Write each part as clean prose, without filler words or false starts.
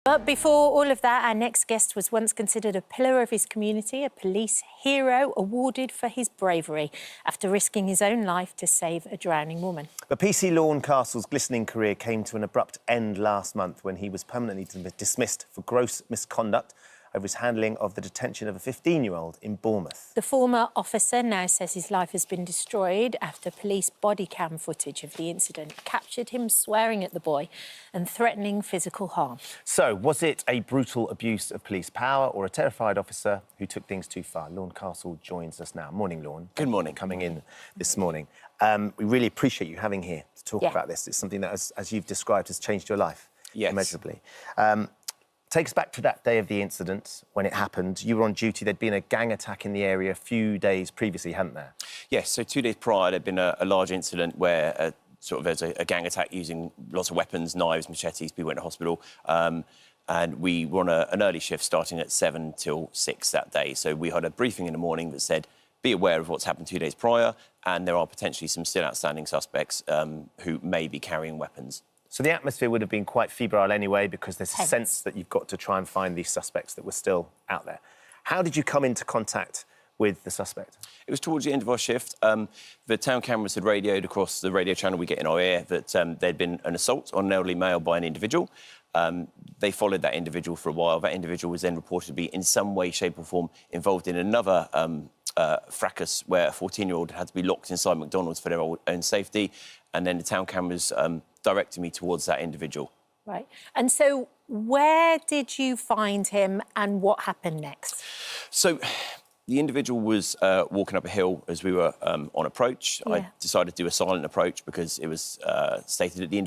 But before all of that, our next guest was once considered a pillar of his community, a police hero awarded for his bravery after risking his own life to save a drowning woman. But PC Lorncastle's glistening career came to an abrupt end last month when he was permanently dismissed for gross misconduct over his handling of the detention of a 15-year-old in Bournemouth. The former officer now says his life has been destroyed after police body cam footage of the incident captured him swearing at the boy and threatening physical harm. So, was it a brutal abuse of police power or a terrified officer who took things too far? Lorne Castle joins us now. Morning, Lorne. Good morning. Coming in this morning. We really appreciate you having here to talk about this. It's something that, as you've described, has changed your life immeasurably. Take us back to that day of the incident when it happened. You were on duty. There'd been a gang attack in the area a few days previously, hadn't there? Yes, so 2 days prior, there'd been a large incident where there's a gang attack using lots of weapons, knives, machetes. People went to hospital. And we were on an early shift starting at 7 till 6 that day. So we had a briefing in the morning that said, be aware of what's happened 2 days prior, and there are potentially some still outstanding suspects who may be carrying weapons. So the atmosphere would have been quite febrile anyway, because there's a sense that you've got to try and find these suspects that were still out there. How did you come into contact with the suspect? It was towards the end of our shift. The town cameras had radioed across the radio channel we get in our ear that there'd been an assault on an elderly male by an individual. They followed that individual for a while. That individual was then reported to be in some way, shape or form involved in another fracas where a 14-year-old had to be locked inside McDonald's for their own safety. And then the town cameras directed me towards that individual. Right. And so where did you find him and what happened next? So the individual was walking up a hill as we were on approach. I decided to do a silent approach because it was stated that the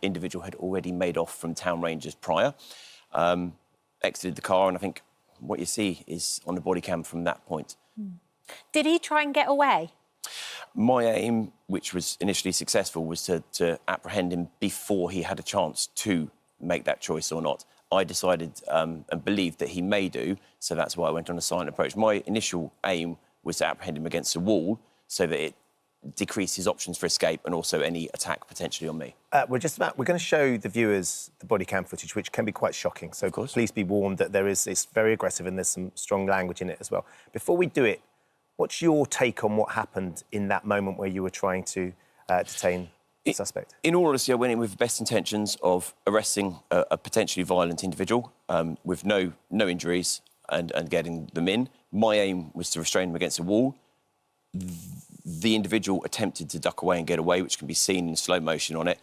individual had already made off from town rangers prior. Exited the car, and I think what you see is on the body cam from that point. Did he try and get away? My aim, which was initially successful, was to apprehend him before he had a chance to make that choice or not. I decided and believed that he may do, so that's why I went on a silent approach. My initial aim was to apprehend him against a wall so that it decreased his options for escape and also any attack potentially on me. We're going to show the viewers the body cam footage, which can be quite shocking. So please be warned that it's very aggressive and there's some strong language in it as well. Before we do it, what's your take on what happened in that moment where you were trying to detain the suspect? In all honesty, I went in with the best intentions of arresting a potentially violent individual with no injuries and getting them in. My aim was to restrain him against a wall. The individual attempted to duck away and get away, which can be seen in slow motion on it.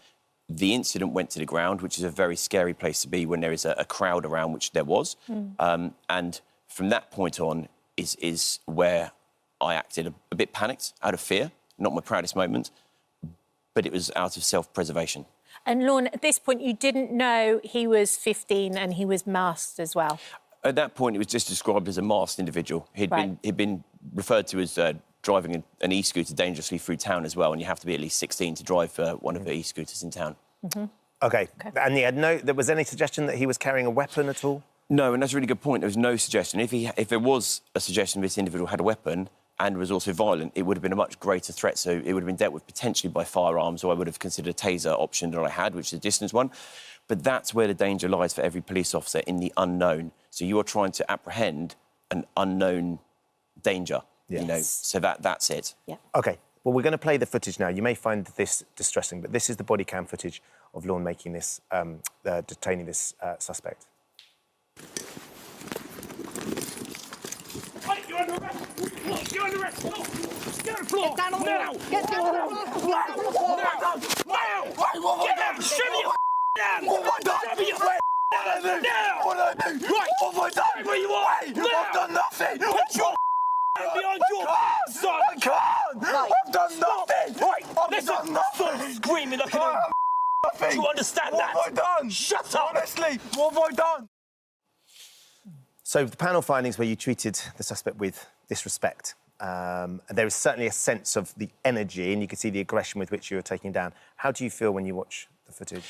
The incident went to the ground, which is a very scary place to be when there is a crowd around, which there was. And from that point on is where I acted a bit panicked, out of fear, not my proudest moment, but it was out of self-preservation. And Lorne, at this point, you didn't know he was 15 and he was masked as well? At that point, it was just described as a masked individual. He'd been referred to as driving an e-scooter dangerously through town as well, and you have to be at least 16 to drive one of the e-scooters in town. OK. And he had there was any suggestion that he was carrying a weapon at all? No, and that's a really good point. There was no suggestion. If there was a suggestion this individual had a weapon and was also violent, it would have been a much greater threat. So it would have been dealt with potentially by firearms, or I would have considered a taser option that I had, which is a distance one. But that's where the danger lies for every police officer, in the unknown. So you are trying to apprehend an unknown danger, you know, so that's it. OK, well, we're going to play the footage now. You may find this distressing, but this is the body cam footage of Lorne making this, detaining this suspect. You're under arrest! You're under arrest! No! Get on the floor! Get down on the floor! Get down on the floor! Now! Get down! Show me your down! What have I done? Show me your down! Now! What have I done? Right! What have I done? Where you are? I've done nothing! Put your behind your son! I can't! I've done nothing! Right! I've done nothing! Stop screaming like an nothing! Do you understand that? What have I done? Shut up! Honestly, what have I done? So the panel findings where you treated the suspect with disrespect. There is certainly a sense of the energy, and you can see the aggression with which you were taking down. How do you feel when you watch the footage?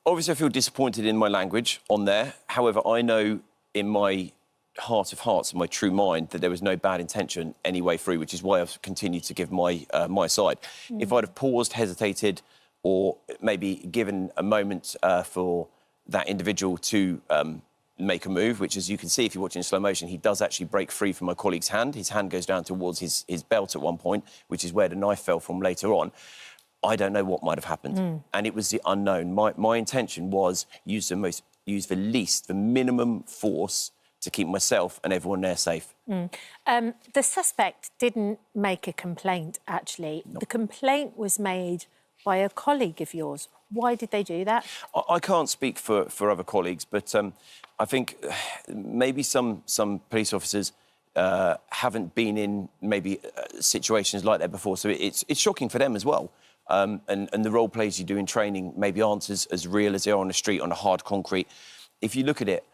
Obviously, I feel disappointed in my language on there. However, I know in my heart of hearts, in my true mind, that there was no bad intention any way through, which is why I've continued to give my side. If I'd have paused, hesitated, or maybe given a moment for that individual to make a move, which, as you can see if you're watching in slow motion, he does actually break free from my colleague's hand. His hand goes down towards his belt at one point, which is where the knife fell from later on. I don't know what might have happened. And it was the unknown. My intention was use the minimum force to keep myself and everyone there safe. The suspect didn't make a complaint, actually. No. The complaint was made by a colleague of yours. Why did they do that? I can't speak for other colleagues, but I think maybe some police officers haven't been in maybe situations like that before, so it's shocking for them as well. And the role plays you do in training maybe aren't as real as they are on the street, on a hard concrete. If you look at it,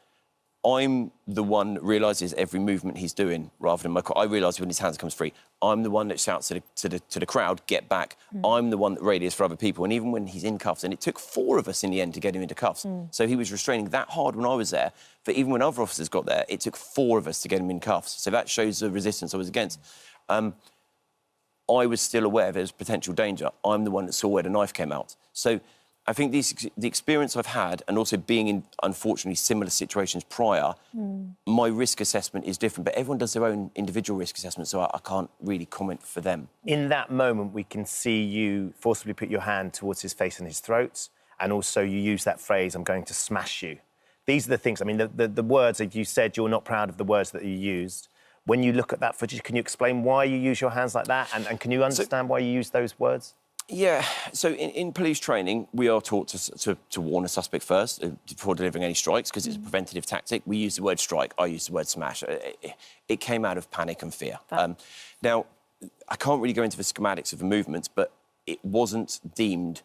I'm the one that realises every movement he's doing, rather than I realise when his hands comes free. I'm the one that shouts to the crowd, "Get back!" I'm the one that radios for other people. And even when he's in cuffs, and it took 4 of us in the end to get him into cuffs. So he was restraining that hard when I was there. But even when other officers got there, it took 4 of us to get him in cuffs. So that shows the resistance I was against. I was still aware there was potential danger. I'm the one that saw where the knife came out. So I think the experience I've had, and also being in, unfortunately, similar situations prior, my risk assessment is different. But everyone does their own individual risk assessment, so I can't really comment for them. In that moment, we can see you forcibly put your hand towards his face and his throat, and also you use that phrase, "I'm going to smash you." These are the things, I mean, the words that you said, you're not proud of the words that you used. When you look at that footage, can you explain why you use your hands like that? And can you understand why you use those words? Yeah, so in police training, we are taught to warn a suspect first before delivering any strikes, because it's a preventative tactic. We use the word strike, I use the word smash. It came out of panic and fear. Now, I can't really go into the schematics of the movements, but it wasn't deemed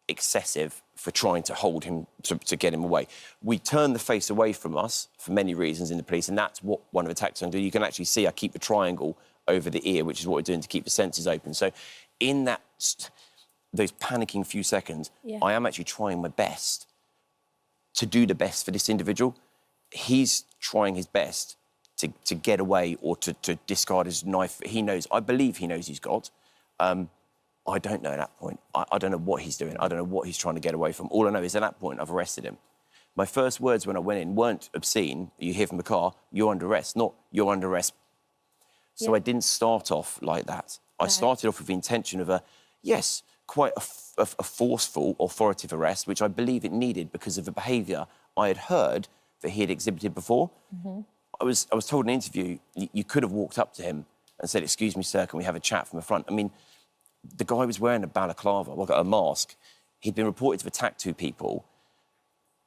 excessive for trying to hold him, to get him away. We turn the face away from us for many reasons in the police, and that's what one of the tactics I do. You can actually see I keep the triangle over the ear, which is what we're doing to keep the senses open. So in those panicking few seconds, I am actually trying my best to do the best for this individual. He's trying his best to get away or to discard his knife. I believe he knows he's got. I don't know at that point. I don't know what he's doing. I don't know what he's trying to get away from. All I know is at that point, I've arrested him. My first words when I went in weren't obscene. You hear from the car, "You're under arrest," not "You're under arrest." So I didn't start off like that. I started off with the intention of quite a forceful, authoritative arrest, which I believe it needed because of the behaviour I had heard that he had exhibited before. I was told in an interview, you could have walked up to him and said, "Excuse me, sir, can we have a chat from the front?" I mean, the guy was wearing a balaclava, a mask. He'd been reported to have attacked 2 people.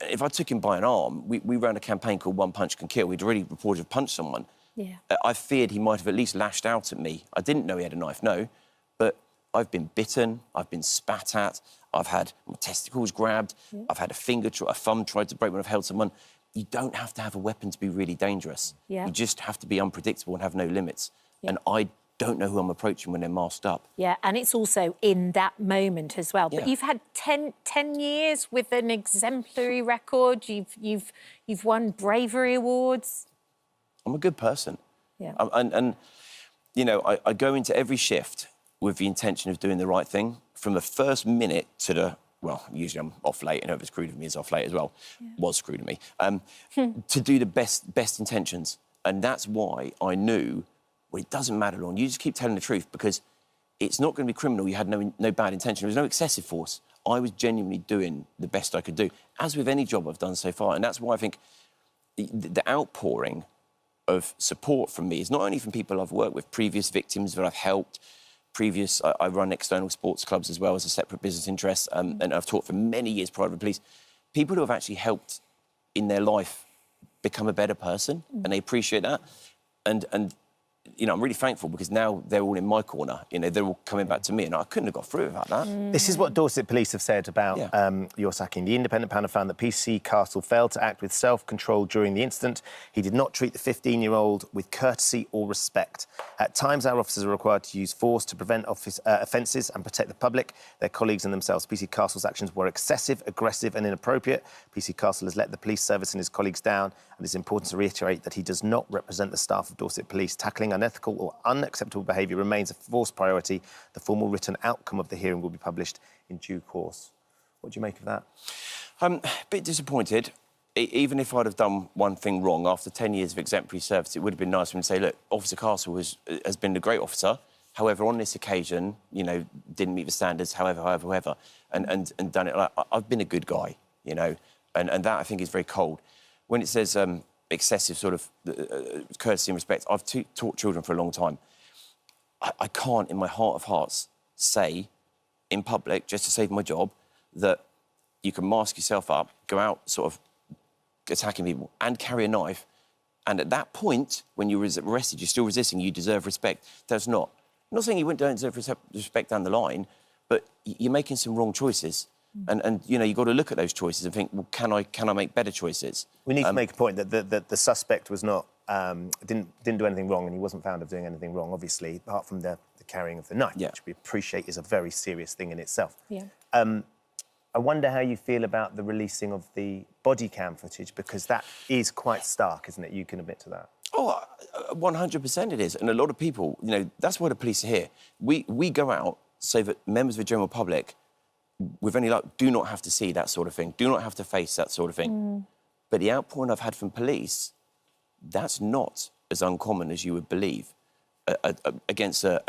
If I took him by an arm, we ran a campaign called One Punch Can Kill. We'd already reported to have punched someone. I feared he might have at least lashed out at me. I didn't know he had a knife, no. But I've been bitten, I've been spat at, I've had my testicles grabbed, I've had a thumb tried to break when I've held someone. You don't have to have a weapon to be really dangerous. You just have to be unpredictable and have no limits. And I don't know who I'm approaching when they're masked up. Yeah, and it's also in that moment as well. But you've had 10 years with an exemplary record. You've won bravery awards. I'm a good person. And you know, I go into every shift with the intention of doing the right thing from the first minute to the, well, usually I'm off late, and whoever's screwed with me is off late as well, was screwed with me, to do the best intentions. And that's why I knew, well, it doesn't matter, Lorne, you just keep telling the truth, because it's not going to be criminal. You had no bad intention. There was no excessive force. I was genuinely doing the best I could do, as with any job I've done so far. And that's why I think the outpouring of support from me is not only from people I've worked with, previous victims that I've helped, I run external sports clubs as well as a separate business interest, and I've taught for many years prior to the police. People who have actually helped in their life become a better person, and they appreciate that. And you know, I'm really thankful, because now they're all in my corner. You know, they're all coming back to me, and I couldn't have got through without that. This is what Dorset Police have said about your sacking. The independent panel found that PC Castle failed to act with self-control during the incident. He did not treat the 15-year-old with courtesy or respect. At times, our officers are required to use force to prevent offences and protect the public, their colleagues and themselves. PC Castle's actions were excessive, aggressive and inappropriate. PC Castle has let the police service and his colleagues down, and it's important to reiterate that he does not represent the staff of Dorset Police. Tackling unethical or unacceptable behaviour remains a force priority. The formal written outcome of the hearing will be published in due course. What do you make of that? A bit disappointed. Even if I'd have done one thing wrong, after 10 years of exemplary service, it would have been nice for him to say, look, Officer Castle has been a great officer. However, on this occasion, you know, didn't meet the standards, however, and done it. Like, I've been a good guy, you know, and that, I think, is very cold. When it says excessive sort of courtesy and respect, I've taught children for a long time. I can't, in my heart of hearts, say in public, just to save my job, that you can mask yourself up, go out sort of attacking people and carry a knife, and at that point, when you're arrested, you're still resisting, you deserve respect. That's not. I'm not saying you don't deserve respect down the line, but you're making some wrong choices. And you know, you've got to look at those choices and think, well, can I make better choices? We need to make a point that the suspect was not, didn't do anything wrong, and he wasn't found of doing anything wrong, obviously, apart from the carrying of the knife, which we appreciate is a very serious thing in itself. Yeah. I wonder how you feel about the releasing of the body cam footage, because that is quite stark, isn't it? You can admit to that. Oh, 100% it is. And a lot of people, you know, that's why the police are here. We go out so that members of the general public, with any luck, do not have to see that sort of thing, do not have to face that sort of thing. But the outpouring I've had from police, that's not as uncommon as you would believe against a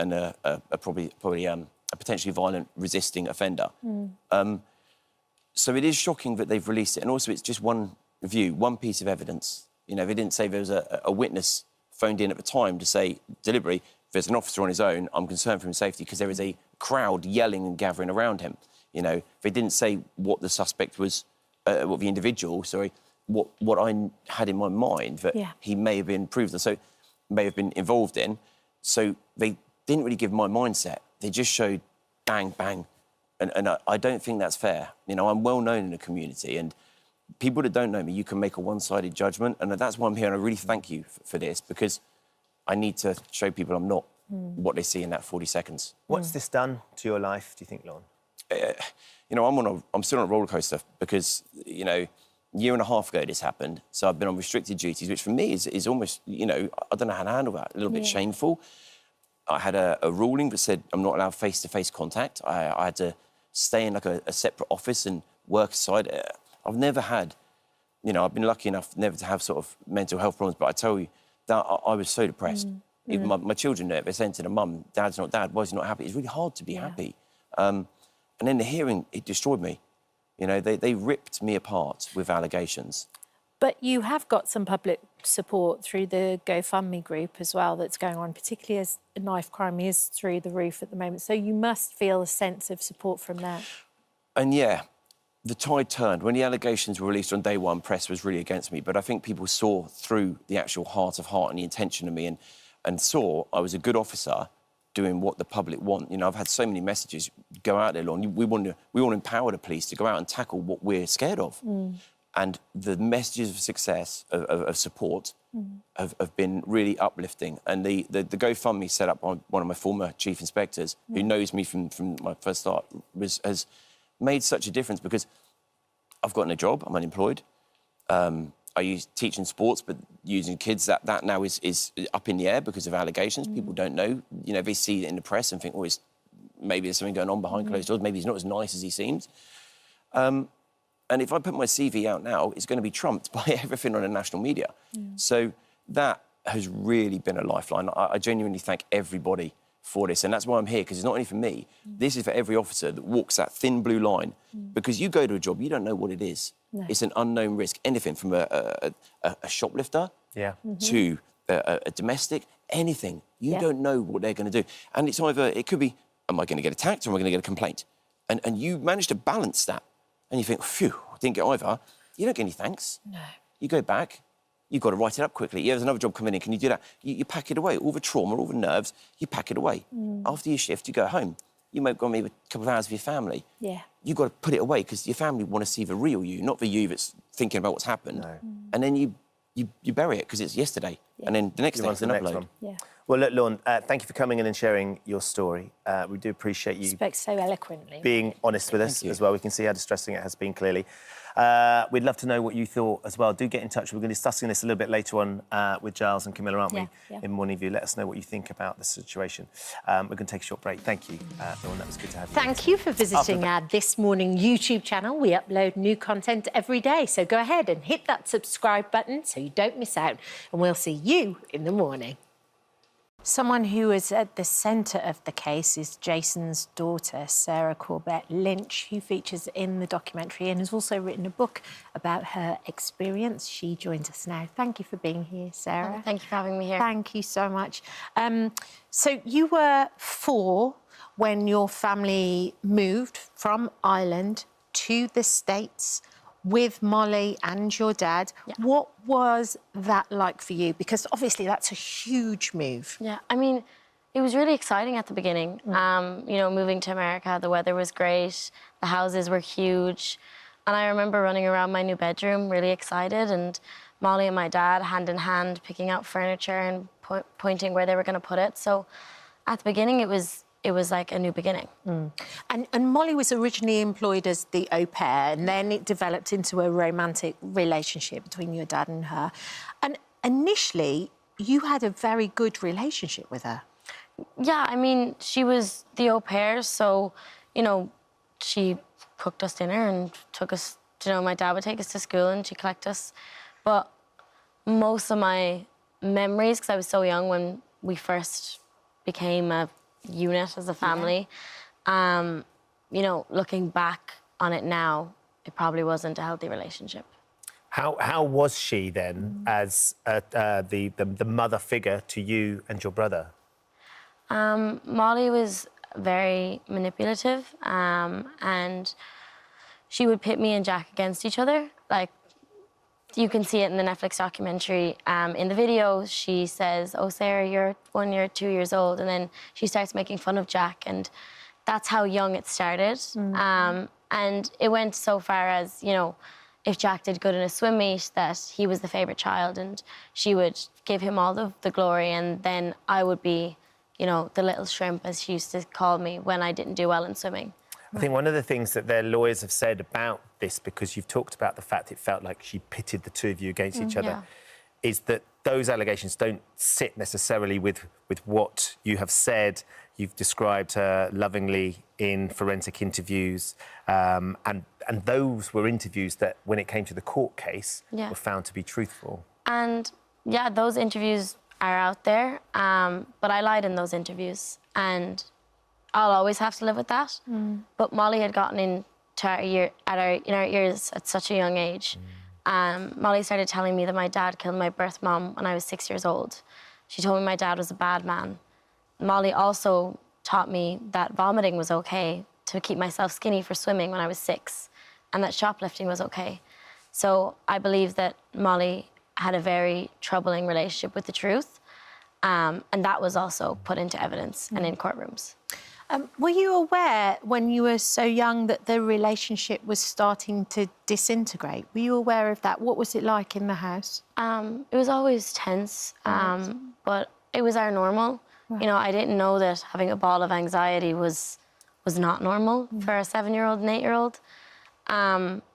potentially violent, resisting offender. So it is shocking that they've released it. And also, it's just one view, one piece of evidence. You know, they didn't say there was a witness phoned in at the time to say deliberately, if there's an officer on his own, I'm concerned for his safety because there is a crowd yelling and gathering around him. You know, they didn't say what the suspect was, what the individual, what I had in my mind that he may have been proved, so may have been involved in. So they didn't really give my mindset. They just showed bang, bang. And I don't think that's fair. You know, I'm well known in the community, and people that don't know me, you can make a one-sided judgment, and that's why I'm here, and I really thank you for this, because I need to show people I'm not what they see in that 40 seconds. What's this done to your life, do you think, Lorne? You know, I'm still on a roller coaster because, you know, a year and a half ago this happened, so I've been on restricted duties, which for me is almost, you know, I don't know how to handle that, a little bit shameful. I had a ruling that said I'm not allowed face-to-face contact. I had to stay in like a separate office and work aside. I've never had, you know, I've been lucky enough never to have sort of mental health problems, but I tell you that I was so depressed. Even my children know it. They're saying to the mum, Dad's not Dad, why is he not happy? It's really hard to be happy. And then the hearing, it destroyed me. You know, they ripped me apart with allegations. But you have got some public support through the GoFundMe group as well that's going on, particularly as knife crime is through the roof at the moment. So you must feel a sense of support from that. And yeah, the tide turned. When the allegations were released on day one, press was really against me. But I think people saw through the actual heart of heart and the intention of me and saw I was a good officer doing what the public want. You know, I've had so many messages, go out there, Lorne. We want to empower the police to go out and tackle what we're scared of. And the messages of success, of support, have been really uplifting. And the GoFundMe set up by one of my former chief inspectors, who knows me from my first start, has made such a difference because I've gotten a job, I'm unemployed. I use teaching sports, but using kids, that now is up in the air because of allegations. People don't know. You know, they see it in the press and think, oh, maybe there's something going on behind closed doors. Maybe he's not as nice as he seems. And if I put my CV out now, it's going to be trumped by everything on the national media. So that has really been a lifeline. I genuinely thank everybody for this. And that's why I'm here, because it's not only for me. This is for every officer that walks that thin blue line. Because you go to a job, you don't know what it is. No. It's an unknown risk. Anything from a shoplifter to a domestic, anything. You don't know what they're going to do. And it's either, it could be, am I going to get attacked or am I going to get a complaint? And you manage to balance that. And you think, phew, I didn't get either. You don't get any thanks. No. You go back, you've got to write it up quickly. Yeah, there's another job coming in, can you do that? You pack it away. All the trauma, all the nerves, you pack it away. After your shift, you go home. You might go maybe a couple of hours with your family. Yeah. You've got to put it away because your family want to see the real you, not the you that's thinking about what's happened. No. And then you bury it because it's yesterday. Yeah. And then the next day it's an upload. Yeah. Well, look, Lorne, thank you for coming in and sharing your story. We do appreciate you spoke so eloquently. Being honest with us as well. We can see how distressing it has been, clearly. We'd love to know what you thought as well. Do get in touch. We're going to be discussing this a little bit later on with Giles and Camilla, aren't we? Yeah. In Morning View. Let us know what you think about the situation. We're going to take a short break. Thank you, everyone. That was good to have you. Thank you for visiting our This Morning YouTube channel. We upload new content every day, so go ahead and hit that subscribe button so you don't miss out, and we'll see you in the morning. Someone who is at the centre of the case is Jason's daughter, Sarah Corbett Lynch, who features in the documentary and has also written a book about her experience. She joins us now. Thank you for being here, Sarah. Oh, thank you for having me here. Thank you so much. So you were 4 when your family moved from Ireland to the States with Molly and your dad. Yeah. What was that like for you? Because obviously that's a huge move. Yeah, I mean, it was really exciting at the beginning. You know, moving to America, the weather was great, the houses were huge. And I remember running around my new bedroom really excited, and Molly and my dad hand in hand picking out furniture and pointing where they were going to put it. So at the beginning, it was like a new beginning. And Molly was originally employed as the au pair, and then it developed into a romantic relationship between your dad and her. And initially, you had a very good relationship with her. Yeah, I mean, she was the au pair, so, you know, she cooked us dinner and took us, you know, my dad would take us to school and she'd collect us. But most of my memories, because I was so young when we first became a unit as a family. You know, looking back on it now, it probably wasn't a healthy relationship. How was she then as the mother figure to you and your brother? Molly was very manipulative, and she would pit me and Jack against each other. Like, you can see it in the Netflix documentary. In the video, she says, "Oh, Sarah, you're 2 years old," and then she starts making fun of Jack, and that's how young it started. And it went so far as, you know, if Jack did good in a swim meet, that he was the favourite child, and she would give him all the glory, and then I would be, you know, the little shrimp, as she used to call me, when I didn't do well in swimming. I think one of the things that their lawyers have said about this, because you've talked about the fact it felt like she pitted the two of you against each other, is that those allegations don't sit necessarily with what you have said. You've described her lovingly in forensic interviews, and those were interviews that, when it came to the court case, were found to be truthful. And, yeah, those interviews are out there, but I lied in those interviews, and I'll always have to live with that. But Molly had gotten into in our ears at such a young age. Molly started telling me that my dad killed my birth mom when I was 6 years old. She told me my dad was a bad man. Molly also taught me that vomiting was okay, to keep myself skinny for swimming when I was 6, and that shoplifting was okay. So I believe that Molly had a very troubling relationship with the truth, and that was also put into evidence and in courtrooms. Were you aware when you were so young that the relationship was starting to disintegrate? Were you aware of that? What was it like in the house? It was always tense, but it was our normal. Right. You know, I didn't know that having a ball of anxiety was not normal for a 7-year-old and 8-year-old.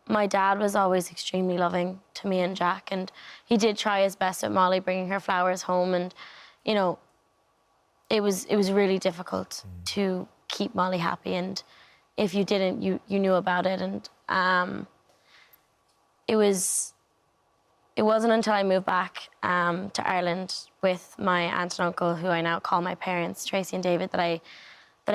My dad was always extremely loving to me and Jack, and he did try his best with Molly, bringing her flowers home, and, you know, it was really difficult to keep Molly happy, and if you didn't, you knew about it. And it wasn't until I moved back to Ireland with my aunt and uncle, who I now call my parents, Tracy and David, that I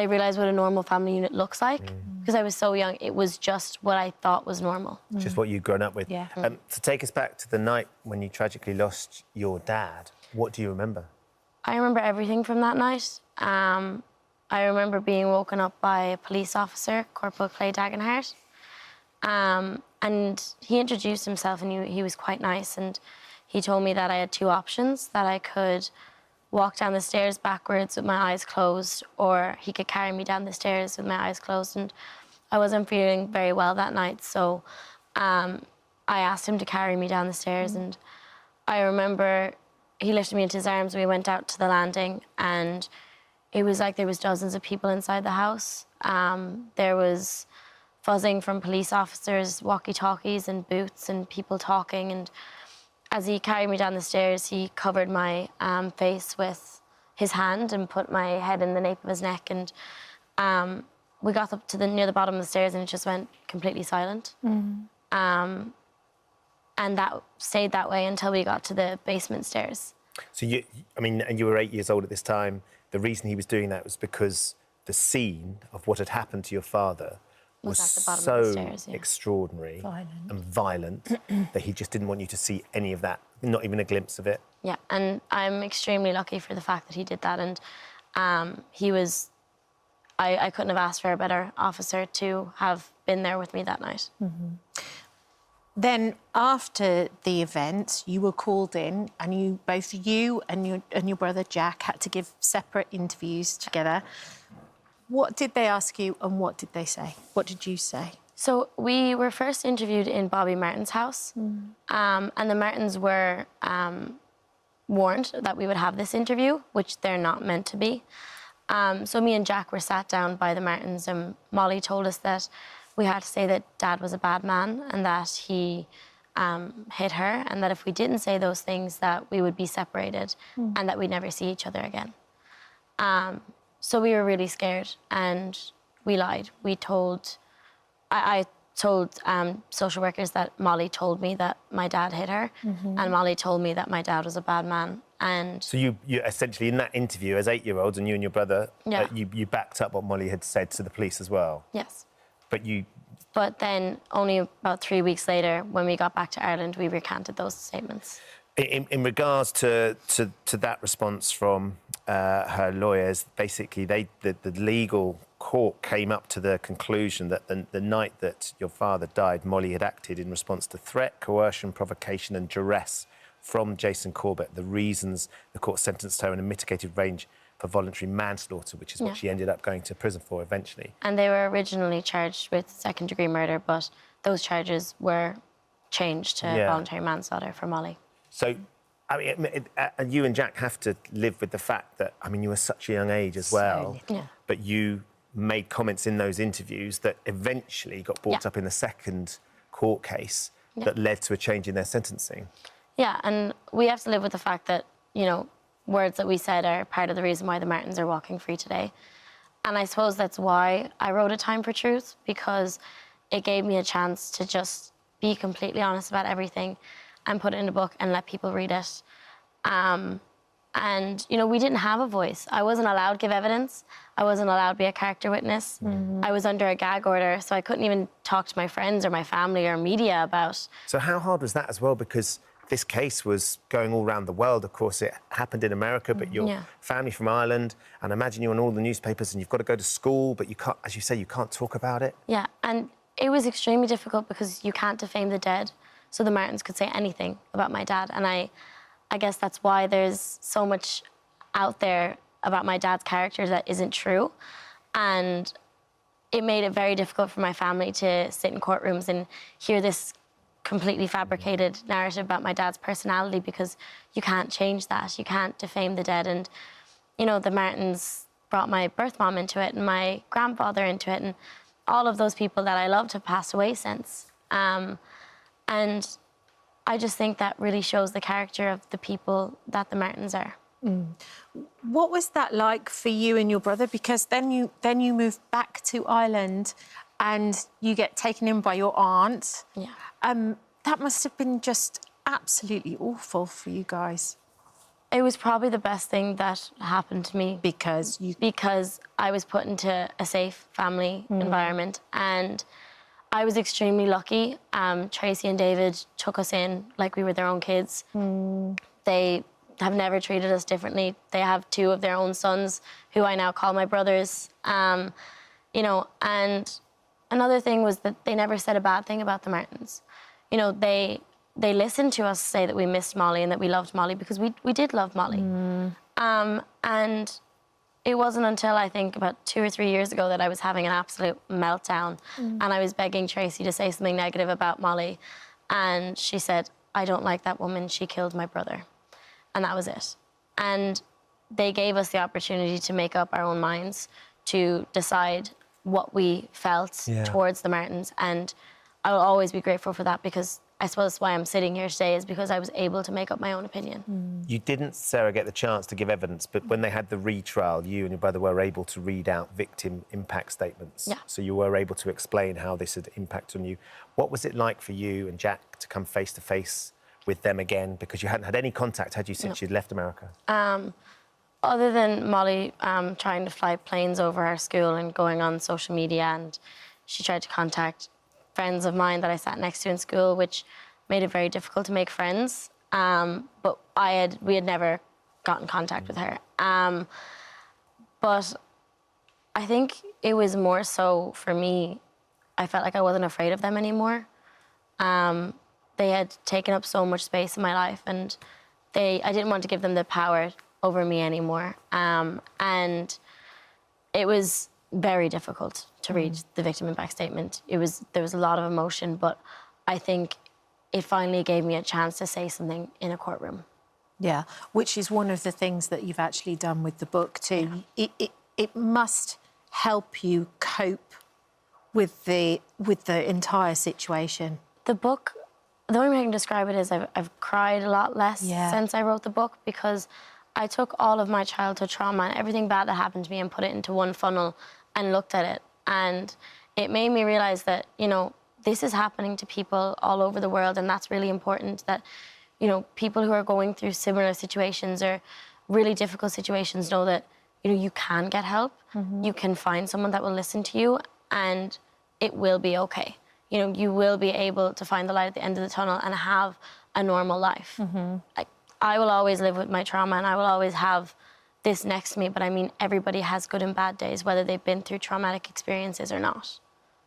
realised what a normal family unit looks like. Because I was so young, it was just what I thought was normal. Just what you'd grown up with. Yeah. To take us back to the night when you tragically lost your dad, what do you remember? I remember everything from that night. I remember being woken up by a police officer, Corporal Clay Dagenhart. And he introduced himself, and he was quite nice. And he told me that I had 2 options, that I could walk down the stairs backwards with my eyes closed, or he could carry me down the stairs with my eyes closed. And I wasn't feeling very well that night, so I asked him to carry me down the stairs. And I remember he lifted me into his arms, and we went out to the landing, and it was like there was dozens of people inside the house. There was fuzzing from police officers, walkie-talkies and boots and people talking. And as he carried me down the stairs, he covered my face with his hand and put my head in the nape of his neck. And we got up to near the bottom of the stairs and it just went completely silent. And that stayed that way until we got to the basement stairs. So and you were 8 years old at this time. The reason he was doing that was because the scene of what had happened to your father was at the bottom so of the stairs, yeah. extraordinary and violent that he just didn't want you to see any of that, not even a glimpse of it. Yeah, and I'm extremely lucky for the fact that he did that. And he was... I couldn't have asked for a better officer to have been there with me that night. Then, after the event, you were called in, and both you and your brother Jack had to give separate interviews together. What did they ask you, and what did they say? What did you say? So we were first interviewed in Bobby Martin's house, and the Martins were warned that we would have this interview, which they're not meant to be. So me and Jack were sat down by the Martins, and Molly told us that we had to say that Dad was a bad man and that he hit her, and that if we didn't say those things, that we would be separated and that we'd never see each other again. So we were really scared, and we lied. I told social workers that Molly told me that my dad hit her, and Molly told me that my dad was a bad man. And so you essentially, in that interview, as 8-year-olds, and you and your brother, Yeah. You backed up what Molly had said to the police as well. Yes. But then only about 3 weeks later, when we got back to Ireland, we recanted those statements. In regards to that response from her lawyers, basically the legal court came up to the conclusion that the night that your father died, Molly had acted in response to threat, coercion, provocation and duress from Jason Corbett. The reasons the court sentenced her in a mitigated range for voluntary manslaughter, which is what she ended up going to prison for eventually. And they were originally charged with second-degree murder, but those charges were changed to voluntary manslaughter for Molly. So, I mean, and you and Jack have to live with the fact that, I mean, you were such a young age as well, but you made comments in those interviews that eventually got brought up in the second court case that led to a change in their sentencing. Yeah, and we have to live with the fact that, you know, words that we said are part of the reason why the Martins are walking free today. And I suppose that's why I wrote A Time for Truth, because it gave me a chance to just be completely honest about everything and put it in a book and let people read it. And, you know, we didn't have a voice. I wasn't allowed to give evidence. I wasn't allowed to be a character witness. I was under a gag order, so I couldn't even talk to my friends or my family or media about... So how hard was that as well? Because this case was going all around the world. Of course, it happened in America, but your family from Ireland, and I imagine you're on all the newspapers and you've got to go to school, but you can't, as you say, you can't talk about it. Yeah, and it was extremely difficult because you can't defame the dead. So the Martins could say anything about my dad. And I guess that's why there's so much out there about my dad's character that isn't true. And it made it very difficult for my family to sit in courtrooms and hear this completely fabricated narrative about my dad's personality, because you can't change that. You can't defame the dead. And, you know, the Martins brought my birth mom into it and my grandfather into it, and all of those people that I loved have passed away since. And I just think that really shows the character of the people that the Martins are. What was that like for you and your brother? Because then you moved back to Ireland and you get taken in by your aunt. Yeah. That must have been just absolutely awful for you guys. It was probably the best thing that happened to me. Because I was put into a safe family environment, and I was extremely lucky. Tracy and David took us in like we were their own kids. They have never treated us differently. They have 2 of their own sons, who I now call my brothers. You know, and another thing was that they never said a bad thing about the Martins. You know, they listened to us say that we missed Molly and that we loved Molly, because we did love Molly. And it wasn't until I think about 2 or 3 years ago that I was having an absolute meltdown, and I was begging Tracy to say something negative about Molly, and she said, "I don't like that woman, she killed my brother." And that was it. And they gave us the opportunity to make up our own minds, to decide what we felt towards the Martins, and I will always be grateful for that, because I suppose why I'm sitting here today is because I was able to make up my own opinion. You didn't, Sarah, get the chance to give evidence, but when they had the retrial, you and your brother were able to read out victim impact statements. Yeah. So you were able to explain how this had impacted on you. What was it like for you and Jack to come face to face with them again? Because you hadn't had any contact, had you, since you'd left America? Other than Molly trying to fly planes over our school and going on social media, and she tried to contact friends of mine that I sat next to in school, which made it very difficult to make friends. But we had never gotten contact with her. But I think it was more so for me, I felt like I wasn't afraid of them anymore. They had taken up so much space in my life, and I didn't want to give them the power over me anymore. And it was very difficult to read the victim impact statement. There was a lot of emotion, but I think it finally gave me a chance to say something in a courtroom. Yeah, which is one of the things that you've actually done with the book too. Yeah. It must help you cope with the entire situation. The book, the only way I can describe it is I've cried a lot less since I wrote the book, because I took all of my childhood trauma and everything bad that happened to me and put it into one funnel and looked at it. And it made me realise that, you know, this is happening to people all over the world, and that's really important, that, you know, people who are going through similar situations or really difficult situations know that, you know, you can get help. You can find someone that will listen to you, and it will be okay. You know, you will be able to find the light at the end of the tunnel and have a normal life. Like, I will always live with my trauma, and I will always have this next to me, but I mean, everybody has good and bad days, whether they've been through traumatic experiences or not.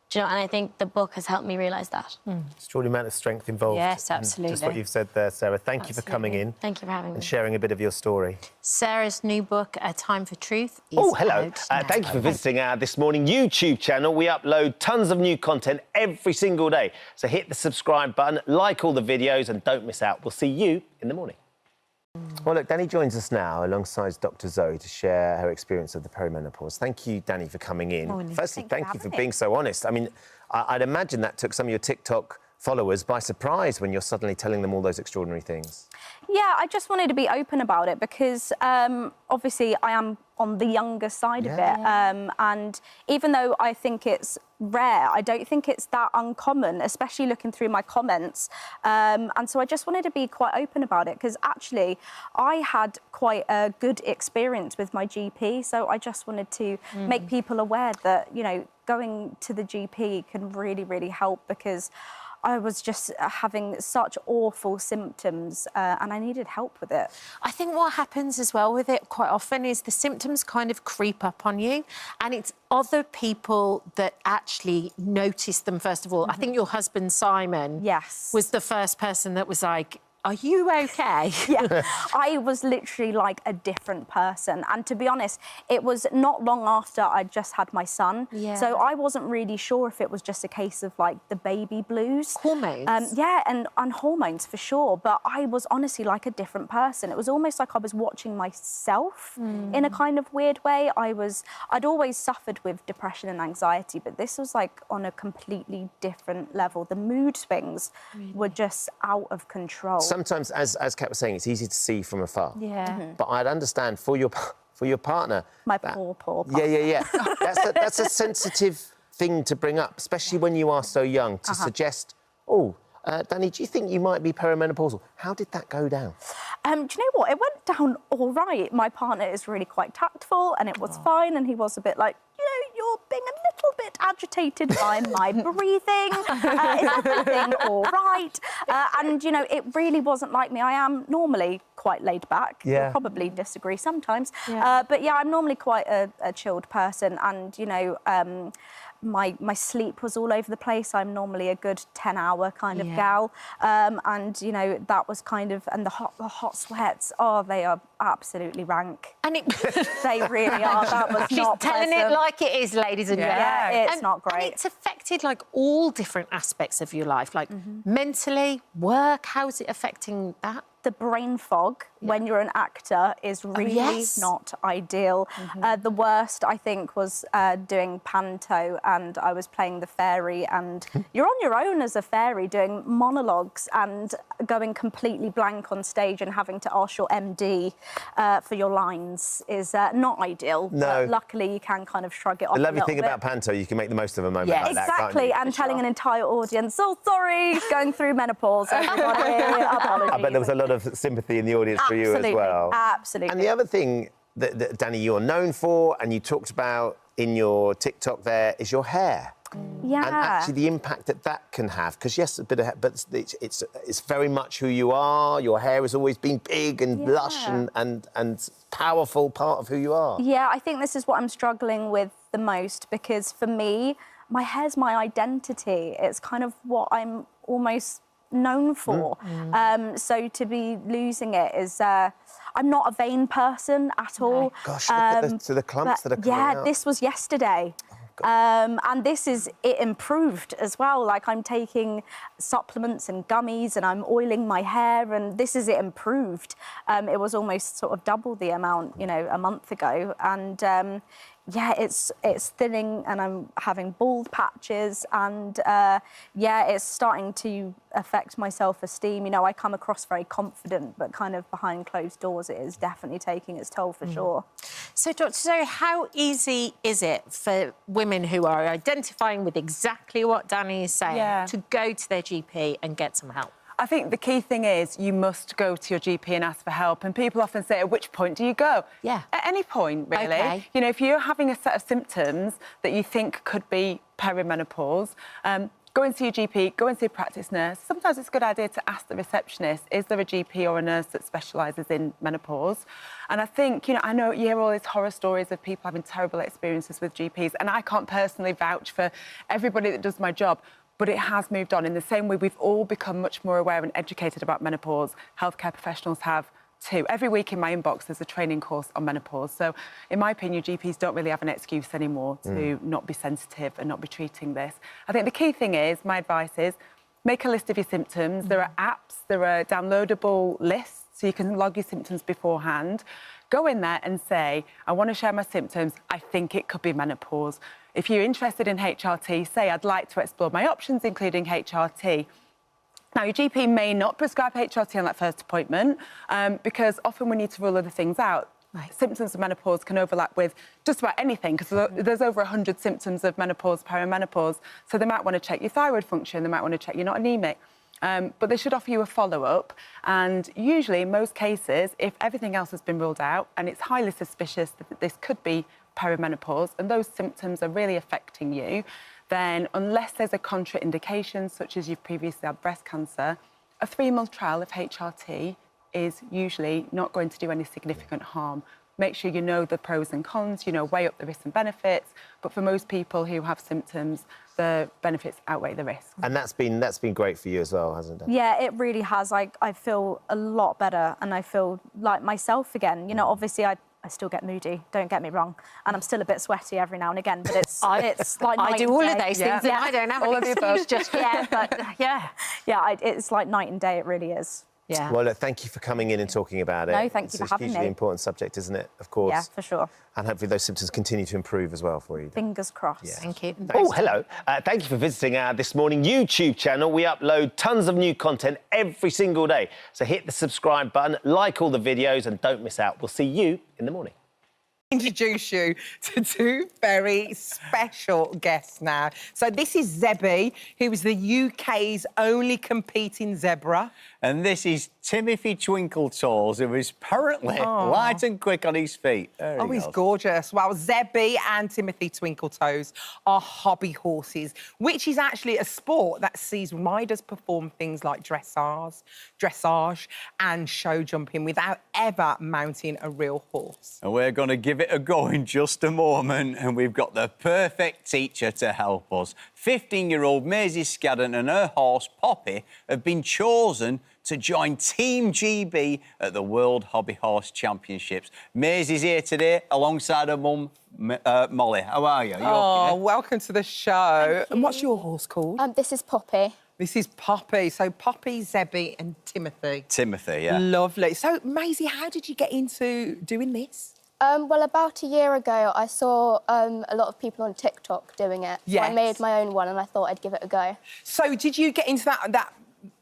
Do you know, and I think the book has helped me realise that. Extraordinary amount of strength involved. Yes, absolutely. Just what you've said there, Sarah. Thank you for coming in. Thank you for having me. And sharing a bit of your story. Sarah's new book, A Time for Truth, is hello. out now. Thank you for visiting our This Morning YouTube channel. We upload tons of new content every single day. So hit the subscribe button, like all the videos, and don't miss out. We'll see you in the morning. Well, look, Danny joins us now alongside Dr. Zoe to share her experience of the perimenopause. Thank you, Danny, for coming in. Morning. Firstly, thank you for being so honest. I mean, I'd imagine that took some of your TikTok followers by surprise when you're suddenly telling them all those extraordinary things. Yeah, I just wanted to be open about it because obviously I am on the younger side of it. And even though I think it's rare, I don't think it's that uncommon, especially looking through my comments. And so I just wanted to be quite open about it because actually I had quite a good experience with my GP. So I just wanted to make people aware that, you know, going to the GP can really, really help because I was just having such awful symptoms and I needed help with it. I think what happens as well with it quite often is the symptoms kind of creep up on you and it's other people that actually notice them first of all. I think your husband, Simon, was the first person that was like, are you okay? Yeah, I was literally like a different person. And to be honest, it was not long after I just had my son. Yeah. So I wasn't really sure if it was just a case of like the baby blues. Hormones? Yeah, and hormones for sure. But I was honestly like a different person. It was almost like I was watching myself in a kind of weird way. I'd always suffered with depression and anxiety, but this was like on a completely different level. The mood swings were just out of control. Sometimes, as Kat was saying, it's easy to see from afar. Yeah. But I'd understand for your partner. My poor partner. Yeah. That's a sensitive thing to bring up, especially when you are so young, to suggest, Danny, do you think you might be perimenopausal? How did that go down? Do you know what? It went down all right. My partner is really quite tactful and it was fine. And he was a bit like, you know, you're being a little bit agitated by my breathing. Is everything all right? And, you know, it really wasn't like me. I am normally quite laid back. Yeah. You'll probably disagree sometimes. Yeah. But, yeah, I'm normally quite a chilled person. And, you know, my sleep was all over the place. I'm normally a good 10-hour kind of gal. And, you know, that was kind of... And the hot sweats, they are absolutely rank. And they really are. That was She's not telling pleasant. it like it is, ladies and gentlemen. Yeah, it's not great. And it's affected, like, all different aspects of your life, like mentally, work. How's it affecting that? the brain fog when you're an actor is really not ideal. The worst, I think, was doing panto, and I was playing the fairy, and you're on your own as a fairy doing monologues and going completely blank on stage and having to ask your MD for your lines is not ideal. No. But luckily, you can kind of shrug it off. The lovely thing bit. about panto, you can make the most of a moment like that, can't exactly, you? and telling an entire audience, "Oh, sorry, going through menopause, everybody." Apologies. I bet there was a lot of sympathy in the audience for you as well. Absolutely. And the other thing that Danny, you're known for, and you talked about in your TikTok there, is your hair. Yeah. And actually the impact that can have, because yes, a bit of, but it's very much who you are. Your hair has always been big and lush and powerful part of who you are. Yeah, I think this is what I'm struggling with the most, because for me, my hair's my identity. It's kind of what I'm almost known for. So to be losing it is... I'm not a vain person at all. Gosh, look at the clumps that are coming out. Yeah, this was yesterday. And this is it improved as well. Like, I'm taking supplements and gummies and I'm oiling my hair, and this is it improved. It was almost sort of double the amount, you know, a month ago. And yeah, it's thinning, and I'm having bald patches, and yeah, it's starting to affect my self-esteem. You know, I come across very confident, but kind of behind closed doors, it is definitely taking its toll for sure. So, Dr. Zoe, how easy is it for women who are identifying with exactly what Danny is saying to go to their GP and get some help? I think the key thing is you must go to your GP and ask for help. And people often say, at which point do you go? Yeah. At any point, really. Okay. You know, if you're having a set of symptoms that you think could be perimenopause, go and see your GP, go and see a practice nurse. Sometimes it's a good idea to ask the receptionist, is there a GP or a nurse that specialises in menopause? And I think, you know you hear all these horror stories of people having terrible experiences with GPs, and I can't personally vouch for everybody that does my job, but it has moved on. In the same way, we've all become much more aware and educated about menopause. Healthcare professionals have too. Every week in my inbox, there's a training course on menopause. So, in my opinion, GPs don't really have an excuse anymore to not be sensitive and not be treating this. I think the key thing is, my advice is, make a list of your symptoms. There are apps, there are downloadable lists, so you can log your symptoms beforehand. Go in there and say, I want to share my symptoms. I think it could be menopause. If you're interested in HRT, say, I'd like to explore my options, including HRT. Now, your GP may not prescribe HRT on that first appointment because often we need to rule other things out. Symptoms of menopause can overlap with just about anything, because there's over 100 symptoms of menopause, perimenopause. So they might want to check your thyroid function, they might want to check you're not anemic. But they should offer you a follow-up. And usually, in most cases, if everything else has been ruled out and it's highly suspicious that this could be perimenopause and those symptoms are really affecting you, then unless there's a contraindication, such as you've previously had breast cancer, a 3-month trial of HRT is usually not going to do any significant harm. Make sure you know the pros and cons, you know, weigh up the risks and benefits. But for most people who have symptoms, the benefits outweigh the risks. And that's been great for you as well, hasn't it? Yeah, it really has. I feel a lot better, and I feel like myself again. You know, obviously I still get moody, don't get me wrong, and I'm still a bit sweaty every now and again, but it's like I do all of those things, and Yeah. I don't have All any of the above. excuse just yet, but yeah. It's like night and day, it really is. Yeah. Well, look, thank you for coming in and talking about it. No, thank you for having It's a hugely me. important subject, isn't it? Of course. Yeah, for sure. And hopefully those symptoms continue to improve as well for you. Fingers crossed. Yeah. Thank you. Oh, hello. Thank you for visiting our This Morning YouTube channel. We upload tons of new content every single day. So hit the subscribe button, like all the videos, and don't miss out. We'll see you in the morning. Introduce you to two very special guests now. So this is Zebby, who is the UK's only competing zebra. And this is Timothy Twinkletoes, who is apparently light and quick on his feet. There he He's goes. gorgeous. Well, Zebby and Timothy Twinkletoes are hobby horses, which is actually a sport that sees riders perform things like dressage and show jumping without ever mounting a real horse. And we're going to give it a go in just a moment, and we've got the perfect teacher to help us. 15-year-old Maisie Scadden and her horse, Poppy, have been chosen to join Team GB at the World Hobby Horse Championships. Maisie's here today alongside her mum, Molly. How are you? You okay? Welcome to the show. And what's your horse called? This is Poppy. This is Poppy. So Poppy, Zebby and Timothy. Timothy, yeah. Lovely. So, Maisie, how did you get into doing this? Well, about a year ago, I saw a lot of people on TikTok doing it. So I Yes. made my own one and I thought I'd give it a go. So did you get into that,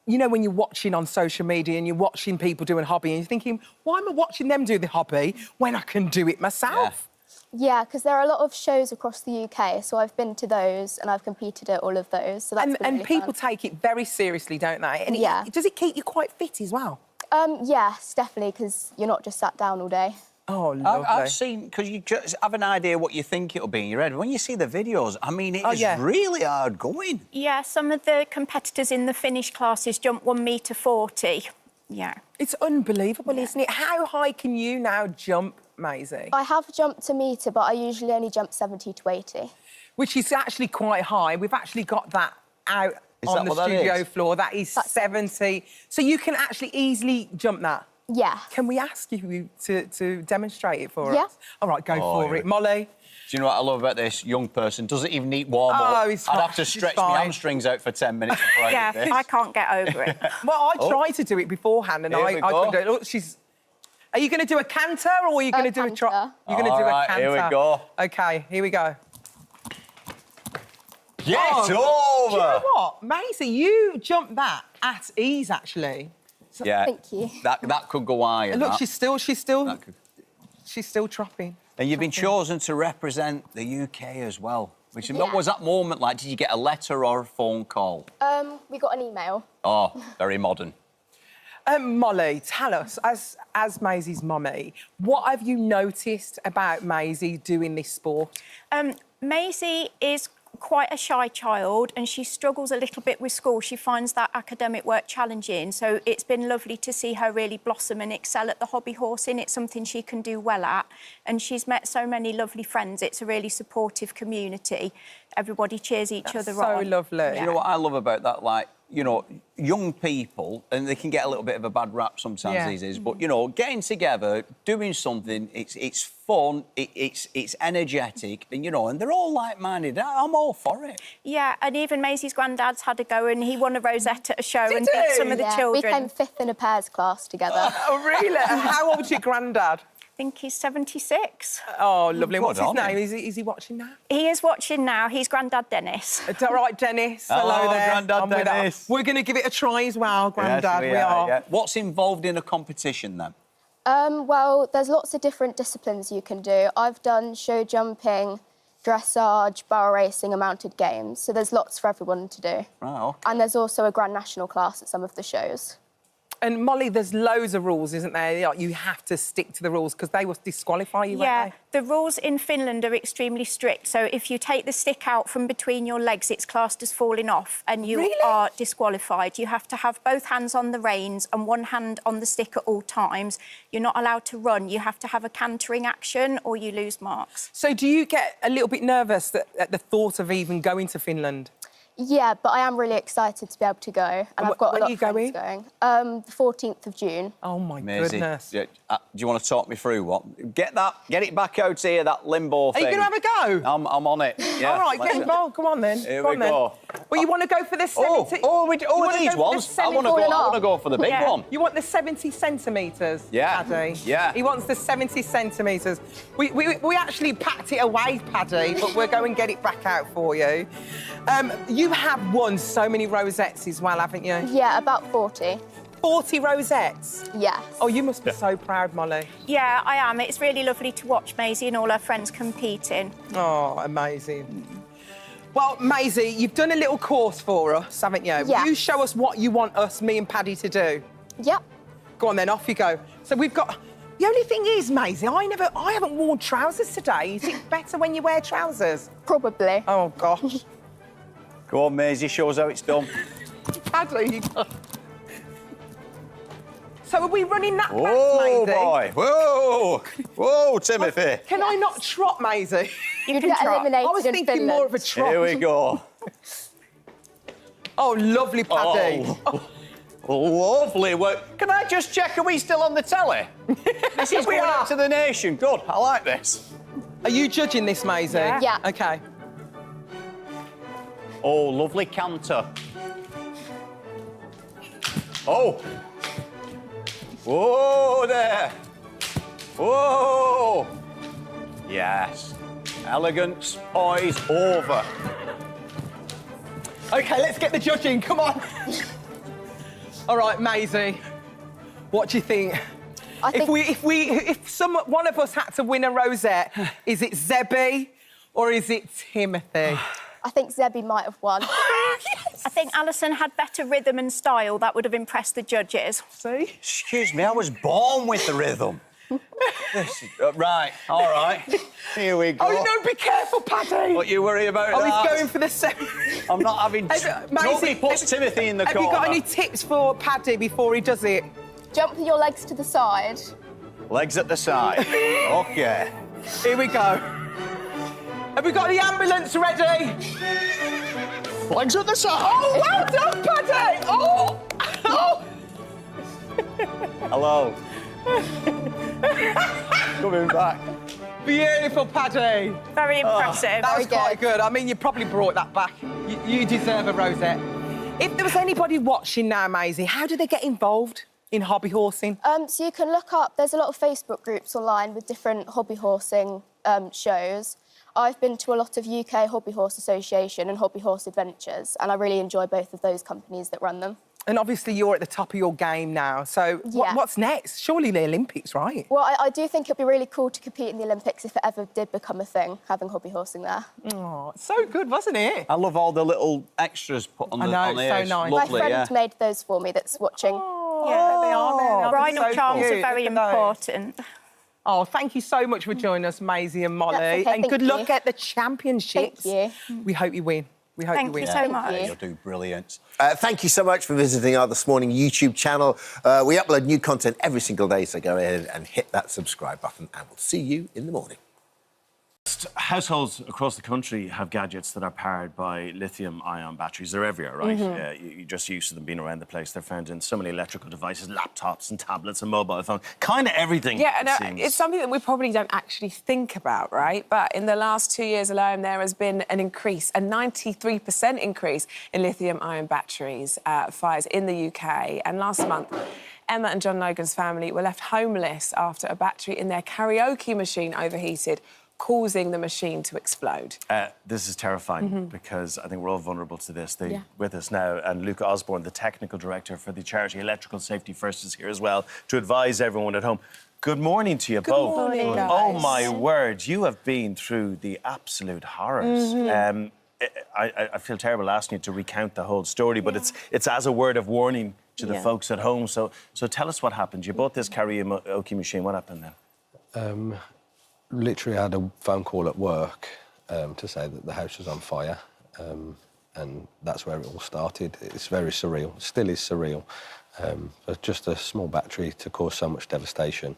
you know, when you're watching on social media and you're watching people doing a hobby and you're thinking, why am I watching them do the hobby when I can do it myself? Yeah, because there are a lot of shows across the UK, so I've been to those and I've competed at all of those. So that's been And really people fun. take it very seriously, don't they? And Yeah. does it keep you quite fit as well? Yes, definitely, because you're not just sat down all day. Oh, lovely. I've seen, because you just have an idea what you think it'll be in your head. When you see the videos, I mean, it's really hard going. Yeah, some of the competitors in the finish classes jump 1.40 meters. Yeah. It's unbelievable, isn't it? How high can you now jump, Maisie? I have jumped a metre, but I usually only jump 70 to 80. Which is actually quite high. We've actually got that out on the what that studio is? floor. That is 70. So you can actually easily jump that? Yeah. Can we ask you to demonstrate it for Yeah. us? All right, go for it. Molly? Do you know what I love about this young person? Doesn't even need warm up. Oh, he's I'd fine. have to He's stretch my fine. hamstrings out for 10 minutes before I Yeah, did this. I can't get over it. Well, I tried to do it beforehand and Here I we couldn't go. do it. Look, she's... Are you going to do a canter or are you going to do a trot? canter. You're going to do All a right, canter. here we go. OK, here we go. Get over! Do you know what? Maisie, you jumped that at ease, actually. Yeah. Thank you. That could go higher. And look, that. she's still That could- tropping. And you've been chosen to represent the UK as well. Which, what was that moment like? Did you get a letter or a phone call? We got an email. Oh, very modern. Molly, tell us, as Maisie's mummy, what have you noticed about Maisie doing this sport? Maisie is quite a shy child and she struggles a little bit with school. She finds that academic work challenging, so it's been lovely to see her really blossom and excel at the hobby horsing. It's something she can do well at, and she's met so many lovely friends. It's a really supportive community. Everybody cheers each other on. So lovely. Do you know what I love about that? Like, you know, young people, and they can get a little bit of a bad rap sometimes these days, but, you know, getting together, doing something, it's fun, it's energetic, and, you know, and they're all like-minded. I'm all for it. Yeah, and even Maisie's granddad's had a go and he won a rosette at a show and beat some of the Yeah, children. we came 5th in a pairs class together. Oh, really? And how old's your granddad? I think he's 76. Oh, lovely. What's his Good on name? him. Is he watching now? He is watching now. He's Grandad Dennis. It's all right, Dennis. Hello, Hello there. Grandad I'm with Dennis. that. We're going to give it a try as well, Grandad. Yes, we are. yeah. What's involved in a competition, then? Well, there's lots of different disciplines you can do. I've done show jumping, dressage, barrel racing and mounted games. So there's lots for everyone to do. Oh, okay. And there's also a Grand National class at some of the shows. And Molly, there's loads of rules, isn't there? Like, you have to stick to the rules because they will disqualify you, Yeah, won't they? the rules in Finland are extremely strict. So if you take the stick out from between your legs, it's classed as falling off and you are disqualified. You have to have both hands on the reins and one hand on the stick at all times. You're not allowed to run. You have to have a cantering action or you lose marks. So do you get a little bit nervous at the thought of even going to Finland? Yeah, but I am really excited to be able to go. And I've got a when lot are you of friends going. The 14th of June. Oh, my Amazing. goodness. Yeah, do you want to talk me through what? Get it back out here, that limbo Are thing. you going to have a go? I'm on it. Yeah, All right, get involved. Come on, then. Here Come we on, then. go. Well, you want to go for the 70... These ones. I want to go for the big one. You want the 70 centimetres, Yeah. Paddy? Yeah. He wants the 70 centimetres. We actually packed it away, Paddy, but we'll go and get it back out for you. You have won so many rosettes as well, haven't you? Yeah, about 40. 40 rosettes? Yes. Oh, you must be so proud, Molly. Yeah, I am. It's really lovely to watch Maisie and all her friends competing. Oh, amazing. Well, Maisie, you've done a little course for us, haven't you? Yeah. You show us what you want us, me and Paddy, to do. Yep. Go on, then, off you go. So we've got... The only thing is, Maisie, I haven't worn trousers today. Is it better when you wear trousers? Probably. Oh, gosh. Go on, Maisie, show us how it's done. Paddy. So are we running that fast, Oh, Maisie? boy. Whoa. Whoa, Timothy. Can I not trot, Maisie? You get eliminated I was in thinking Finland. more of a trot. Here we go. Oh, lovely, Paddy. Lovely work. Can I just check, are we still on the telly? This is We going are. out to the nation. Good, I like this. Are you judging this, Maisie? Yeah. OK. Oh, lovely canter. Oh! Whoa there! Whoa! Yes. Elegance, poise, over. OK, let's get the judging, come on. All right, Maisie, what do you think? If one of us had to win a rosette, is it Zebby or is it Timothy? I think Zebby might have won. Yes. I think Alison had better rhythm and style. That would have impressed the judges. See? Excuse me, I was born with the rhythm. Right, all right. Here we go. Oh, no, be careful, Paddy. What you worry about Oh, that? he's going for the second. I'm not having... Nobody puts Timothy in the corner. Have you got any tips for Paddy before he does it? Jump with your legs to the side. Legs at the side. OK. Here we go. Have we got the ambulance ready? Legs at the side. Oh, well done, Paddy! Oh! Oh! Hello. Coming back. Beautiful, Paddy. Very impressive. That was quite good. I mean, you probably brought that back. You deserve a rosette. If there was anybody watching now, Maisie, how do they get involved in hobby horsing? So you can look up, there's a lot of Facebook groups online with different hobby horsing shows. I've been to a lot of UK Hobby Horse Association and Hobby Horse Adventures, and I really enjoy both of those companies that run them. And obviously you're at the top of your game now, so what's next? Surely the Olympics, right? Well, I do think it'd be really cool to compete in the Olympics if it ever did become a thing, having hobby horsing there. Oh, so good, wasn't it? I love all the little extras put on the I know, it's so nice. Lovely, My friend made those for me that's watching. Yeah, they are. Bridal So charms cute. are very Look at those. important. Oh, thank you so much for joining us, Maisie and Molly. That's okay, and good luck at the championships. Thank you. We hope you win. We hope you win. Thank you so much. you. You'll do brilliant. Thank you so much for visiting our This Morning YouTube channel. We upload new content every single day, so go ahead and hit that subscribe button, and we'll see you in the morning. Households across the country have gadgets that are powered by lithium-ion batteries. They're everywhere, right? You're just used to them being around the place. They're found in so many electrical devices, laptops and tablets and mobile phones, kind of everything. Yeah, and it's something that we probably don't actually think about, right? But in the last 2 years alone, there has been an increase, a 93% increase in lithium-ion batteries fires in the UK. And last month, Emma and John Logan's family were left homeless after a battery in their karaoke machine overheated, causing the machine to explode. This is terrifying because I think we're all vulnerable to this. With us now, and Luke Osborne, the technical director for the charity Electrical Safety First, is here as well to advise everyone at home. Good morning to you both. Good morning, guys. Oh, my word, you have been through the absolute horrors. I feel terrible asking you to recount the whole story, but it's as a word of warning to the folks at home. So tell us what happened. You bought this karaoke machine. What happened then? Literally had a phone call at work to say that the house was on fire, and that's where it all started. It's very surreal, still is surreal. But just a small battery to cause so much devastation.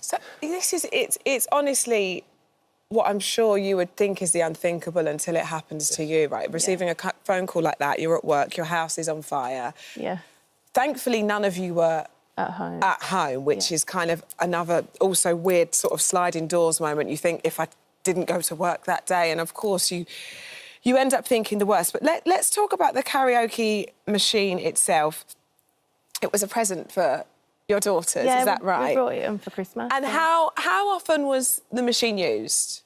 So it's honestly what I'm sure you would think is the unthinkable until it happens to you, right? Receiving a phone call like that, you're at work, your house is on fire. Yeah. Thankfully, none of you were at home, which is kind of another also weird sort of sliding doors moment. You think, if I didn't go to work that day, and of course you end up thinking the worst. But let's talk about the karaoke machine itself. It was a present for your daughters, is that right? We brought it in for Christmas. And how often was the machine used?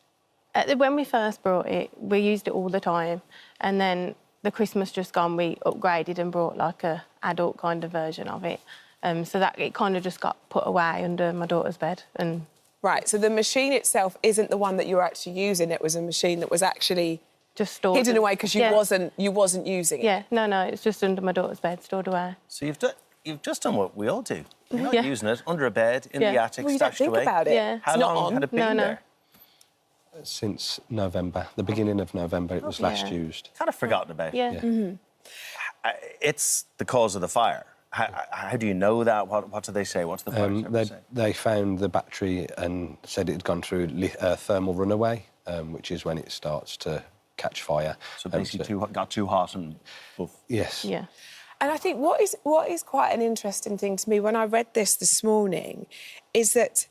When we first brought it, we used it all the time, and then the Christmas just gone, we upgraded and brought like a adult kind of version of it. So that it kind of just got put away under my daughter's bed. And right, so the machine itself isn't the one that you were actually using. It was a machine that was actually just stored hidden away because you wasn't using it. Yeah, no, it's just under my daughter's bed, stored away. So you've just done what we all do. You're not using it under a bed, in the attic, well, you don't stashed think away. about it. Yeah. How long had it been there? Since November, the beginning of November, it was last used. Kind of forgotten about. Yeah. It's the cause of the fire. How do you know that? What do they say? What's the fire service say? They found the battery and said it had gone through thermal runaway, which is when it starts to catch fire. So basically got too hot and... Oof. Yes. Yeah. And I think what is quite an interesting thing to me when I read this morning is that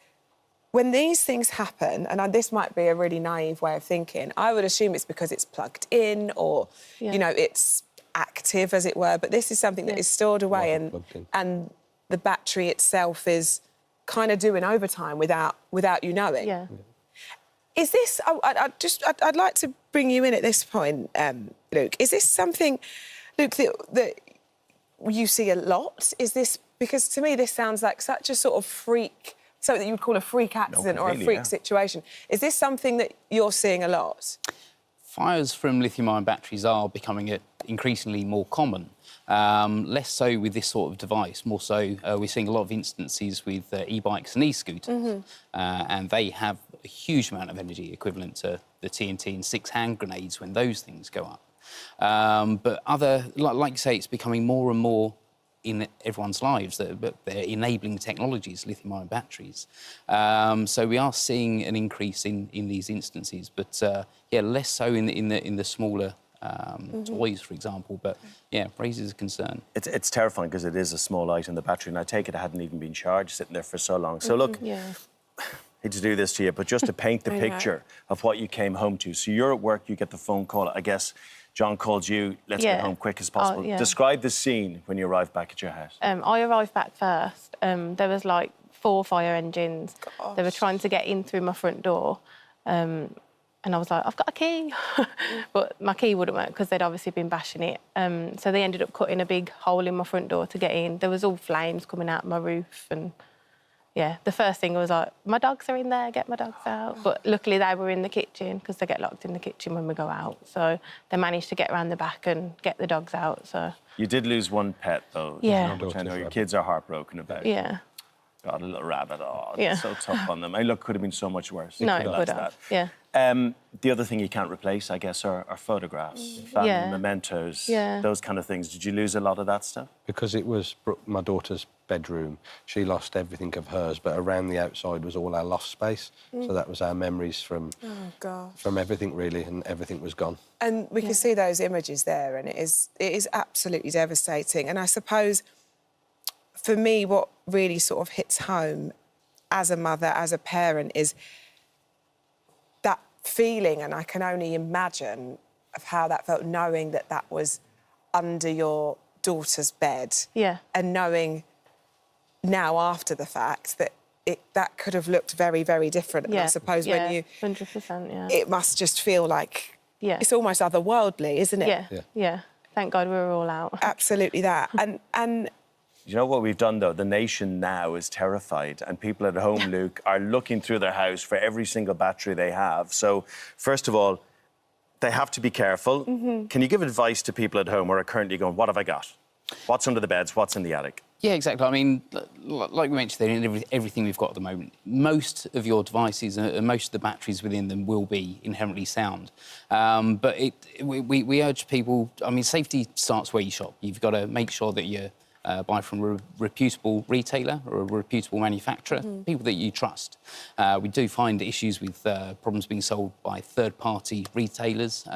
when these things happen, and this might be a really naive way of thinking, I would assume it's because it's plugged in or, you know, it's active, as it were, but this is something that is stored away, and the battery itself is kind of doing overtime without you knowing. Yeah. Is this? I'd like to bring you in at this point, Luke. Is this something, Luke, that you see a lot? Is this, because to me this sounds like such a sort of freak, something that you would call a freak accident or a freak situation. Is this something that you're seeing a lot? Fires from lithium-ion batteries are becoming increasingly more common. Less so with this sort of device, more so we're seeing a lot of instances with e-bikes and e-scooters, and they have a huge amount of energy equivalent to the TNT and 6 hand grenades when those things go up. But like you say, it's becoming more and more in everyone's lives. They're enabling technologies, lithium-ion batteries. So we are seeing an increase in these instances, but yeah, less so in the smaller toys, for example. But yeah, raises a concern. It's terrifying because it is a small item, the battery, and I take it hadn't even been charged, sitting there for so long. So look, hate to do this to you, but just to paint the picture of what you came home to. So you're at work, you get the phone call. I guess John called you, let's get home quick as possible. Describe the scene when you arrived back at your house. I arrived back first. There was like 4 fire engines. Gosh. They were trying to get in through my front door. And I was like, I've got a key. But my key wouldn't work because they'd obviously been bashing it. So they ended up cutting a big hole in my front door to get in. There was all flames coming out of my roof. And yeah, the first thing was like, my dogs are in there, get my dogs out. But luckily they were in the kitchen because they get locked in the kitchen when we go out. So they managed to get around the back and get the dogs out, so. You did lose one pet, though. Yeah. Which I know your kids are heartbroken about. Yeah. God, a little rabbit. Oh, it's so tough on them. I look, could have been so much worse. No, it could have, yeah. The other thing you can't replace, I guess, are photographs, family mementos, those kind of things. Did you lose a lot of that stuff? Because it was my daughter's bedroom, she lost everything of hers, but around the outside was all our loft space. So that was our memories from everything, really, and everything was gone. And we can see those images there, and it is absolutely devastating. And I suppose, for me, what really sort of hits home as a mother, as a parent, is that feeling, and I can only imagine of how that felt, knowing that that was under your daughter's bed. Yeah. And knowing now, after the fact, that that could have looked very, very different. And I suppose when you... 100%, it must just feel like it's almost otherworldly, isn't it? Yeah. Thank God we were all out. Absolutely that. And you know what we've done, though? The nation now is terrified, and people at home, Luke, are looking through their house for every single battery they have. So, first of all, they have to be careful. Can you give advice to people at home who are currently going, what have I got? What's under the beds? What's in the attic? Yeah, exactly. I mean, like we mentioned there, in everything we've got at the moment, most of your devices and most of the batteries within them will be inherently sound. But we urge people, I mean, safety starts where you shop. You've got to make sure that you buy from a reputable retailer or a reputable manufacturer, people that you trust. We do find issues with problems being sold by third-party retailers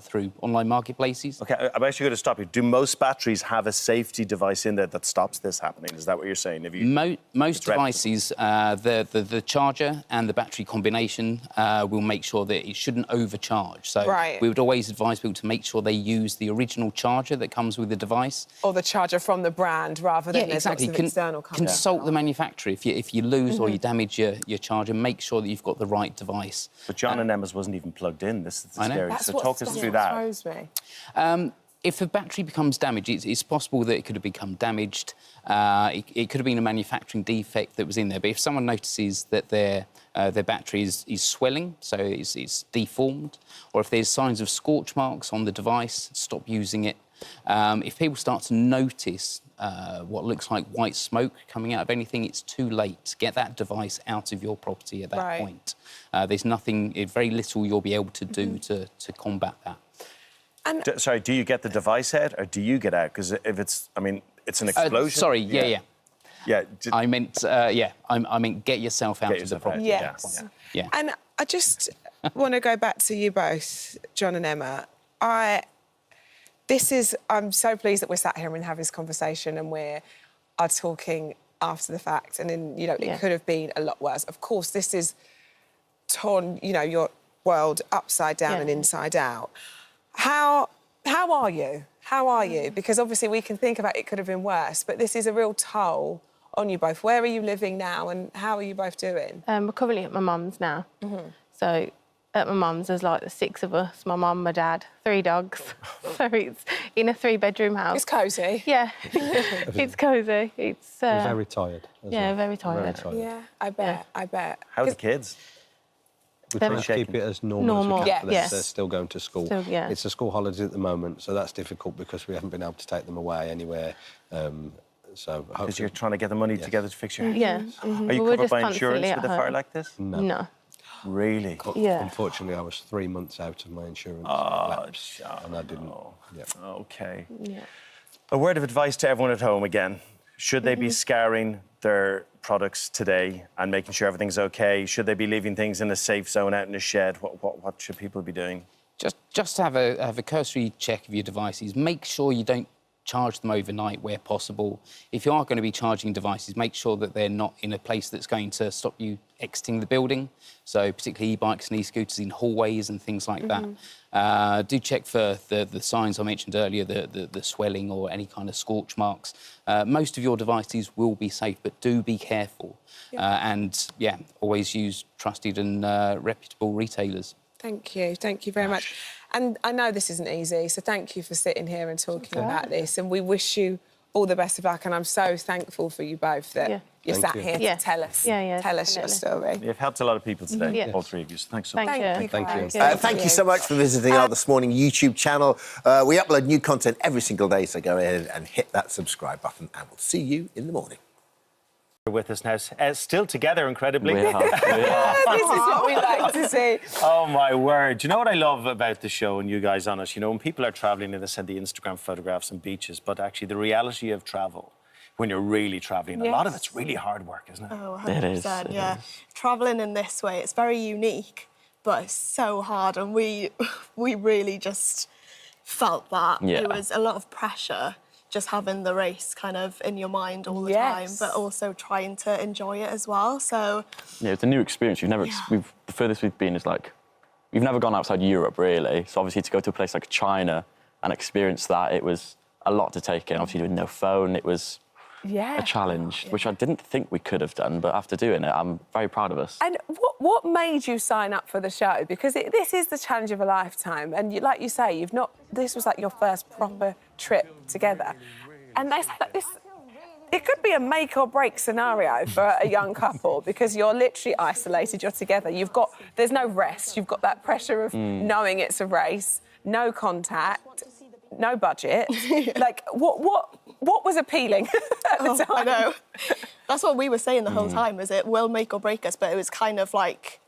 through online marketplaces. OK, I'm actually going to stop you. Do most batteries have a safety device in there that stops this happening? Is that what you're saying? Have you... Most devices, the charger and the battery combination will make sure that it shouldn't overcharge. So we would always advise people to make sure they use the original charger that comes with the device. Or the charger from the brand, rather than exactly. external company. Consult the manufacturer. If you lose or you damage your charger, make sure that you've got the right device. But John and Emma's wasn't even plugged in. This is scary. That's so talk us through that. If a battery becomes damaged, it's possible that it could have become damaged. It could have been a manufacturing defect that was in there. But if someone notices that their battery is swelling, so it's deformed, or if there's signs of scorch marks on the device, stop using it. If people start to notice what looks like white smoke coming out of anything, it's too late. Get that device out of your property at that point. There's very little you'll be able to do to combat that. Sorry, do you get the device out or do you get out? Because if it's, I mean, it's an explosion. Sorry, yeah. I meant, I meant get yourself out of the property. Yes. Yeah. And I just want to go back to you both, John and Emma. I'm so pleased that we're sat here and having this conversation and we are talking after the fact. And then, it could have been a lot worse. Of course, this is torn, your world upside down and inside out. How are you? How are you? Because obviously we can think about it could have been worse, but this is a real toll on you both. Where are you living now and how are you both doing? We're currently at my mum's now. So at my mum's, there's like the 6 of us, my mum, my dad, 3 dogs. So it's in a 3-bedroom house. It's cosy. Yeah, it's cosy. It's very tired. Very tired. Yeah, I bet. How are the kids? We try and keep it as normal as we can for them. Yes. They're still going to school. Still, yeah. It's the school holidays at the moment, so that's difficult because we haven't been able to take them away anywhere. So because you're trying to get the money together to fix your house. Yeah. Are you covered by insurance with a fire like this? No. Really? Yeah. Unfortunately, I was 3 months out of my insurance lapse, and I didn't. Yeah. Okay. Yeah. A word of advice to everyone at home again. Should they be scouring their products today and making sure everything's okay? Should they be leaving things in a safe zone out in a shed? What should people be doing? Just have a cursory check of your devices. Make sure you don't charge them overnight where possible. If you are going to be charging devices, make sure that they're not in a place that's going to stop you exiting the building. So particularly e-bikes and e-scooters in hallways and things like that. Do check for the signs I mentioned earlier, the swelling or any kind of scorch marks. Most of your devices will be safe, but do be careful. And always use trusted and reputable retailers. Thank you very much. And I know this isn't easy, so thank you for sitting here and talking about this. And we wish you all the best of luck. And I'm so thankful for you both that you're sat here to tell us, tell us your story. You've helped a lot of people today, all 3 of you. So thanks so much. Thank you so much for visiting our This Morning YouTube channel. We upload new content every single day, so go ahead and hit that subscribe button, and we'll see you in the morning. With us now, still together, incredibly. This is what we like to see. Oh, my word. Do you know what I love about the show and you guys on it? You know, when people are travelling, they send the Instagram photographs and beaches, but actually the reality of travel, when you're really travelling, a lot of it's really hard work, isn't it? Oh, 100%, yeah. Travelling in this way, it's very unique, but it's so hard, and we really just felt that. Yeah. It was a lot of pressure, just having the race kind of in your mind all the time, but also trying to enjoy it as well. So yeah, it's a new experience. The furthest we've been is we've never gone outside Europe really. So obviously to go to a place like China and experience that, it was a lot to take in. Obviously with no phone, it was a challenge, which I didn't think we could have done, but after doing it, I'm very proud of us. And what made you sign up for the show? Because this is the challenge of a lifetime, and like you say, this was like your first proper trip together, and they said that it could be a make or break scenario for a young couple because you're literally isolated, you're together, there's no rest, you've got that pressure of knowing it's a race, no contact, no budget. Like, what was appealing at the time? I know. That's what we were saying the whole time, is it will make or break us, but it was kind of like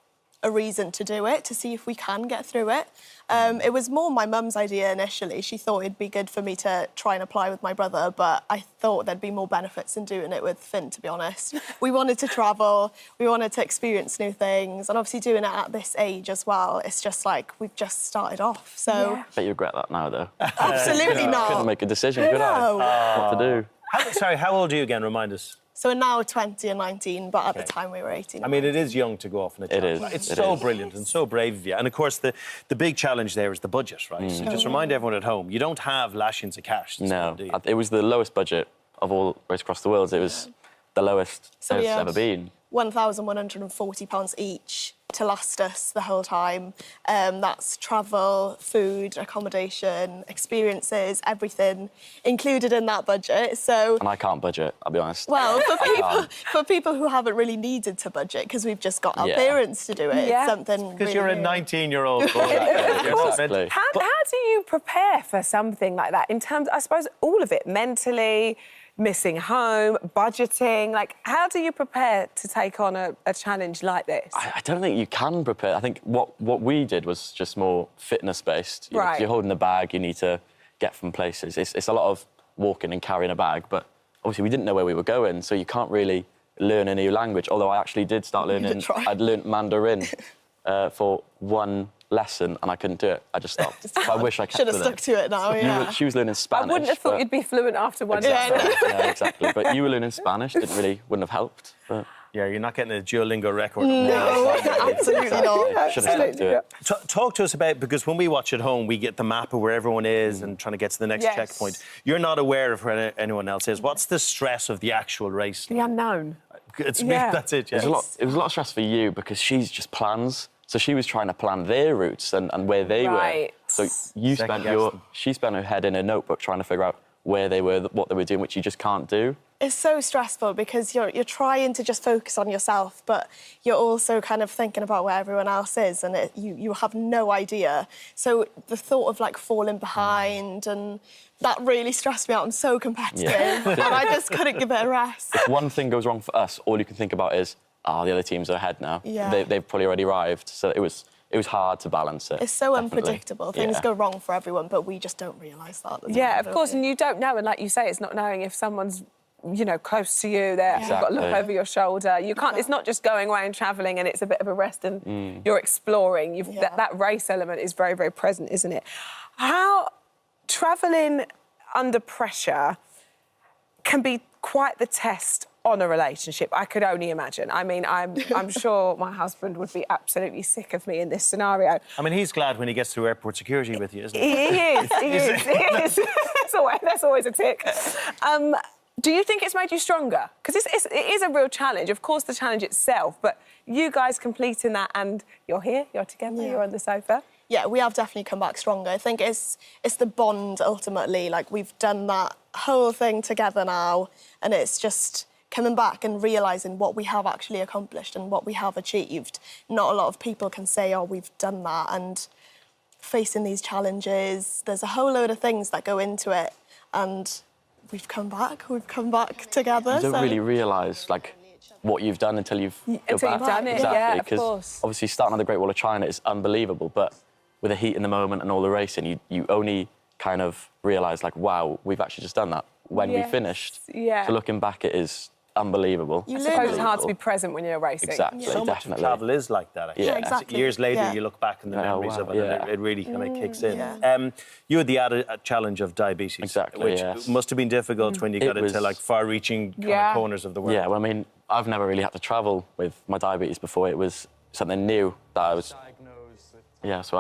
a reason to do it, to see if we can get through it. It was more my mum's idea initially. She thought it'd be good for me to try and apply with my brother, but I thought there'd be more benefits in doing it with Finn, to be honest. We wanted to travel, we wanted to experience new things, and obviously doing it at this age as well, it's just like we've just started off, so... I bet you regret that now, though. Absolutely not. Couldn't make a decision, could I? What to do. Sorry, how old are you again? Remind us. So we're now 20 and 19, but at the time we were 18. I mean, it is young to go off on a challenge. It is. It's so brilliant and so brave of you. And, of course, the big challenge there is the budget, right? So just remind everyone at home, you don't have lashings of cash. To spend, do you? It was the lowest budget of all race across the world. It was the lowest it's ever been. £1,140 each to last us the whole time. That's travel, food, accommodation, experiences, everything included in that budget. So, and I can't budget, I'll be honest. Well, for people who haven't really needed to budget, because we've just got our parents to do it, it's something because really you're a 19-year-old boy. Exactly. How do you prepare for something like that? In terms, I suppose, all of it, mentally, missing home, budgeting, like, how do you prepare to take on a challenge like this? I don't think you can prepare. I think what we did was just more fitness-based. Right. You're holding a bag, you need to get from places. It's a lot of walking and carrying a bag, but obviously we didn't know where we were going, so you can't really learn a new language, although I actually did start learning. I'd learnt Mandarin for one lesson and I couldn't do it. I just stopped. So I wish I kept Should have with stuck to it now, yeah. She was learning Spanish. I wouldn't have thought you'd be fluent after one Exactly. lesson. Yeah, exactly. But you were learning Spanish. Wouldn't have helped. But... Yeah, you're not getting a Duolingo record. No, absolutely not. Should have stuck to it. Talk to us about, because when we watch at home, we get the map of where everyone is and trying to get to the next checkpoint. You're not aware of where anyone else is. What's the stress of the actual race? The unknown. That's it, yeah. It was a lot of stress for you because she's just plans. So she was trying to plan their routes and where they were. So she spent her head in a notebook trying to figure out where they were, what they were doing, which you just can't do. It's so stressful because you're trying to just focus on yourself, but you're also kind of thinking about where everyone else is, and you have no idea. So the thought of like falling behind, and that really stressed me out. I'm so competitive, and I just couldn't give it a rest. If one thing goes wrong for us, all you can think about is, the other teams are ahead now. Yeah. They've probably already arrived. So it was hard to balance it. It's so definitely. unpredictable. Things go wrong for everyone, but we just don't realise that. Yeah, of course, and you don't know, and like you say, it's not knowing if someone's close to you, there, you've got to look over your shoulder. You can't. It's not just going away and travelling, and it's a bit of a rest, and you're exploring. That race element is very, very present, isn't it? How travelling under pressure can be quite the test on a relationship. I could only imagine. I mean, I'm sure my husband would be absolutely sick of me in this scenario. I mean, he's glad when he gets through airport security with you, isn't he? He is. That's always a tick. Do you think it's made you stronger? Because it is a real challenge. Of course, the challenge itself, but you guys completing that, and you're here, you're together, you're on the sofa. Yeah, we have definitely come back stronger. I think it's the bond, ultimately. Like, we've done that whole thing together now, and it's just coming back and realising what we have actually accomplished and what we have achieved. Not a lot of people can say, oh, we've done that, and facing these challenges, there's a whole load of things that go into it, and we've come back together. You don't really realise, like, what you've done until you've done it. Exactly, yeah, of because course. obviously starting on the Great Wall of China is unbelievable, but with the heat in the moment and all the racing, you only kind of realise, like, wow, we've actually just done that when we finished. Yeah. So looking back, it is unbelievable. I suppose it's hard to be present when you're racing. Exactly, So much of travel is like that, actually. Yeah, exactly. Years later, Yeah. you look back and the memories of it, and it really kind of kicks in. Yeah. You had the added challenge of diabetes, Exactly, which yes. must have been difficult when you got into like far-reaching kind of corners of the world. Yeah, well, I mean, I've never really had to travel with my diabetes before. It was something new that I was... Yeah, so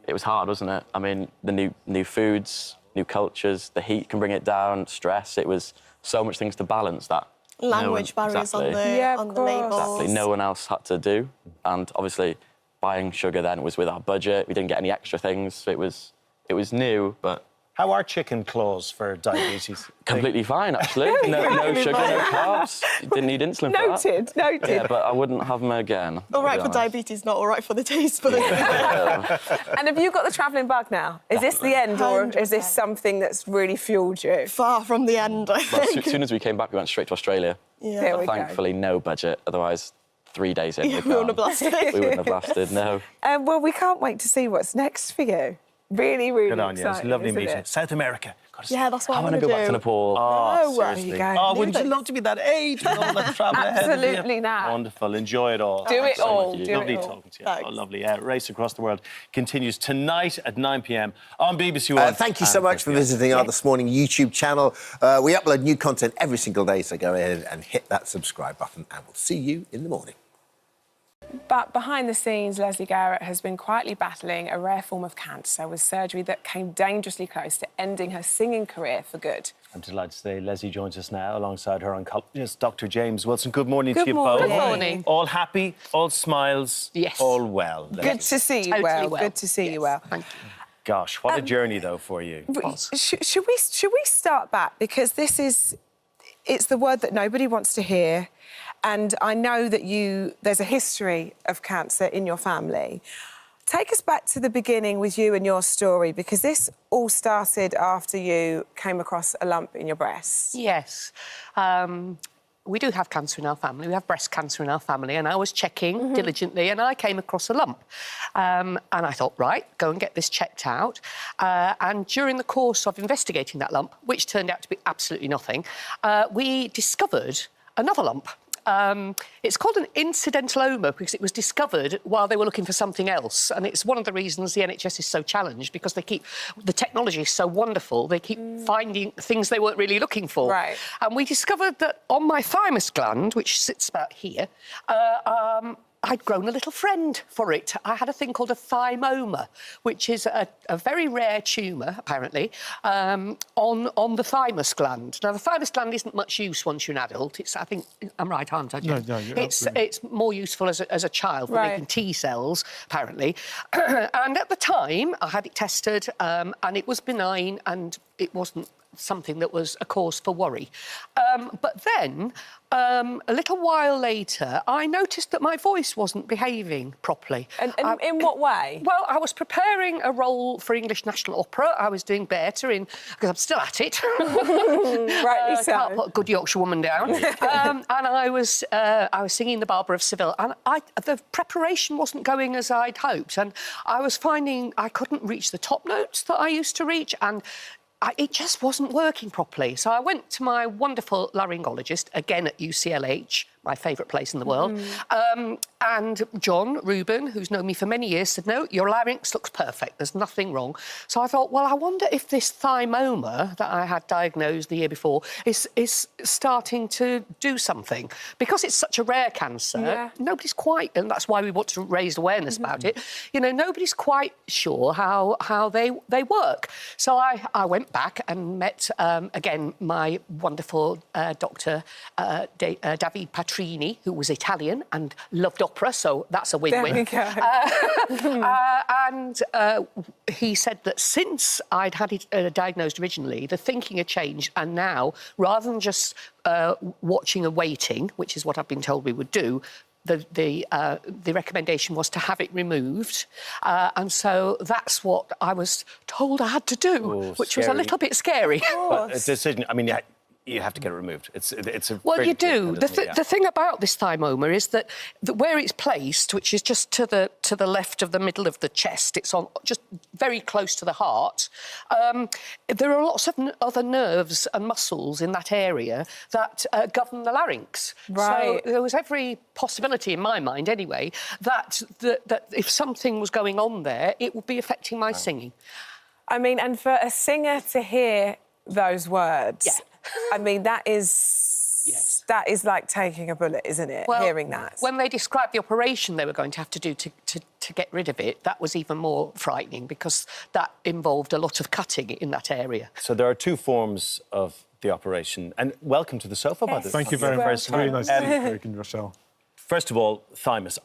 it was hard, wasn't it? I mean, the new foods, new cultures, the heat can bring it down, stress. It was so much things to balance that. Language barriers on the labels. Exactly, no one else had to do. And obviously, buying sugar then was with our budget. We didn't get any extra things. So it was new, but... How are chicken claws for diabetes? Completely fine, actually. No sugar, no carbs. Didn't need insulin for that. Noted. Yeah, but I wouldn't have them again. All right for diabetes, not all right for the taste buds. And have you got the travelling bug now? Is this the end, or is this something that's really fueled you? Far from the end, I think. Well, as soon as we came back, we went straight to Australia. Yeah. There we go. Thankfully, no budget. Otherwise, 3 days in, We wouldn't have blasted. We wouldn't have blasted, no. Well, we can't wait to see what's next for you. Really, really Good on you. exciting. It's lovely isn't meeting. it? South America. Yeah, that's what I want to go back to Nepal. Oh, There seriously. you go. Oh, wouldn't you love to be that age? Absolutely not. Wonderful. Enjoy it all. Do it Thanks so all. much. Do Lovely it all. talking to you. Oh, lovely. Race Across the World continues tonight at 9 p.m. on BBC One. Thank you so much for visiting our This Morning YouTube channel. We upload new content every single day, so go ahead and hit that subscribe button, and we'll see you in the morning. But behind the scenes, Leslie Garrett has been quietly battling a rare form of cancer with surgery that came dangerously close to ending her singing career for good. I'm delighted to say Leslie joins us now alongside her oncologist, Dr. James Wilson. Good morning to you both. Good morning. All happy, all smiles, all well. Leslie. Good to see you well. Good to see you well. Thank you. Gosh, what a journey, though, for you. Should we start back? Because it's the word that nobody wants to hear. And I know that there's a history of cancer in your family. Take us back to the beginning with you and your story, because this all started after you came across a lump in your breast. Yes. We do have cancer in our family. We have breast cancer in our family, and I was checking diligently, and I came across a lump. And I thought, right, go and get this checked out. And during the course of investigating that lump, which turned out to be absolutely nothing, we discovered another lump. It's called an incidentaloma because it was discovered while they were looking for something else. And it's one of the reasons the NHS is so challenged, because the technology is so wonderful, they keep finding things they weren't really looking for. Right. And we discovered that on my thymus gland, which sits about here, I'd grown a little friend for it. I had a thing called a thymoma, which is a very rare tumour, apparently, on the thymus gland. Now, the thymus gland isn't much use once you're an adult. I think I'm right, aren't I, Jen? No, you're absolutely. It's more useful as a child for Right. making T cells, apparently. And at the time, I had it tested, and it was benign, and it wasn't something that was a cause for worry. But then, a little while later, I noticed that my voice wasn't behaving properly. And in what way? Well, I was preparing a role for English National Opera. I was doing better because I'm still at it. Rightly so. Can't put a good Yorkshire woman down. And I was singing The Barber of Seville, and the preparation wasn't going as I'd hoped, and I was finding I couldn't reach the top notes that I used to reach, and it just wasn't working properly. So I went to my wonderful laryngologist, again at UCLH, my favourite place in the world. And John Rubin, who's known me for many years, said, no, your larynx looks perfect. There's nothing wrong. So I thought, well, I wonder if this thymoma that I had diagnosed the year before is starting to do something. Because it's such a rare cancer, nobody's quite, and that's why we want to raise awareness about it, you know, nobody's quite sure how they work. So I went back and met, again, my wonderful doctor, David Patrini, who was Italian and loved opera, so that's a win-win. And he said that since I'd had it diagnosed originally, the thinking had changed, and now, rather than just watching and waiting, which is what I've been told we would do, the recommendation was to have it removed. And so that's what I was told I had to do, which was a little bit scary. But a decision, I mean, you have to get it removed. It's a well, very you do. difficult, The thing about this thymoma is that where it's placed, which is just to the left of the middle of the chest, it's on just very close to the heart. There are lots of other nerves and muscles in that area that govern the larynx. Right. So there was every possibility in my mind, anyway, that if something was going on there, it would be affecting my singing. I mean, and for a singer to hear those words, I mean, that is like taking a bullet, isn't it? Well, hearing that. When they described the operation they were going to have to do to get rid of it, that was even more frightening because that involved a lot of cutting in that area. So there are two forms of the operation. And welcome to the sofa, by the way. Thank you very much. Very nice to meet you, Craig and Rochelle. First of all, thymus.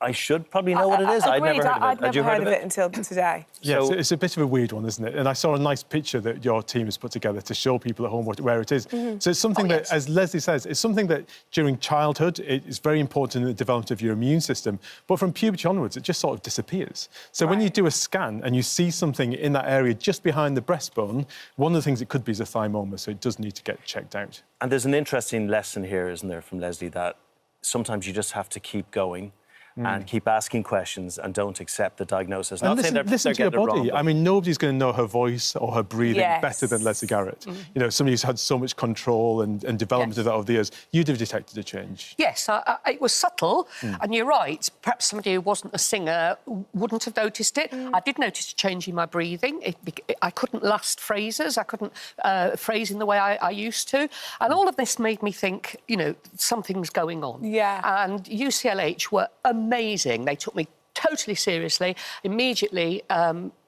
I should probably know what it is. Agreed. I'd never heard of it. I'd never heard of it until today. Yeah, it's a bit of a weird one, isn't it? And I saw a nice picture that your team has put together to show people at home where it is. So it's something that, as Leslie says, it's something that during childhood, it's very important in the development of your immune system. But from puberty onwards, it just sort of disappears. So when you do a scan and you see something in that area just behind the breastbone, one of the things it could be is a thymoma, so it does need to get checked out. And there's an interesting lesson here, isn't there, from Leslie, that sometimes you just have to keep going and keep asking questions and don't accept the diagnosis. And listen to your body. I mean, nobody's going to know her voice or her breathing better than Leslie Garrett. You know, somebody who's had so much control and development of that over the years. You'd have detected a change. Yes, it was subtle, and you're right. Perhaps somebody who wasn't a singer wouldn't have noticed it. I did notice a change in my breathing. I couldn't last phrases. I couldn't phrase in the way I used to. And all of this made me think, you know, something's going on. Yeah. And UCLH were amazing. They took me totally seriously, immediately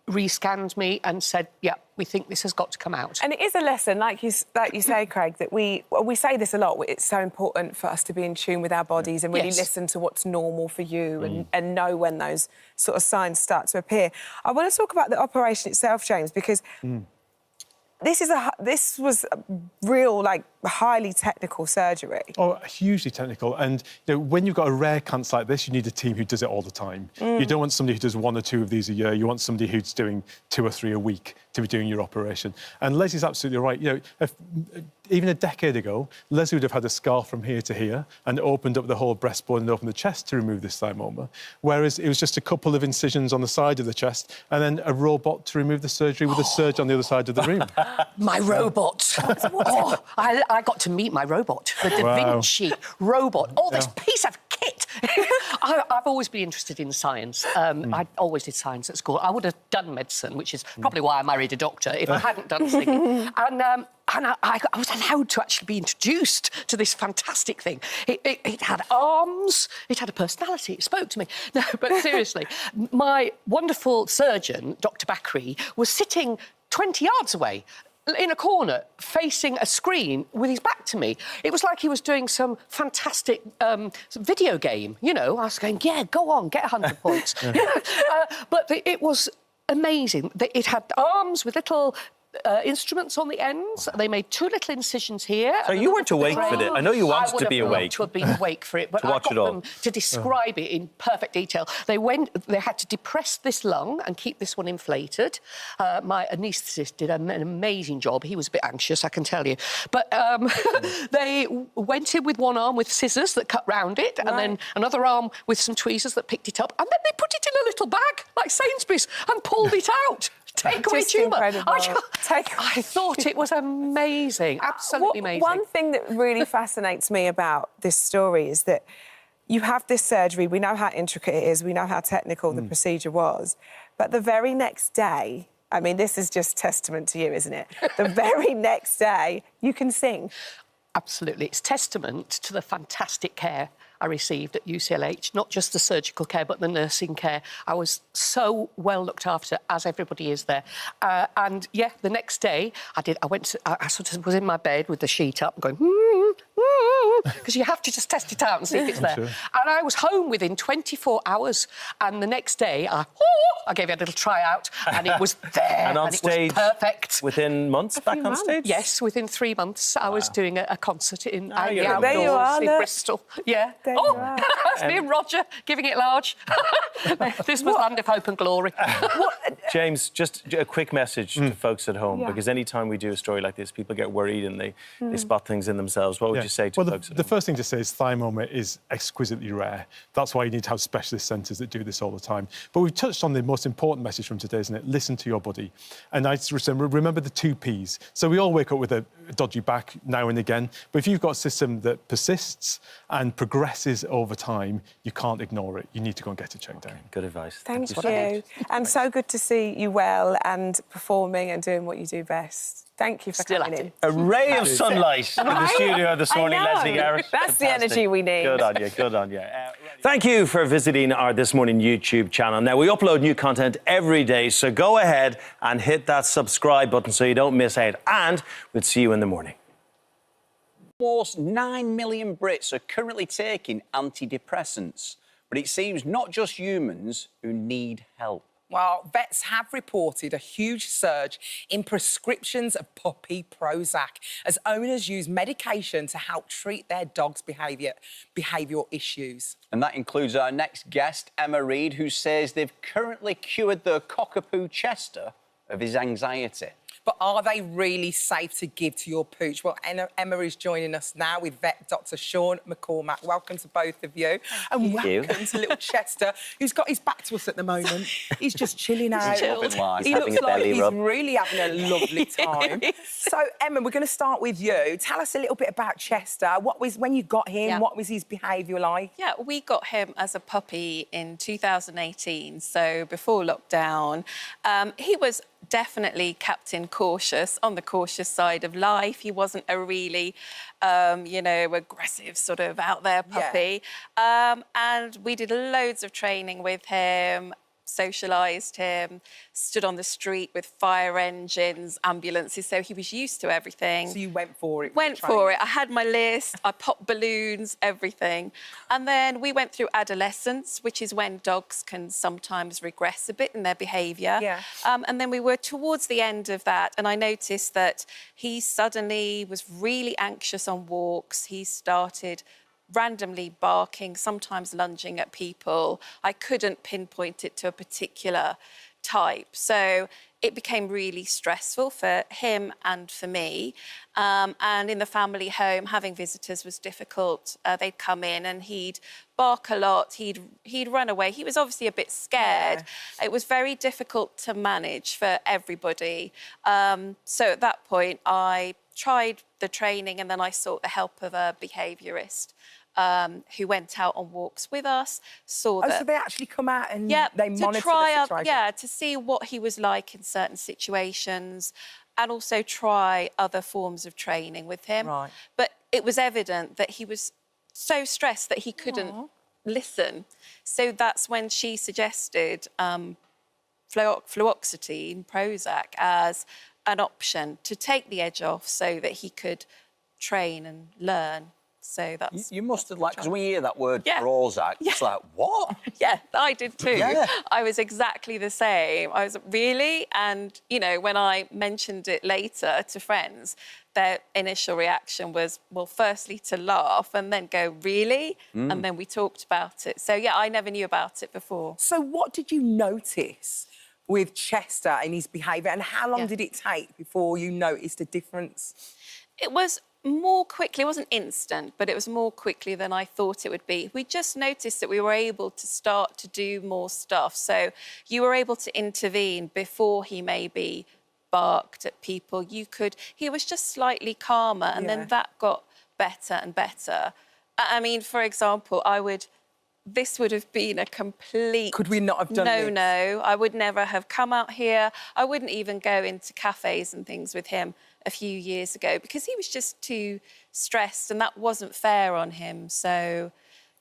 re-scanned me and said, yeah, we think this has got to come out. And it is a lesson, like you say, Craig, that we say this a lot. It's so important for us to be in tune with our bodies and really listen to what's normal for you and know when those sort of signs start to appear. I want to talk about the operation itself, James, because this was a real, like, highly technical surgery. Oh, hugely technical. And you know, when you've got a rare cancer like this, you need a team who does it all the time. You don't want somebody who does 1 or 2 of these a year. You want somebody who's doing 2 or 3 a week to be doing your operation. And Leslie's absolutely right. You know, even a decade ago, Leslie would have had a scar from here to here and opened up the whole breastbone and opened the chest to remove this thymoma. Whereas it was just a couple of incisions on the side of the chest and then a robot to remove the surgery with a surgeon on the other side of the room. My robot. I got to meet my robot, the Da Vinci robot. Oh, this piece of kit. I've always been interested in science. I always did science at school. I would have done medicine, which is probably why I married a doctor, if I hadn't done singing. And I was allowed to actually be introduced to this fantastic thing. It had arms, it had a personality, it spoke to me. No, but seriously, my wonderful surgeon, Dr. Bakri, was sitting 20 yards away in a corner, facing a screen with his back to me. It was like he was doing some fantastic video game, you know. I was going, yeah, go on, get 100 points. But it was amazing. It had arms with little instruments on the ends. They made 2 little incisions here. So you weren't awake for it. I know you wanted to be awake. I would have loved to have been awake for it, but I got them to describe it in perfect detail. They had to depress this lung and keep this one inflated. My anaesthetist did an amazing job. He was a bit anxious, I can tell you. But they went in with one arm with scissors that cut round it, and then another arm with some tweezers that picked it up, and then they put it in a little bag, like Sainsbury's, and pulled it out. Take away tumour. I thought it was amazing, absolutely amazing. One thing that really fascinates me about this story is that you have this surgery, we know how intricate it is, we know how technical the procedure was, but the very next day, I mean, this is just testament to you, isn't it? The very next day, you can sing. Absolutely. It's testament to the fantastic care I received at UCLH, not just the surgical care, but the nursing care. I was so well looked after, as everybody is there. And, yeah, the next day, I sort of was in my bed with the sheet up going, because you have to just test it out and see if it's there. Sure. And I was home within 24 hours. And the next day, I gave it a little tryout, and it was there. And on stage, it was perfect. Within months, back on stage? Yes, within 3 months, I was doing a concert in the There outdoors you are, in Bristol. Yeah. That's me and Roger giving it large. This was Land of Hope and Glory. James, just a quick message to folks at home, because any time we do a story like this, people get worried and they spot things in themselves. What would you say to folks at home? The first thing to say is thymoma is exquisitely rare. That's why you need to have specialist centres that do this all the time. But we've touched on the most important message from today, isn't it? Listen to your body. And I remember the 2 Ps. So we all wake up with a dodgy back now and again, but if you've got a system that persists and progresses over time, you can't ignore it. You need to go and get it checked out. Good advice. Thank you. And so good to see you well and performing and doing what you do best. Thank you for coming in. A ray of sunlight in the studio this morning, Leslie Garrett. That's the energy we need. Good on you, good on you. Thank you for visiting our This Morning YouTube channel. Now, we upload new content every day, so go ahead and hit that subscribe button so you don't miss out. And we'll see you in the morning. Almost 9 million Brits are currently taking antidepressants, but it seems not just humans who need help. Well, vets have reported a huge surge in prescriptions of puppy Prozac as owners use medication to help treat their dog's behavioural issues. And that includes our next guest, Emma Reid, who says they've currently cured their cockapoo Chester of his anxiety. But are they really safe to give to your pooch? Well, Emma is joining us now with vet Dr. Sean McCormack. Welcome to both of you. And welcome to little Chester, who's got his back to us at the moment. He's just chilling out. He looks like he's really having a lovely time. So, Emma, we're going to start with you. Tell us a little bit about Chester. When you got him, what was his behaviour like? Yeah, we got him as a puppy in 2018, so before lockdown. He was definitely Captain Cautious, on the cautious side of life. He wasn't a really, aggressive sort of out there puppy. Yeah. And we did loads of training with him, socialised him, stood on the street with fire engines, ambulances, so he was used to everything. So you went for it? Went for it. I had my list, I popped balloons, everything. And then we went through adolescence, which is when dogs can sometimes regress a bit in their behaviour. Yeah. And then we were towards the end of that, and I noticed that he suddenly was really anxious on walks. He started randomly barking, sometimes lunging at people. I couldn't pinpoint it to a particular type. So it became really stressful for him and for me. And in the family home, having visitors was difficult. They'd come in and he'd bark a lot, he'd run away. He was obviously a bit scared. It was very difficult to manage for everybody. So at that point, I tried the training and then I sought the help of a behaviourist who went out on walks with us, saw that... so they actually come out and they monitor the situation? Yeah, to see what he was like in certain situations and also try other forms of training with him. Right. But it was evident that he was so stressed that he couldn't listen. So that's when she suggested fluoxetine, Prozac, as an option to take the edge off so that he could train and learn. So that's... You must have, like, because when you hear that word Prozac, it's like, what? Yeah, I did too. Yeah. I was exactly the same. I was, really? And, you know, when I mentioned it later to friends, their initial reaction was, well, firstly to laugh and then go, really? And then we talked about it. So, yeah, I never knew about it before. So what did you notice with Chester and his behaviour, and how long did it take before you noticed a difference? It was more quickly, it wasn't instant, but it was more quickly than I thought it would be. We just noticed that we were able to start to do more stuff. So you were able to intervene before he maybe barked at people. He was just slightly calmer, and then that got better and better. I mean, for example, this would have been a complete... Could we not have done this? No, I would never have come out here. I wouldn't even go into cafes and things with him a few years ago because he was just too stressed and that wasn't fair on him. So,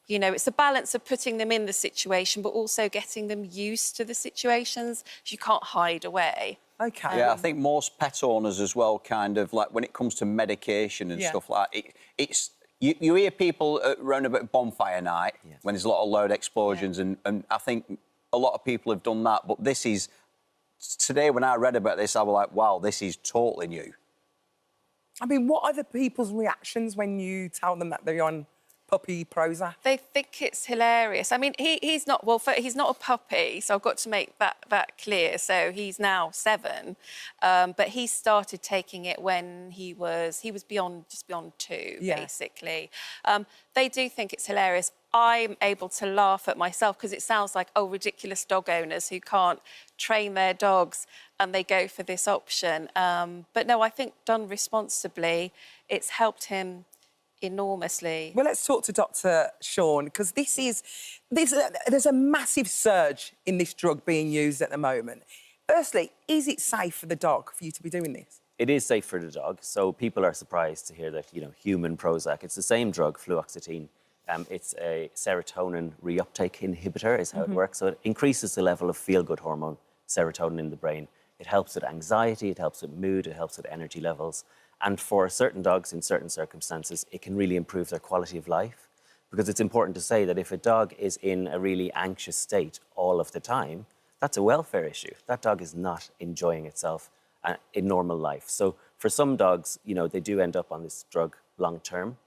you know, it's a balance of putting them in the situation but also getting them used to the situations. You can't hide away. OK. Yeah, I think most pet owners as well, kind of, like, when it comes to medication and stuff like that, it's... You hear people around about bonfire night when there's a lot of loud explosions, and I think a lot of people have done that. But this is... Today, when I read about this, I was like, wow, this is totally new. I mean, what are the people's reactions when you tell them that they're on puppy Prozac? They think it's hilarious. I mean, he's not... Well, he's not a puppy, so I've got to make that clear. So he's now 7, but he started taking it when he was just beyond 2, basically. They do think it's hilarious. I'm able to laugh at myself because it sounds like, oh, ridiculous dog owners who can't train their dogs and they go for this option. But no, I think done responsibly, it's helped him enormously. Well, let's talk to Dr. Sean, because there's a massive surge in this drug being used at the moment. Firstly, is it safe for the dog for you to be doing this? It is safe for the dog, so people are surprised to hear that, you know, human Prozac. It's the same drug, fluoxetine. It's a serotonin reuptake inhibitor is how it works. So it increases the level of feel-good hormone, serotonin, in the brain. It helps with anxiety, it helps with mood, it helps with energy levels. And for certain dogs, in certain circumstances, it can really improve their quality of life. Because it's important to say that if a dog is in a really anxious state all of the time, that's a welfare issue. That dog is not enjoying itself in normal life. So for some dogs, you know, they do end up on this drug long term.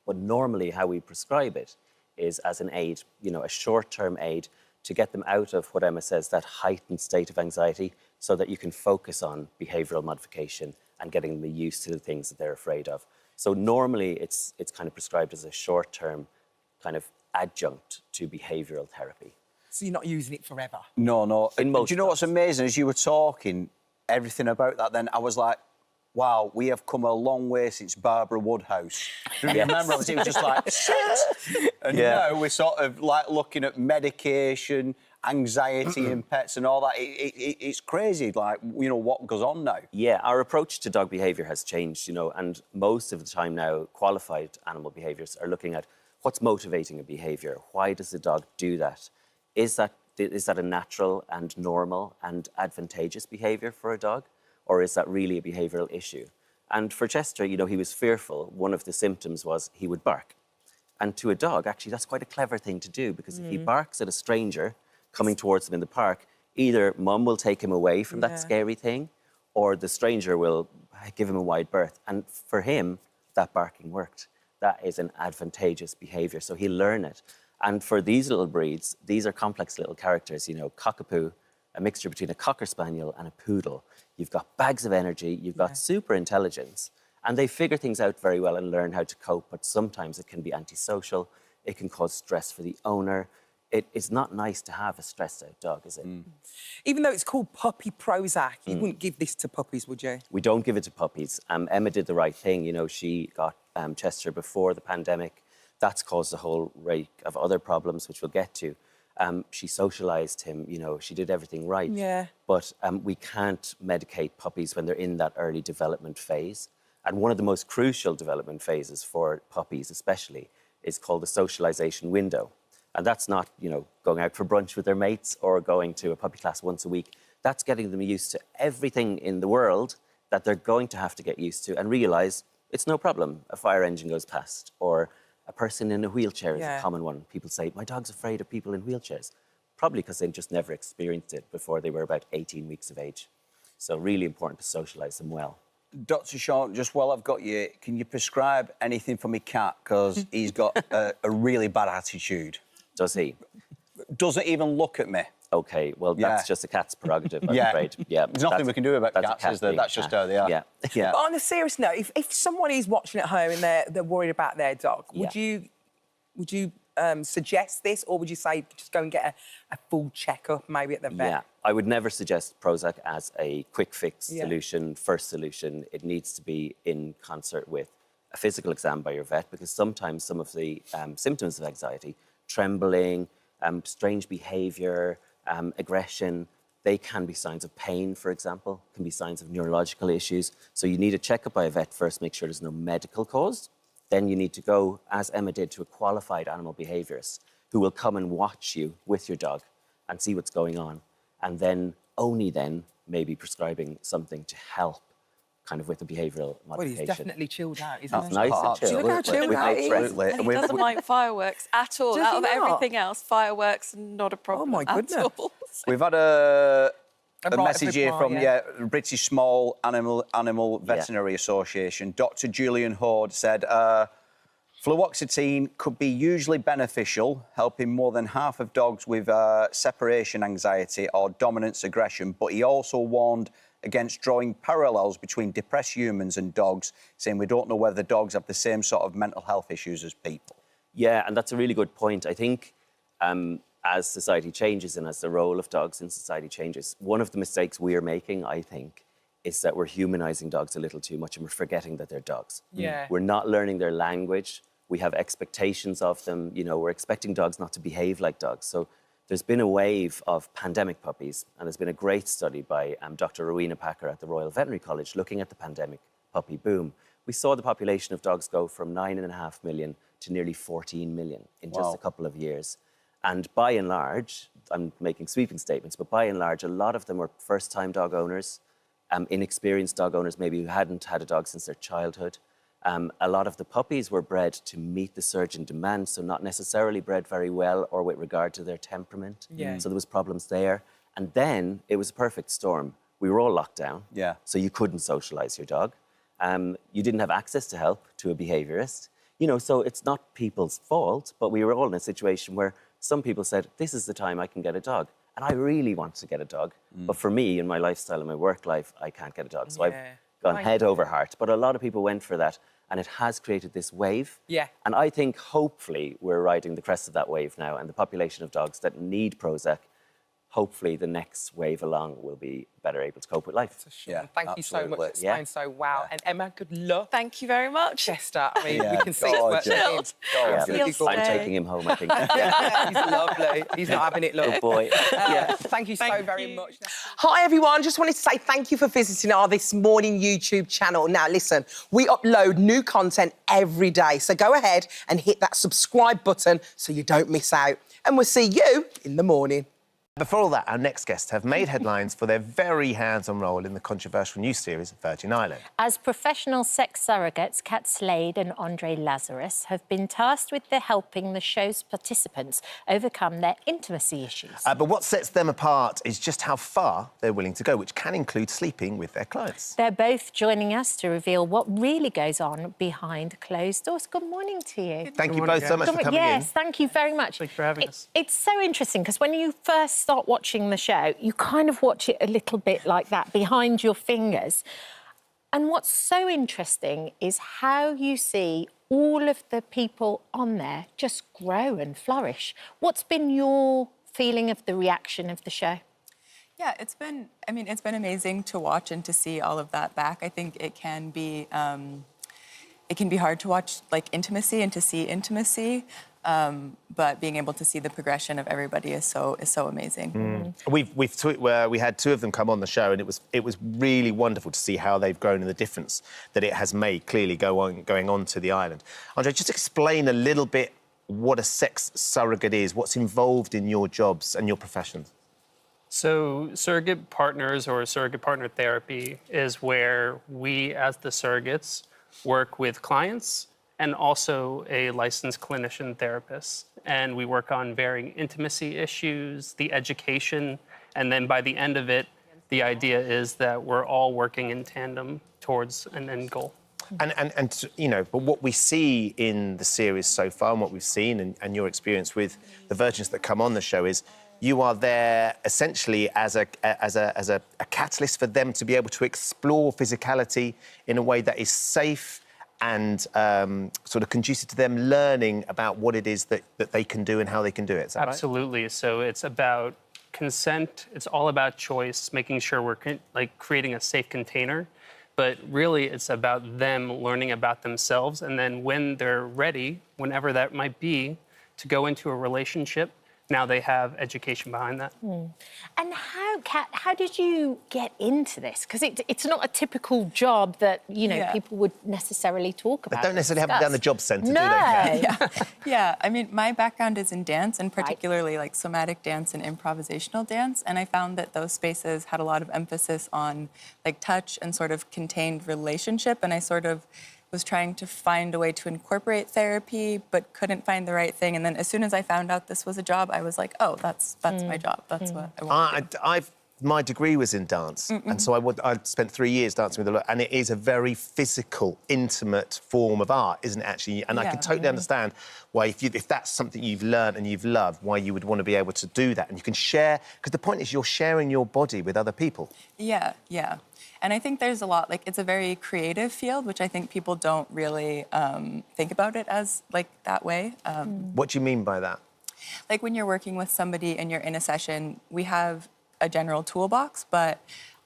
But normally how we prescribe it is as an aid, you know, a short-term aid to get them out of what Emma says, that heightened state of anxiety, so that you can focus on behavioural modification and getting them used to the things that they're afraid of. So normally it's kind of prescribed as a short-term kind of adjunct to behavioural therapy. So you're not using it forever? No. Do you know what's amazing? As you were talking, everything about that, then I was like, wow, we have come a long way since Barbara Woodhouse. Do you remember? It was just like, shit! And now we're sort of like looking at medication, anxiety in pets and all that. It's crazy, like, you know, what goes on now. Yeah, our approach to dog behaviour has changed, you know, and most of the time now, qualified animal behaviourists are looking at what's motivating a behaviour. Why does the dog do that? Is that a natural and normal and advantageous behaviour for a dog? Or is that really a behavioural issue? And for Chester, you know, he was fearful. One of the symptoms was he would bark. And to a dog, actually, that's quite a clever thing to do, because if he barks at a stranger coming towards him in the park, either mum will take him away from that scary thing, or the stranger will give him a wide berth. And for him, that barking worked. That is an advantageous behaviour, so he'll learn it. And for these little breeds, these are complex little characters, you know, Cockapoo, a mixture between a Cocker Spaniel and a Poodle. You've got bags of energy, you've got super intelligence, and they figure things out very well and learn how to cope, but sometimes it can be antisocial, it can cause stress for the owner. It's not nice to have a stressed-out dog, is it? Even though it's called puppy Prozac, you wouldn't give this to puppies, would you? We don't give it to puppies. Emma did the right thing. You know, she got Chester before the pandemic. That's caused a whole rake of other problems, which we'll get to. She socialised him, you know, she did everything right. Yeah. But we can't medicate puppies when they're in that early development phase. And one of the most crucial development phases for puppies especially is called the socialisation window. And that's not, you know, going out for brunch with their mates or going to a puppy class once a week. That's getting them used to everything in the world that they're going to have to get used to and realise it's no problem. A fire engine goes past, or a person in a wheelchair is a common one. People say, my dog's afraid of people in wheelchairs. Probably because they just never experienced it before they were about 18 weeks of age. So really important to socialise them well. Dr. Sean, just while I've got you, can you prescribe anything for my cat? Because he's got a really bad attitude. Does he? Doesn't even look at me. OK, well, that's just a cat's prerogative, I'm afraid. Yeah, there's nothing we can do about cats, is there? That's just how they are. Yeah. But on a serious note, if someone is watching at home and they're worried about their dog, would you suggest this, or would you say just go and get a full checkup, maybe at the vet? Yeah, I would never suggest Prozac as a quick fix solution, first solution. It needs to be in concert with a physical exam by your vet, because sometimes some of the symptoms of anxiety, trembling, strange behaviour, aggression, they can be signs of pain, for example, can be signs of neurological issues. So you need a checkup by a vet first, make sure there's no medical cause. Then you need to go, as Emma did, to a qualified animal behaviourist who will come and watch you with your dog and see what's going on. And then, only then, maybe prescribing something to help kind of with the behavioural modification. Well, he's definitely chilled out, isn't he? Nice and chill. Look how chilled out he is. And he doesn't like fireworks at all. Does Out he of not? everything else, fireworks not a problem. Oh, my goodness. At all. We've had a A message here from reply, British Small Animal Veterinary Association. Dr. Julian Horde said, fluoxetine could be usually beneficial, helping more than half of dogs with separation anxiety or dominance aggression, but he also warned against drawing parallels between depressed humans and dogs, saying we don't know whether dogs have the same sort of mental health issues as people. Yeah, and that's a really good point. I think as society changes and as the role of dogs in society changes, one of the mistakes we're making, I think, is that we're humanising dogs a little too much and we're forgetting that they're dogs. Yeah. We're not learning their language. We have expectations of them. You know, we're expecting dogs not to behave like dogs. So there's been a wave of pandemic puppies, and there's been a great study by Dr. Rowena Packer at the Royal Veterinary College looking at the pandemic puppy boom. We saw the population of dogs go from 9.5 million to nearly 14 million in just a couple of years. And by and large, I'm making sweeping statements, but by and large, a lot of them were first-time dog owners, inexperienced dog owners, maybe who hadn't had a dog since their childhood. A lot of the puppies were bred to meet the surge in demand, so not necessarily bred very well or with regard to their temperament. Yeah. So there was problems there. And then it was a perfect storm. We were all locked down, so you couldn't socialise your dog. You didn't have access to help, to a behaviourist. You know, so it's not people's fault, but we were all in a situation where some people said, this is the time I can get a dog. And I really want to get a dog. But for me, in my lifestyle, in my work life, I can't get a dog. So I've gone head over heart. But a lot of people went for that. And it has created this wave. Yeah. And I think, hopefully, we're riding the crest of that wave now. And the population of dogs that need Prozac, hopefully the next wave along will be better able to cope with life. Yeah, thank you so much for explaining so well. And Emma, good luck. Thank you very much. Chester, I mean, we can see it's working. I'm taking him home, I think. He's lovely. He's not having it, look. Good boy. Thank you so very much. Hi, everyone. Just wanted to say thank you for visiting our This Morning YouTube channel. Now, listen, we upload new content every day, so go ahead and hit that subscribe button so you don't miss out. And we'll see you in the morning. Before all that, our next guests have made headlines for their very hands-on role in the controversial new series Virgin Island. As professional sex surrogates, Kat Slade and Andre Lazarus have been tasked with helping the show's participants overcome their intimacy issues. But what sets them apart is just how far they're willing to go, which can include sleeping with their clients. They're both joining us to reveal what really goes on behind closed doors. Good morning to you. Thank you both so much for coming in. Yes, thank you very much. Thank you for having us. It's so interesting because when you first start watching the show, you kind of watch it a little bit like that, behind your fingers. And what's so interesting is how you see all of the people on there just grow and flourish. What's been your feeling of the reaction of the show? Yeah, it's been amazing to watch and to see all of that back. I think it can be hard to watch like intimacy and to see intimacy. But being able to see the progression of everybody is so amazing. We had two of them come on the show, and it was really wonderful to see how they've grown and the difference that it has made clearly going on to the island. Andre, just explain a little bit what a sex surrogate is, what's involved in your jobs and your professions. So surrogate partners or surrogate partner therapy is where we, as the surrogates, work with clients and also a licensed clinician therapist. And we work on varying intimacy issues, the education, and then by the end of it, the idea is that we're all working in tandem towards an end goal. And you know, but what we see in the series so far and what we've seen and your experience with the virgins that come on the show is you are there essentially as a catalyst for them to be able to explore physicality in a way that is safe and sort of conducive to them learning about what it is that they can do and how they can do it. Is that Absolutely. Right? So it's about consent. It's all about choice, making sure we're creating a safe container. But really, it's about them learning about themselves. And then when they're ready, whenever that might be, to go into a relationship, now they have education behind that. And how, Kat, how did you get into this? Because it's not a typical job that, you know, people would necessarily talk about. They don't necessarily have it down the job centre, do they? Yeah, I mean, my background is in dance, and particularly like somatic dance and improvisational dance. And I found that those spaces had a lot of emphasis on like touch and sort of contained relationship. And I sort of was trying to find a way to incorporate therapy, but couldn't find the right thing. And then as soon as I found out this was a job, I was like, oh, that's my job. That's what I want to do. My degree was in dance, and so I spent 3 years dancing with a lot, and it is a very physical, intimate form of art, isn't it, actually? And I can totally understand why, if that's something you've learned and you've loved, why you would want to be able to do that. And you can share, because the point is you're sharing your body with other people. Yeah. And I think there's a lot, like, it's a very creative field, which I think people don't really think about it as, like, that way. What do you mean by that? Like, when you're working with somebody and you're in a session, we have a general toolbox, but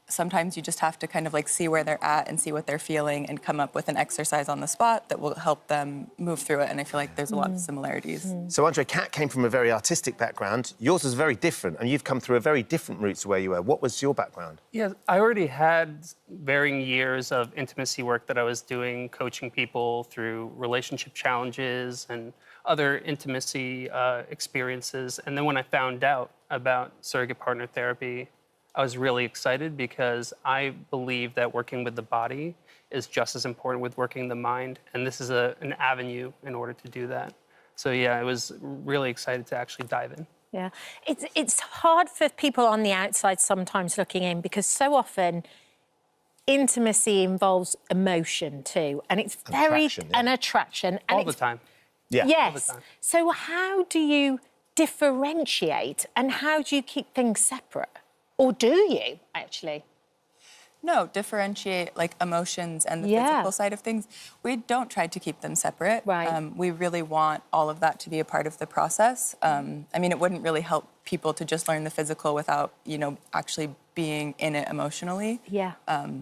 sometimes you just have to kind of like see where they're at and see what they're feeling and come up with an exercise on the spot that will help them move through it. And I feel like there's a lot of similarities. So, Andre, Kat came from a very artistic background. Yours is very different, and you've come through a very different route to where you were. What was your background? Yeah, I already had varying years of intimacy work that I was doing, coaching people through relationship challenges and other intimacy experiences. And then when I found out about surrogate partner therapy, I was really excited because I believe that working with the body is just as important with working the mind. And this is an avenue in order to do that. So yeah, I was really excited to actually dive in. Yeah, it's hard for people on the outside sometimes looking in, because so often intimacy involves emotion too, and it's very an attraction. All the time. Yeah. Yes. All the time. So how do you differentiate, and how do you keep things separate? Or do you, actually? No, differentiate like emotions and the physical side of things. We don't try to keep them separate. Right. We really want all of that to be a part of the process. I mean, it wouldn't really help people to just learn the physical without, you know, actually being in it emotionally. Yeah.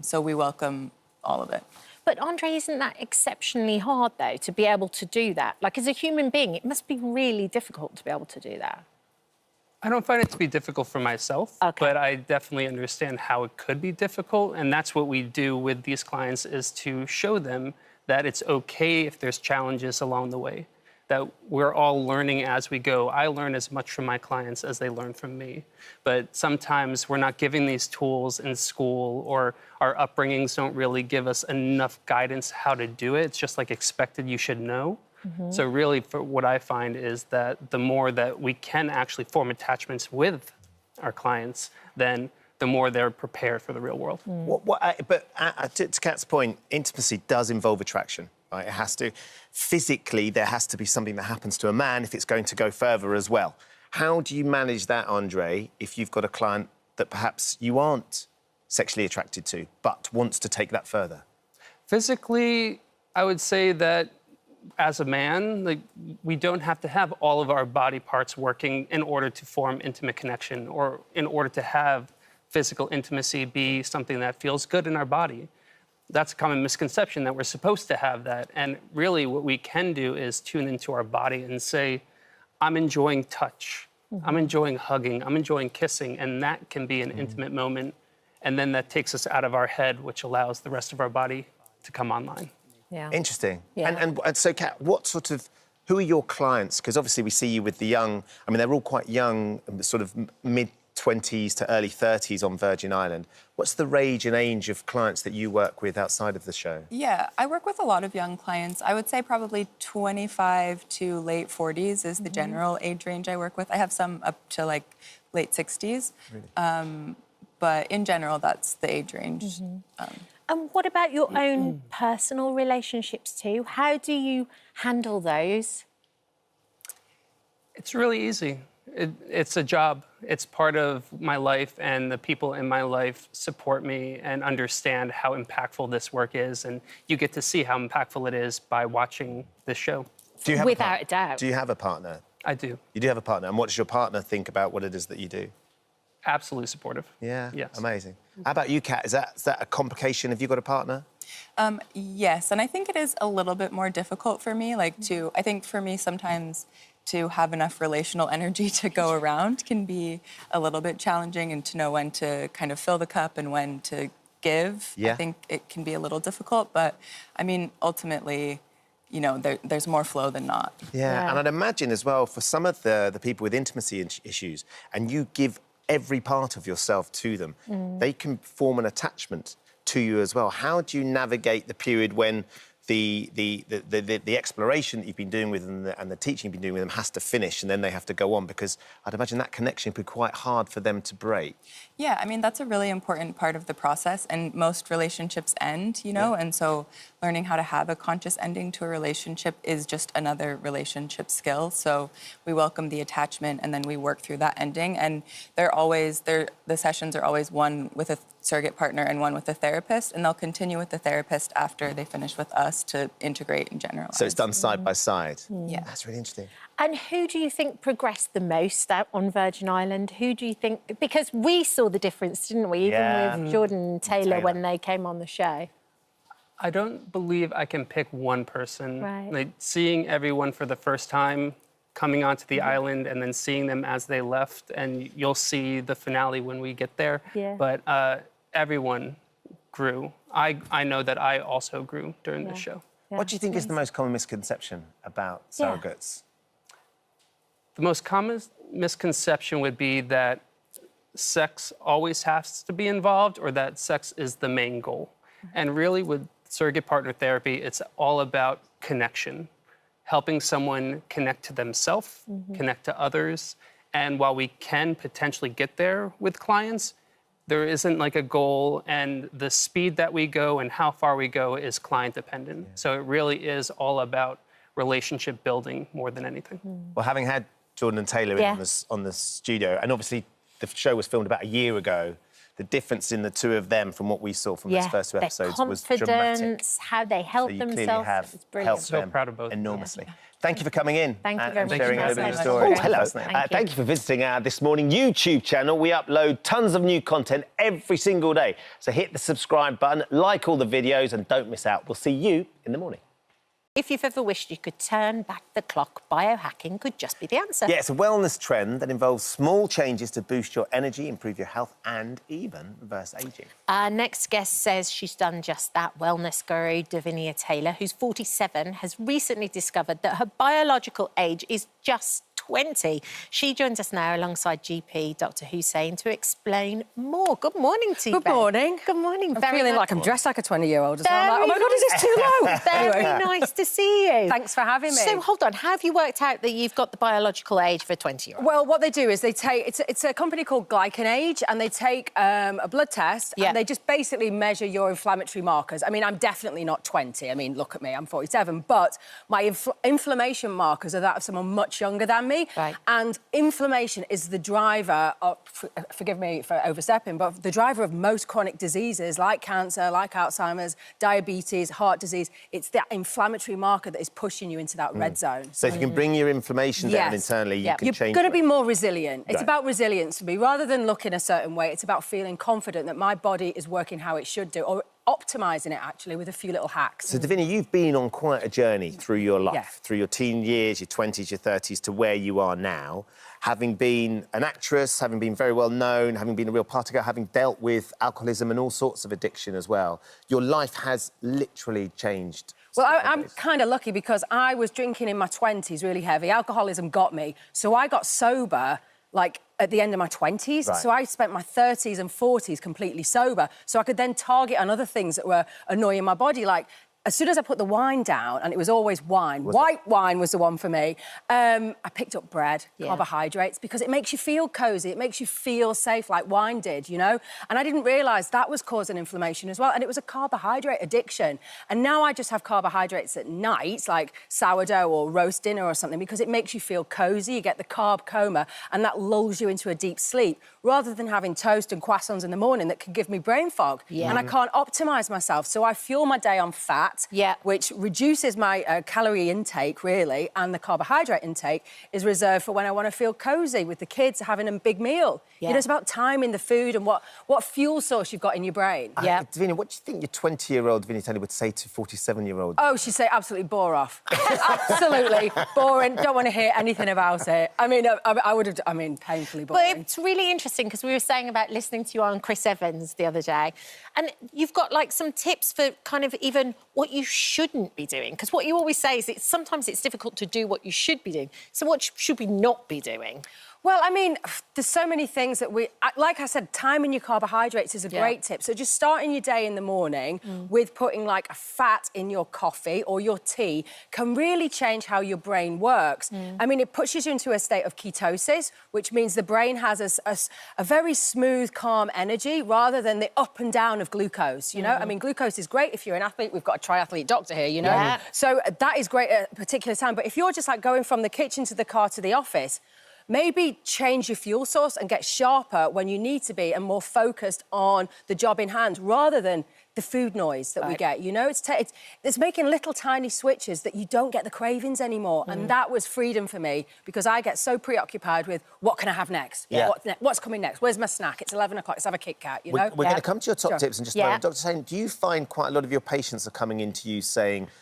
So we welcome all of it. But Andre, isn't that exceptionally hard, though, to be able to do that? Like, as a human being, it must be really difficult to be able to do that. I don't find it to be difficult for myself, but I definitely understand how it could be difficult. And that's what we do with these clients, is to show them that it's okay if there's challenges along the way, that we're all learning as we go. I learn as much from my clients as they learn from me. But sometimes we're not giving these tools in school, or our upbringings don't really give us enough guidance how to do it. It's just like expected, you should know. So really, for what I find is that the more that we can actually form attachments with our clients, then the more they're prepared for the real world. But to Kat's point, intimacy does involve attraction, right? It has to. Physically, there has to be something that happens to a man if it's going to go further as well. How do you manage that, Andre, if you've got a client that perhaps you aren't sexually attracted to, but wants to take that further? Physically, I would say that as a man, like, we don't have to have all of our body parts working in order to form intimate connection or in order to have physical intimacy be something that feels good in our body. That's a common misconception that we're supposed to have that. And really what we can do is tune into our body and say, I'm enjoying touch, I'm enjoying hugging, I'm enjoying kissing, and that can be an intimate moment. And then that takes us out of our head, which allows the rest of our body to come online. Yeah. Interesting. Yeah. And so, Kat, who are your clients? Because obviously we see you with the young, I mean, they're all quite young, sort of mid-20s to early 30s on Virgin Island. What's the range and age of clients that you work with outside of the show? Yeah, I work with a lot of young clients. I would say probably 25 to late 40s is the general age range I work with. I have some up to like late 60s. Really? But in general, that's the age range. And what about your own personal relationships too? How do you handle those? It's really easy. It's a job. It's part of my life, and the people in my life support me and understand how impactful this work is, and you get to see how impactful it is by watching this show. Do you have Without a doubt. Do you have a partner? I do. You do have a partner. And what does your partner think about what it is that you do? Absolutely supportive. Yeah? Yes. Amazing. How about you, Kat? Is that a complication? Have you got a partner? Yes, and I think it is a little bit more difficult for me, I think for me sometimes to have enough relational energy to go around can be a little bit challenging, and to know when to kind of fill the cup and when to give. Yeah. I think it can be a little difficult, but I mean, ultimately, you know, there's more flow than not. Yeah, and I'd imagine as well, for some of the people with intimacy issues, and you give every part of yourself to them, they can form an attachment to you as well. How do you navigate the period when the exploration that you've been doing with them and the teaching you've been doing with them has to finish, and then they have to go on? Because I'd imagine that connection could be quite hard for them to break. Yeah, I mean, that's a really important part of the process, and most relationships end, you know, and so learning how to have a conscious ending to a relationship is just another relationship skill. So we welcome the attachment, and then we work through that ending, and the sessions are always one with a surrogate partner and one with a therapist, and they'll continue with the therapist after they finish with us to integrate and generalize. So it's done side by side? Yeah. That's really interesting. And who do you think progressed the most out on Virgin Island? Who do you think... Because we saw the difference, didn't we? Even with Jordan and Taylor when they came on the show. I don't believe I can pick one person. Right. Like, seeing everyone for the first time, coming onto the island, and then seeing them as they left, and you'll see the finale when we get there. Yeah. But everyone grew. I know that I also grew during the show. Yeah. What do you think is the most common misconception about surrogates? The most common misconception would be that sex always has to be involved, or that sex is the main goal. And really, with surrogate partner therapy, it's all about connection, helping someone connect to themselves, connect to others. And while we can potentially get there with clients, there isn't like a goal, and the speed that we go and how far we go is client dependent. So it really is all about relationship building more than anything. Well, having had Jordan and Taylor in on the studio, and obviously the show was filmed about a year ago, the difference in the two of them from what we saw from these first two episodes was dramatic. Confidence, how they held You themselves. clearly have It's brilliant. helped So them proud of both. enormously. Thank you for coming in. Thank you very and much. sharing Thank over you your so story. much. Oh, hello. Thank you. For visiting our This Morning YouTube channel. We upload tons of new content every single day. So hit the subscribe button, like all the videos, and don't miss out. We'll see you in the morning. If you've ever wished you could turn back the clock, biohacking could just be the answer. Yeah, it's a wellness trend that involves small changes to boost your energy, improve your health, and even reverse ageing. Our next guest says she's done just that. Wellness guru Davinia Taylor, who's 47, has recently discovered that her biological age is just 20. She joins us now alongside GP Dr. Hussein to explain more. Good morning to you. Good morning. Good morning. I'm feeling like I'm dressed like a 20-year-old as well. I'm like, oh my God, is this too low? Very nice to see you. Thanks for having me. So, hold on. How have you worked out that you've got the biological age for a 20-year-old? Well, what they do is they take... It's a company called GlycanAge, and they take a blood test, and they just basically measure your inflammatory markers. I mean, I'm definitely not 20. I mean, look at me, I'm 47. But my inflammation markers are that of someone much younger than me. body. And inflammation is the driver of, forgive me for overstepping, but the driver of most chronic diseases like cancer, like Alzheimer's, diabetes, heart disease. It's that inflammatory marker that is pushing you into that red zone. So if you can bring your inflammation down internally, you can change. You're going to be more resilient. It's about resilience for me. Rather than looking a certain way, it's about feeling confident that my body is working how it should do, or optimising it, actually, with a few little hacks. So, Davina, you've been on quite a journey through your life, through your teen years, your 20s, your 30s, to where you are now. Having been an actress, having been very well known, having been a real party girl, having dealt with alcoholism and all sorts of addiction as well, your life has literally changed. Well, I'm kind of lucky because I was drinking in my 20s really heavy. Alcoholism got me. So I got sober, like, at the end of my 20s. So I spent my 30s and 40s completely sober. So I could then target on other things that were annoying my body, like, as soon as I put the wine down, and it was always wine, white wine was the one for me, I picked up bread, carbohydrates, because it makes you feel cosy, it makes you feel safe, like wine did, you know? And I didn't realise that was causing inflammation as well, and it was a carbohydrate addiction. And now I just have carbohydrates at night, like sourdough or roast dinner or something, because it makes you feel cosy, you get the carb coma, and that lulls you into a deep sleep, rather than having toast and croissants in the morning that can give me brain fog. And I can't optimise myself, so I fuel my day on fat, which reduces my calorie intake, really, and the carbohydrate intake is reserved for when I want to feel cosy with the kids, having a big meal. You know, it's about timing the food and what fuel source you've got in your brain. Davina, what do you think your 20-year-old Davina Taylor would say to 47-year-old? Oh, she'd say absolutely bore off. Absolutely boring, don't want to hear anything about it. I mean, I would have, painfully boring. But it's really interesting because we were saying about listening to you on Chris Evans the other day, and you've got, like, some tips for kind of even what you shouldn't be doing. Because what you always say is sometimes it's difficult to do what you should be doing. So what should we not be doing? Well, I mean, there's so many things that like I said, timing your carbohydrates is a great tip. So just starting your day in the morning with putting, like, a fat in your coffee or your tea can really change how your brain works. I mean, it pushes you into a state of ketosis, which means the brain has a very smooth, calm energy rather than the up and down of glucose, you know? I mean, glucose is great if you're an athlete. We've got a triathlete doctor here, you know? So that is great at a particular time. But if you're just, like, going from the kitchen to the car to the office, maybe change your fuel source and get sharper when you need to be and more focused on the job in hand rather than the food noise that we get, you know? It's making little tiny switches that you don't get the cravings anymore. And that was freedom for me because I get so preoccupied with what can I have next? What's coming next? Where's my snack? It's 11 o'clock, let's have a Kit Kat, you know? We're going to come to your top tips in just a moment. Dr. Sain, do you find quite a lot of your patients are coming into you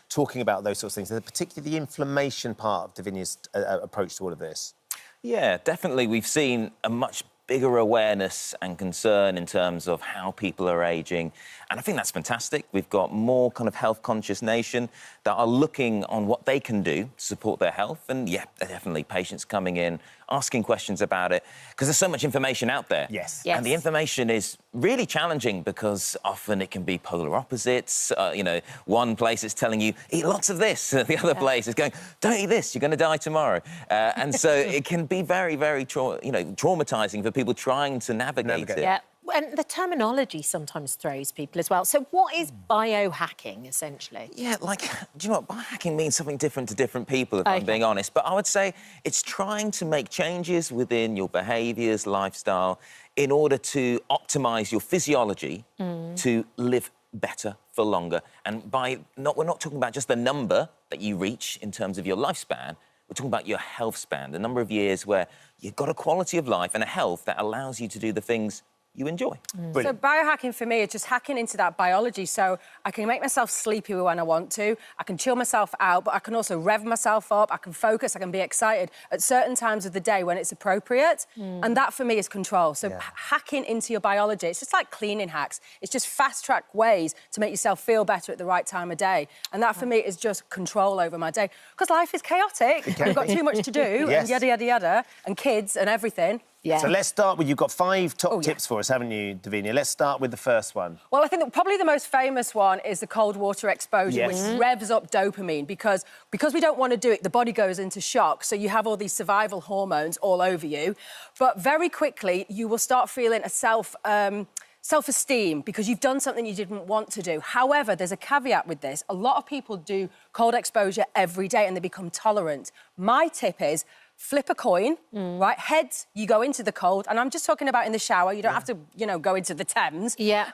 talking about those sorts of things, and particularly the inflammation part of Davina's approach to all of this? Yeah, definitely. We've seen a much bigger awareness and concern in terms of how people are ageing. And I think that's fantastic. We've got more kind of health-conscious nation that are looking on what they can do to support their health. And, yeah, definitely patients coming in, asking questions about it, because there's so much information out there. And the information is really challenging because often it can be polar opposites. You know, one place is telling you, eat lots of this. The other place is going, don't eat this, you're going to die tomorrow. And so it can be very, very traumatising for people trying to navigate it. And the terminology sometimes throws people as well. So what is biohacking, essentially? Yeah, like, do you know what? Biohacking means something different to different people, if I'm being honest. But I would say it's trying to make changes within your behaviours, lifestyle, in order to optimise your physiology to live better for longer. And we're not talking about just the number that you reach in terms of your lifespan. We're talking about your health span, the number of years where you've got a quality of life and a health that allows you to do the things you enjoy. So biohacking for me is just hacking into that biology, so I can make myself sleepy when I want to, I can chill myself out, but I can also rev myself up, I can focus, I can be excited at certain times of the day when it's appropriate, and that for me is control. So hacking into your biology, it's just like cleaning hacks. It's just fast-track ways to make yourself feel better at the right time of day, and that for me is just control over my day. Because life is chaotic, we've got too much to do, and yada, yada, yada, and kids and everything. So let's start with, you've got 5 top tips for us, haven't you, Davina? Let's start with the first one. Well, I think that probably the most famous one is the cold water exposure, which revs up dopamine because we don't want to do it, the body goes into shock, so you have all these survival hormones all over you. But very quickly, you will start feeling a self-esteem because you've done something you didn't want to do. However, there's a caveat with this. A lot of people do cold exposure every day and they become tolerant. My tip is flip a coin, right? Heads, you go into the cold, and I'm just talking about in the shower. You don't have to, you know, go into the Thames. Yeah.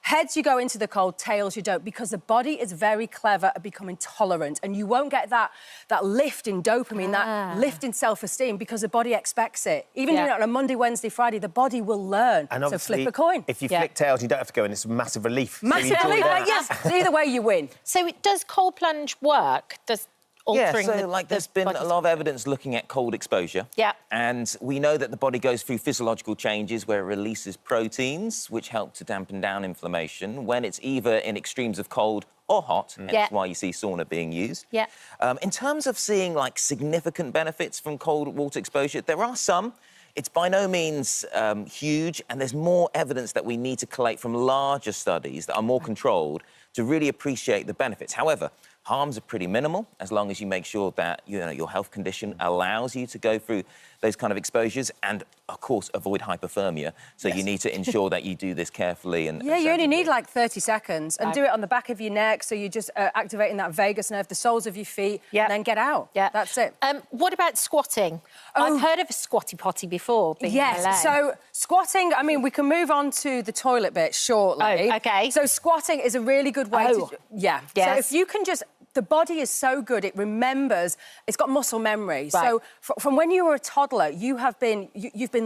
Heads, you go into the cold. Tails, you don't, because the body is very clever at becoming tolerant, and you won't get that lift in dopamine, that lift in self-esteem, because the body expects it. Even doing it on a Monday, Wednesday, Friday, the body will learn. And so flip a coin. If you flick tails, you don't have to go in. It's a massive relief. Massive relief, like, yes. So either way, you win. So does cold plunge work? Does altering there's been a lot of evidence looking at cold exposure. Yeah. And we know that the body goes through physiological changes where it releases proteins, which help to dampen down inflammation when it's either in extremes of cold or hot, and that's why you see sauna being used. Yeah. In terms of seeing, like, significant benefits from cold water exposure, there are some. It's by no means huge, and there's more evidence that we need to collate from larger studies that are more controlled to really appreciate the benefits. However, harms are pretty minimal as long as you make sure that your health condition allows you to go through those kind of exposures and, of course, avoid hypothermia. So you need to ensure that you do this carefully. And you only need like 30 seconds and do it on the back of your neck, so you're just activating that vagus nerve, the soles of your feet, and then get out. Yeah. That's it. What about squatting? I've heard of a squatty potty before. Yes, so squatting, I mean, we can move on to the toilet bit shortly. Oh, OK. So squatting is a really good way to... Yeah. Yes. So if you can just... The body is so good, it remembers, it's got muscle memory. Right. So from when you were a toddler, you've been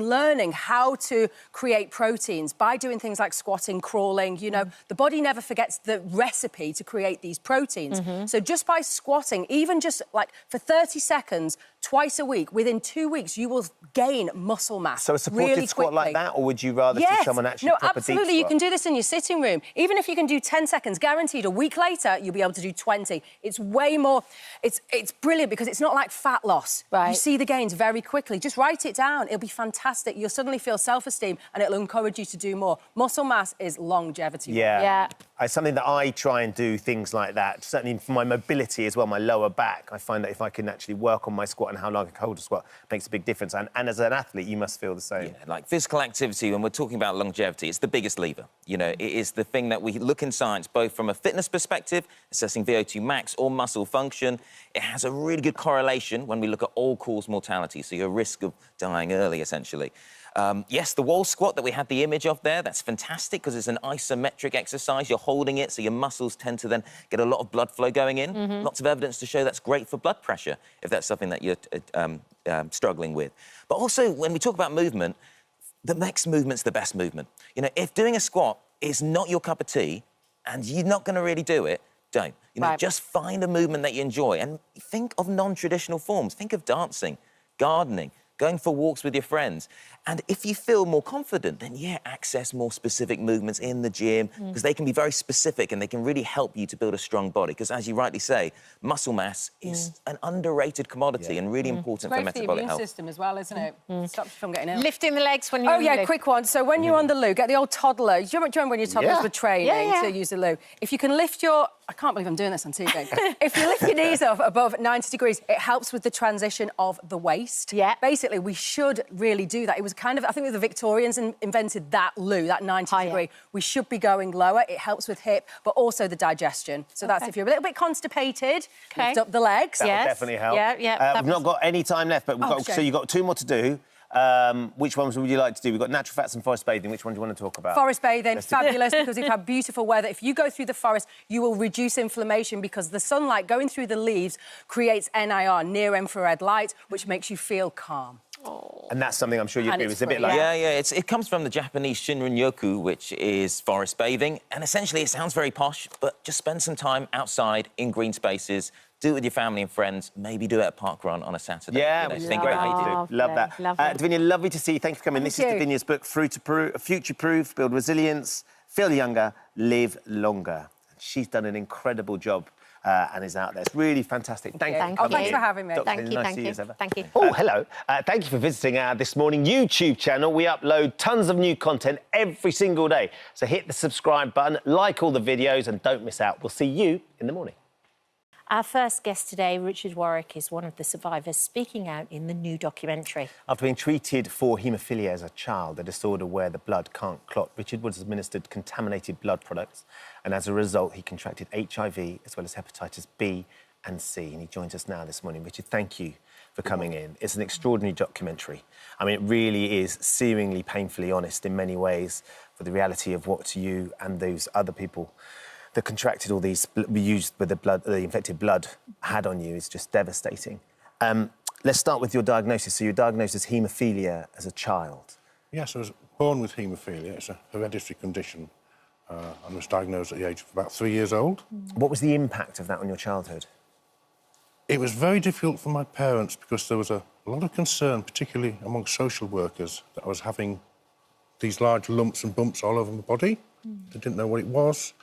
learning how to create proteins by doing things like squatting, crawling, you know. The body never forgets the recipe to create these proteins. So just by squatting, even just like for 30 seconds, twice a week, within 2 weeks, you will gain muscle mass. So a supported really squat like that, or would you rather see someone actually proper deep absolutely. You squat? can do this in your sitting room. Even if you can do 10 seconds, guaranteed, a week later, you'll be able to do 20. It's way more... It's brilliant because it's not like fat loss. Right. You see the gains very quickly. Just write it down. It'll be fantastic. You'll suddenly feel self-esteem and it'll encourage you to do more. Muscle mass is longevity. Yeah. It's something that I try and do, things like that. Certainly for my mobility as well, my lower back, I find that if I can actually work on my squat and how long I can hold a squat, makes a big difference. And as an athlete, you must feel the same. Yeah, like physical activity, when we're talking about longevity, it's the biggest lever. You know, it is the thing that we look in science, both from a fitness perspective, assessing VO2 max or muscle function. It has a really good correlation when we look at all-cause mortality, so your risk of dying early, essentially. Yes, the wall squat that we had the image of there, that's fantastic because it's an isometric exercise. You're holding it, so your muscles tend to then get a lot of blood flow going in. Lots of evidence to show that's great for blood pressure, if that's something that you're struggling with. But also, when we talk about movement, the next movement's the best movement. You know, if doing a squat is not your cup of tea and you're not going to really do it, don't. You know, just find a movement that you enjoy and think of non-traditional forms. Think of dancing, gardening, going for walks with your friends. And if you feel more confident, then, access more specific movements in the gym because they can be very specific and they can really help you to build a strong body. Because, as you rightly say, muscle mass is an underrated commodity and really important for metabolic health. It's great for the immune system as well, isn't it? Stops you from getting ill. Lifting the legs when you're Oh, yeah, quick one. So when you're on the loo, get the old toddler. Do you remember when your toddlers were training to use the loo? If you can lift your... I can't believe I'm doing this on TV. If you lift your knees up above 90 degrees, it helps with the transition of the waist. Yeah. Basically, we should really do that. It was kind of... I think the Victorians invented that loo, that 90 degree. We should be going lower. It helps with hip, but also the digestion. So that's if you're a little bit constipated, lift up the legs. That will definitely help. We've not got any time left, but so you've got 2 more to do. Which ones would you like to do? We've got natural fats and forest bathing. Which one do you want to talk about? Forest bathing, fabulous, because we've had beautiful weather. If you go through the forest, you will reduce inflammation because the sunlight going through the leaves creates NIR, near-infrared light, which makes you feel calm. And that's something I'm sure you agree with. It's a bit like... It comes from the Japanese Shinrin-yoku, which is forest bathing. And essentially, it sounds very posh, but just spend some time outside in green spaces. Do it with your family and friends. Maybe do it at Park Run on a Saturday. Yeah, think about how you do. Love that. Davinia, lovely to see you. Thank you for coming. This is Davinia's book, Future Proof, Build Resilience, Feel Younger, Live Longer. She's done an incredible job and is out there. It's really fantastic. Thank you. Oh, thanks for having me. Thank you. Thank you. Oh, hello. Thank you for visiting our This Morning YouTube channel. We upload tons of new content every single day. So hit the subscribe button, like all the videos, and don't miss out. We'll see you in the morning. Our first guest today, Richard Warwick, is one of the survivors speaking out in the new documentary. After being treated for haemophilia as a child, a disorder where the blood can't clot, Richard was administered contaminated blood products, and as a result, he contracted HIV as well as hepatitis B and C. And he joins us now this morning. Richard, thank you for coming in. It's an extraordinary documentary. I mean, it really is searingly, painfully honest in many ways for the reality of what you and those other people that contracted all these, used with the infected blood, had on you is just devastating. Let's start with your diagnosis. So you're diagnosed as haemophilia as a child. Yes, I was born with haemophilia. It's a hereditary condition. I was diagnosed at the age of about 3 years old. What was the impact of that on your childhood? It was very difficult for my parents because there was a lot of concern, particularly among social workers, that I was having these large lumps and bumps all over my body. They didn't know what it was.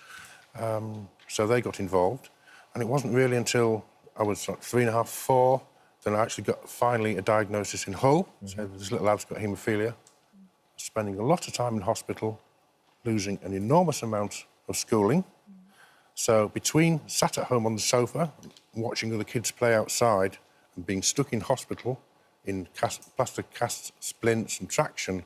So they got involved. And it wasn't really until I was like 3.5, 4, that I actually got finally a diagnosis in Hull. So this little lad's got haemophilia. Spending a lot of time in hospital, losing an enormous amount of schooling. So between sat at home on the sofa, watching other kids play outside, and being stuck in hospital in plaster casts, splints and traction,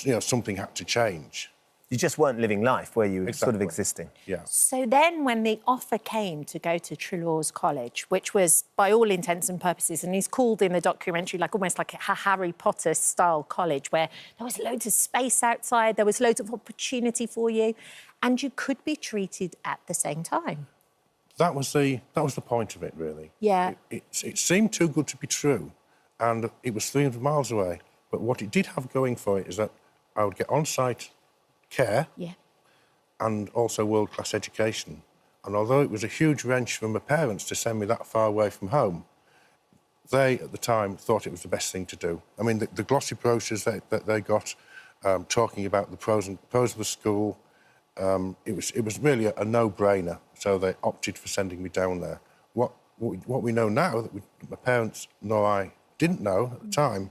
you know, something had to change. You just weren't living life, were you? Exactly. Sort of existing. Yeah. So then when the offer came to go to Trelawn's College, which was, by all intents and purposes, and he's called in the documentary like almost like a Harry Potter-style college, where there was loads of space outside, there was loads of opportunity for you, and you could be treated at the same time. That was the point of it, really. Yeah. It seemed too good to be true, and it was 300 miles away. But what it did have going for it is that I would get on-site care, and also world-class education. And although it was a huge wrench for my parents to send me that far away from home, they, at the time, thought it was the best thing to do. I mean, the glossy brochures that they got, talking about the pros of the school, it was really a no-brainer, so they opted for sending me down there. What we know now, that my parents nor I didn't know at the time,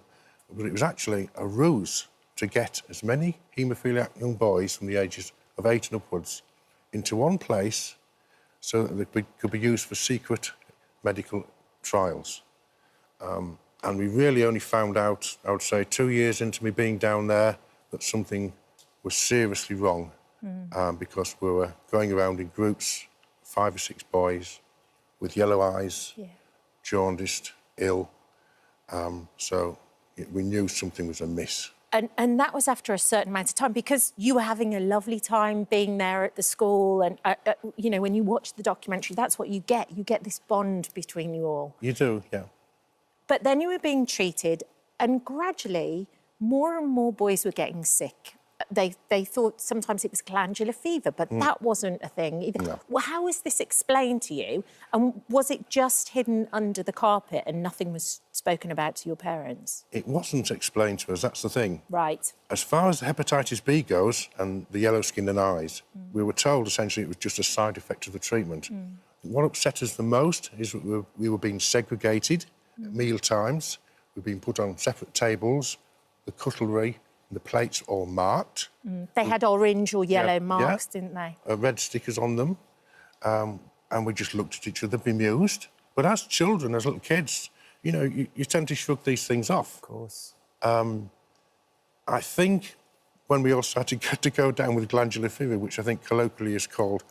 but it was actually a ruse to get as many haemophiliac young boys from the ages of 8 and upwards into one place so that they could be used for secret medical trials. And we really only found out, I would say, 2 years into me being down there, that something was seriously wrong, because we were going around in groups, 5 or 6 boys with yellow eyes, jaundiced, ill. So we knew something was amiss. And that was after a certain amount of time, because you were having a lovely time being there at the school. And, you know, when you watch the documentary, that's what you get. You get this bond between you all. You do, yeah. But then you were being treated, and gradually more and more boys were getting sick. They thought sometimes it was glandular fever, but that wasn't a thing either. No. Well, how was this explained to you? And was it just hidden under the carpet and nothing was spoken about to your parents? It wasn't explained to us, that's the thing. Right. As far as the hepatitis B goes and the yellow skin and eyes, we were told essentially it was just a side effect of the treatment. What upset us the most is that we were being segregated at meal times. We were being put on separate tables, the cutlery, the plates all marked. They had orange or yellow marks, didn't they? Red stickers on them. And we just looked at each other, bemused. But as children, as little kids, you know, you tend to shrug these things off. Of course. I think when we all started to go down with glandular fever, which I think colloquially is called,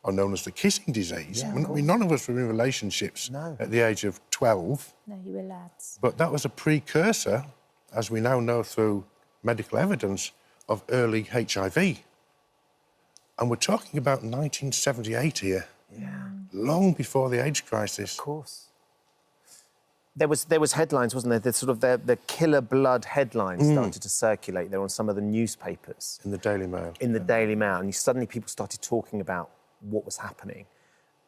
or known as the kissing disease. I mean, none of us were in relationships at the age of 12. No, you were lads. But that was a precursor, as we now know through medical evidence, of early HIV. And we're talking about 1978 here, long before the AIDS crisis. Of course. There was headlines, wasn't there? The killer blood headlines started to circulate there on some of the newspapers. In the Daily Mail. In the Daily Mail. And suddenly people started talking about what was happening.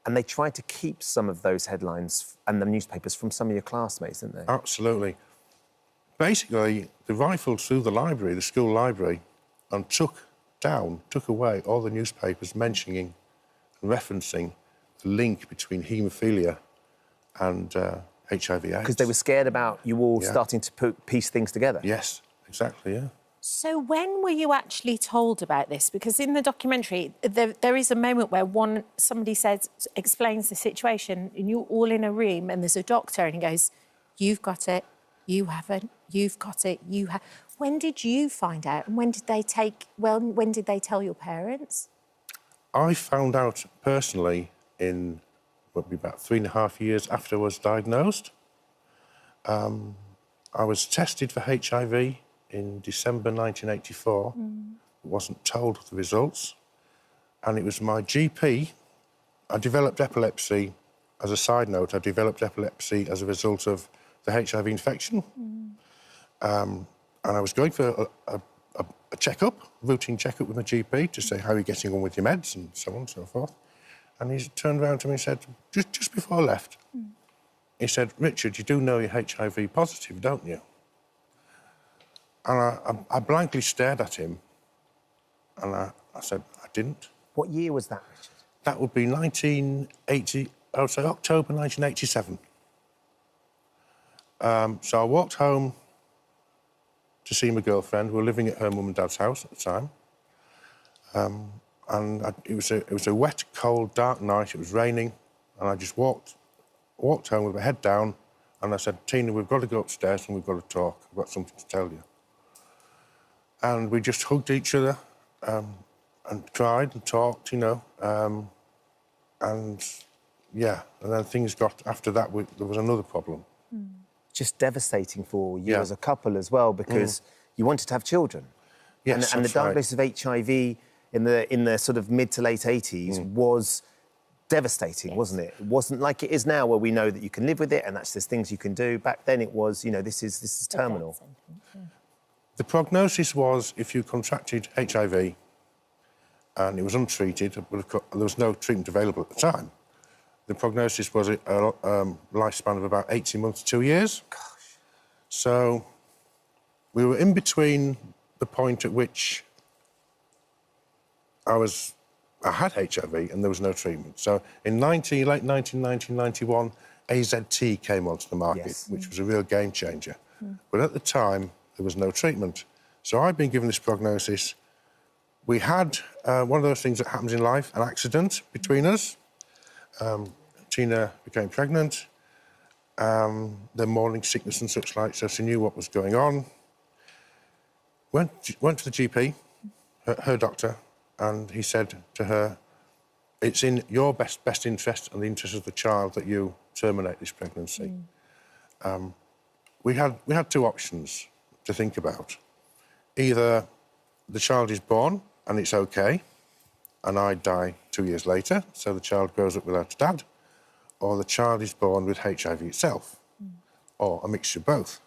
And they tried to keep some of those headlines and the newspapers from some of your classmates, didn't they? Absolutely. Basically, they rifled through the library, the school library, and took away all the newspapers mentioning and referencing the link between haemophilia and HIV/AIDS. Because they were scared about you all starting to piece things together. Yes, exactly, yeah. So when were you actually told about this? Because in the documentary, there is a moment where somebody explains the situation, and you're all in a room, and there's a doctor, and he goes, "You've got it. You haven't. You've got it. You have." When did you find out? And when did they tell your parents? I found out personally in, what would be about 3.5 years after I was diagnosed. I was tested for HIV in December 1984. Wasn't told the results. And it was my GP. I developed epilepsy. As a side note, I developed epilepsy as a result of the HIV infection. And I was going for a checkup, routine checkup with my GP to say, how are you getting on with your meds and so on and so forth. And he turned around to me and said, just before I left, he said, Richard, you do know you're HIV positive, don't you? And I blankly stared at him and I said, I didn't. What year was that, Richard? That would be 1980, I would say October 1987. So I walked home to see my girlfriend. We were living at her mum and dad's house at the time. It was a wet, cold, dark night. It was raining. And I just walked home with my head down. And I said, Tina, we've got to go upstairs and we've got to talk. I've got something to tell you. And we just hugged each other and cried and talked, you know. And then things got, after that, there was another problem. Just devastating for you as a couple as well, because you wanted to have children. Yes, and the diagnosis of HIV in the sort of mid to late 80s was devastating, wasn't it? It wasn't like it is now, where we know that you can live with it and there's things you can do. Back then it was, you know, this is terminal. The prognosis was, if you contracted HIV and it was untreated, there was no treatment available at the time, the prognosis was a lifespan of about 18 months to 2 years. Gosh. So we were in between the point at which I had HIV and there was no treatment. So in late 1991, AZT came onto the market, which was a real game changer. But at the time, there was no treatment. So I'd been given this prognosis. We had one of those things that happens in life, an accident between us. Tina became pregnant, then morning sickness and such like, so she knew what was going on. Went to the GP, her doctor, and he said to her, it's in your best interest and the interest of the child that you terminate this pregnancy. We had two options to think about. Either the child is born and it's OK, and I die 2 years later, so the child grows up without a dad, or the child is born with HIV itself, or a mixture of both.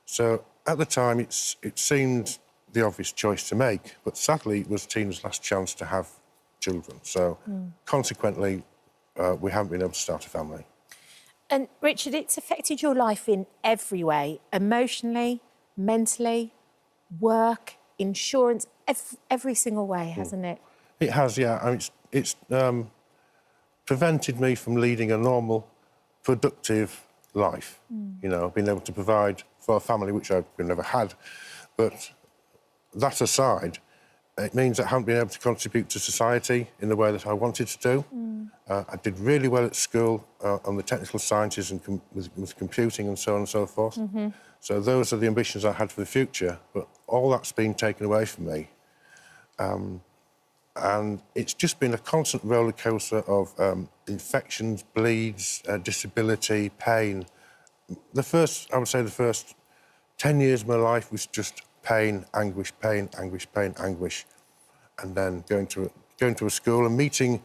So at the time, it seemed the obvious choice to make, but sadly, it was Tina's last chance to have children. So consequently, we haven't been able to start a family. And Richard, it's affected your life in every way, emotionally, mentally, work, insurance, every single way, hasn't it? It has, yeah. I mean, it's prevented me from leading a normal, productive life. You know, being able to provide for a family, which I've never had. But that aside, it means I haven't been able to contribute to society in the way that I wanted to do. I did really well at school on the technical sciences and with computing and so on and so forth. So those are the ambitions I had for the future, but all that's been taken away from me. And it's just been a constant roller coaster of infections, bleeds, disability, pain. I would say the first 10 years of my life was just pain, anguish, pain, anguish, pain, anguish. And then going to a school and meeting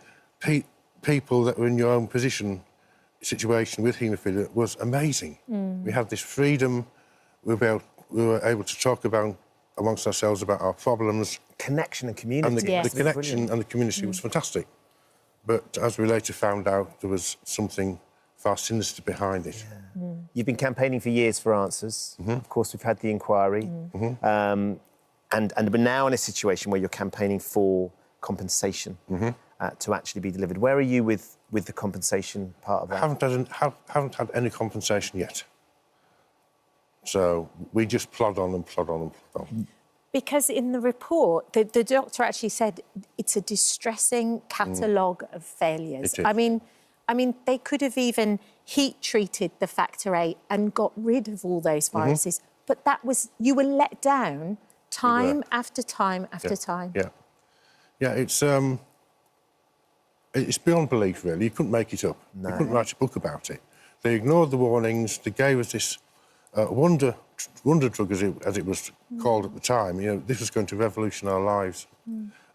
people that were in your own situation with haemophilia was amazing. We had this freedom. We were able to talk amongst ourselves about our problems. Connection and community. And the connection and the community was fantastic. But as we later found out, there was something far sinister behind it. You've been campaigning for years for answers. Of course, we've had the inquiry. And we're now in a situation where you're campaigning for compensation to actually be delivered. Where are you with the compensation part of that? I haven't had any compensation yet. So we just plod on and plod on and plod on. Because in the report, the doctor actually said it's a distressing catalogue of failures. It is. I mean, they could have even heat-treated the factor VIII and got rid of all those viruses. But you were let down time after time after time. Yeah, it's beyond belief, really. You couldn't make it up. You couldn't write a book about it. They ignored the warnings. They gave us this wonder drug, as it was called at the time. You know, this was going to revolutionise our lives.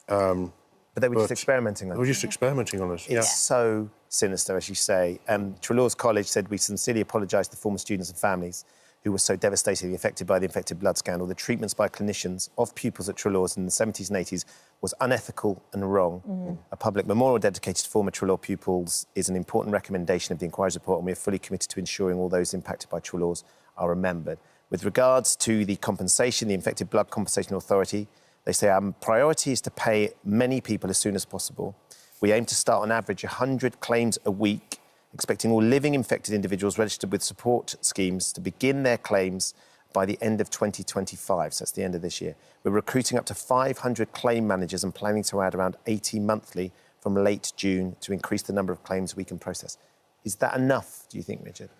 But they were just experimenting on us. They were just experimenting on us. It's so sinister, as you say. Trelawn's College said, "We sincerely apologise to former students and families who were so devastatingly affected by the infected blood scandal. The treatments by clinicians of pupils at Trelawn's in the 70s and 80s was unethical and wrong. A public memorial dedicated to former Trelaw pupils is an important recommendation of the inquiry's report, and we are fully committed to ensuring all those impacted by Trelawn's are remembered." With regards to the compensation, the Infected Blood Compensation Authority, they say our priority is to pay many people as soon as possible. We aim to start on average 100 claims a week, expecting all living infected individuals registered with support schemes to begin their claims by the end of 2025, so that's the end of this year. We're recruiting up to 500 claim managers and planning to add around 80 monthly from late June to increase the number of claims we can process. Is that enough, do you think, Richard?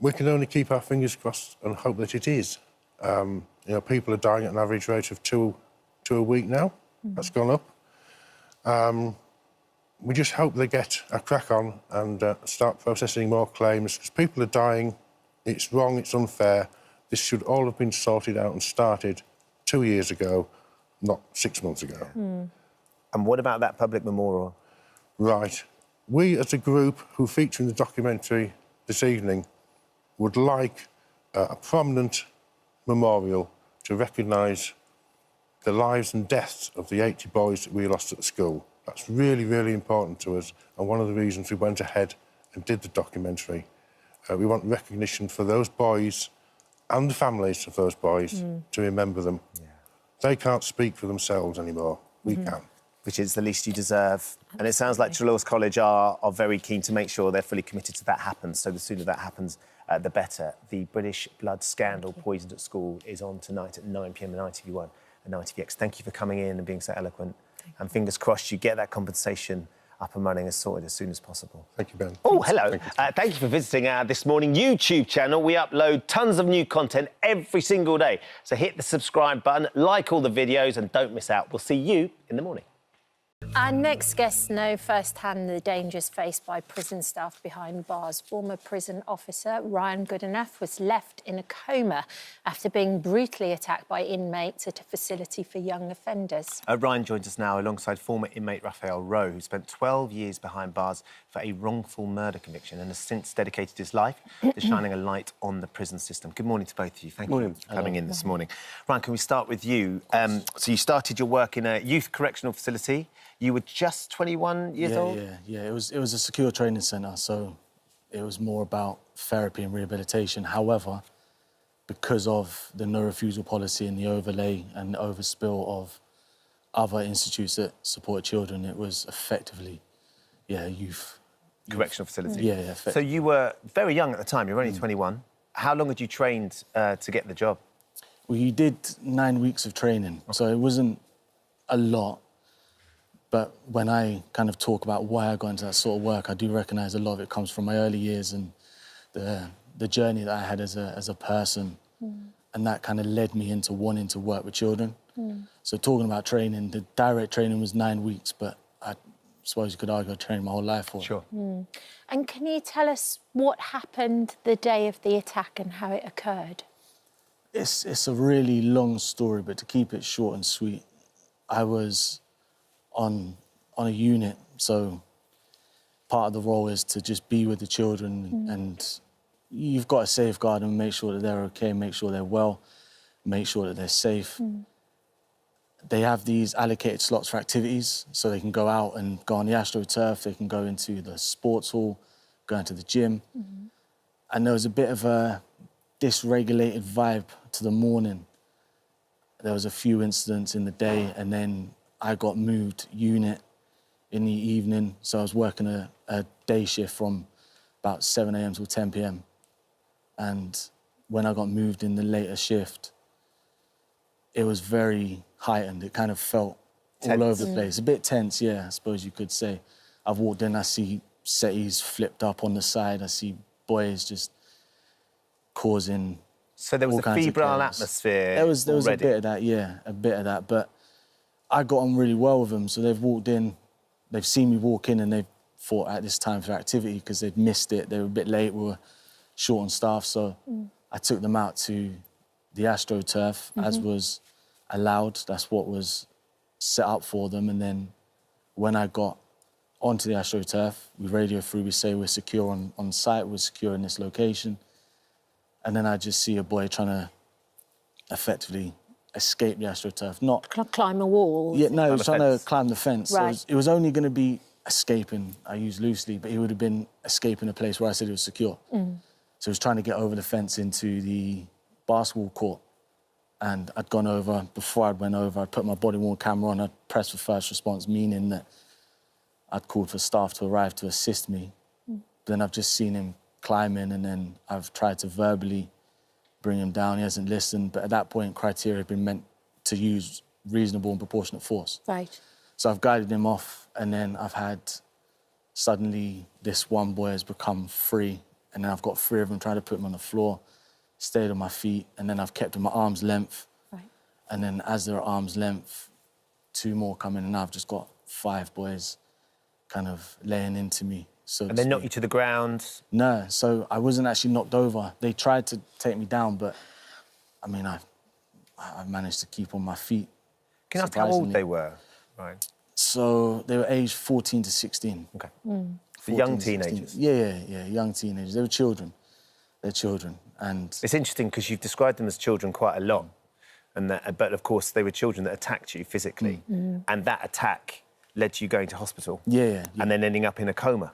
We can only keep our fingers crossed and hope that it is. You know, people are dying at an average rate of two a week now. That's gone up. We just hope they get a crack on and start processing more claims, because people are dying. It's wrong, it's unfair. This should all have been sorted out and started 2 years ago, not 6 months ago. And what about that public memorial? Right. We, as a group who feature in the documentary this evening, would like a prominent memorial to recognise the lives and deaths of the 80 boys that we lost at the school. That's really, really important to us, and one of the reasons we went ahead and did the documentary. We want recognition for those boys and the families of those boys to remember them. They can't speak for themselves anymore. We can. Which is the least you deserve. And it sounds like Trelawn's College are very keen to make sure they're fully committed to that happens. So the sooner that happens, the better. The British blood scandal poisoned at school is on tonight at 9 p.m. on ITV1 and ITVX. Thank you for coming in and being so eloquent. And fingers crossed you get that compensation up and running and sorted as soon as possible. Thank you, Ben. Oh, hello. Thank you for visiting our This Morning YouTube channel. We upload tons of new content every single day. So hit the subscribe button, like all the videos, and don't miss out. We'll see you in the morning. Our next guests know firsthand the dangers faced by prison staff behind bars. Former prison officer Ryan Goodenough was left in a coma after being brutally attacked by inmates at a facility for young offenders. Ryan joins us now alongside former inmate Raphael Rowe, who spent 12 years behind bars for a wrongful murder conviction and has since dedicated his life to shining a light on the prison system. Good morning to both of you. Thank you for coming in this morning. Ryan, can we start with you? So you started your work in a youth correctional facility. You were just 21 years old? Yeah. It was a secure training centre, so it was more about therapy and rehabilitation. However, because of the no-refusal policy and the overlay and the overspill of other institutes that support children, it was effectively, youth. Correctional facility? Yeah. So you were very young at the time, you were only 21. How long had you trained to get the job? Well, you did 9 weeks of training, so it wasn't a lot. But when I kind of talk about why I got into that sort of work, I do recognise a lot of it comes from my early years and the journey that I had as a person. And that kind of led me into wanting to work with children. So talking about training, the direct training was 9 weeks, but I suppose you could argue I trained my whole life for it. Sure. And can you tell us what happened the day of the attack and how it occurred? It's a really long story, but to keep it short and sweet, I was on a unit, so part of the role is to just be with the children and you've got to safeguard them, make sure that they're okay, make sure they're well, make sure that they're safe. They have these allocated slots for activities, so they can go out and go on the AstroTurf, they can go into the sports hall, go into the gym. And there was a bit of a dysregulated vibe to the morning. There was a few incidents in the day, and then I got moved unit in the evening, so I was working a day shift from about 7 a.m. till 10 p.m. And when I got moved in the later shift, it was very heightened. It kind of felt all over the place. A bit tense, yeah, I suppose you could say. I've walked in, I see settees flipped up on the side, I see boys just causing. So there was a febrile atmosphere. There was a bit of that, yeah, a bit of that. But I got on really well with them, so they've walked in, they've seen me walk in and they've for at this time for activity because they'd missed it. They were a bit late. We were short on staff, so I took them out to the AstroTurf as was allowed. That's what was set up for them. And then when I got onto the AstroTurf, we radio through, we say we're secure on site, we're secure in this location. And then I just see a boy trying to effectively escape the AstroTurf. Not climb a wall. Yeah, no, he was trying to climb the fence. Right. So it was only going to be escaping, I use loosely, but he would have been escaping a place where I said it was secure. So he was trying to get over the fence into the basketball court. And I'd gone over, before I'd went over, I'd put my body-worn camera on, I'd pressed for first response, meaning that I'd called for staff to arrive to assist me. Then I've just seen him climbing, and then I've tried to verbally bring him down. He hasn't listened, but at that point, criteria had been meant to use reasonable and proportionate force. Right. So I've guided him off, and then I've had, suddenly, this one boy has become free, and then I've got 3 of them trying to put him on the floor, stayed on my feet, and then I've kept him at arm's length. Right. And then as they're at arm's length, 2 more come in, and now I've just got 5 boys kind of laying into me. So and they knocked you to the ground? No, so I wasn't actually knocked over. They tried to take me down, but, I mean, I managed to keep on my feet. Can I ask how old they were? Right. So they were aged 14 to 16. OK. So young teenagers? Yeah, young teenagers. They were children. They're children, and... It's interesting because you've described them as children quite a lot, and that, but of course they were children that attacked you physically, and that attack led to you going to hospital. Yeah. And then ending up in a coma.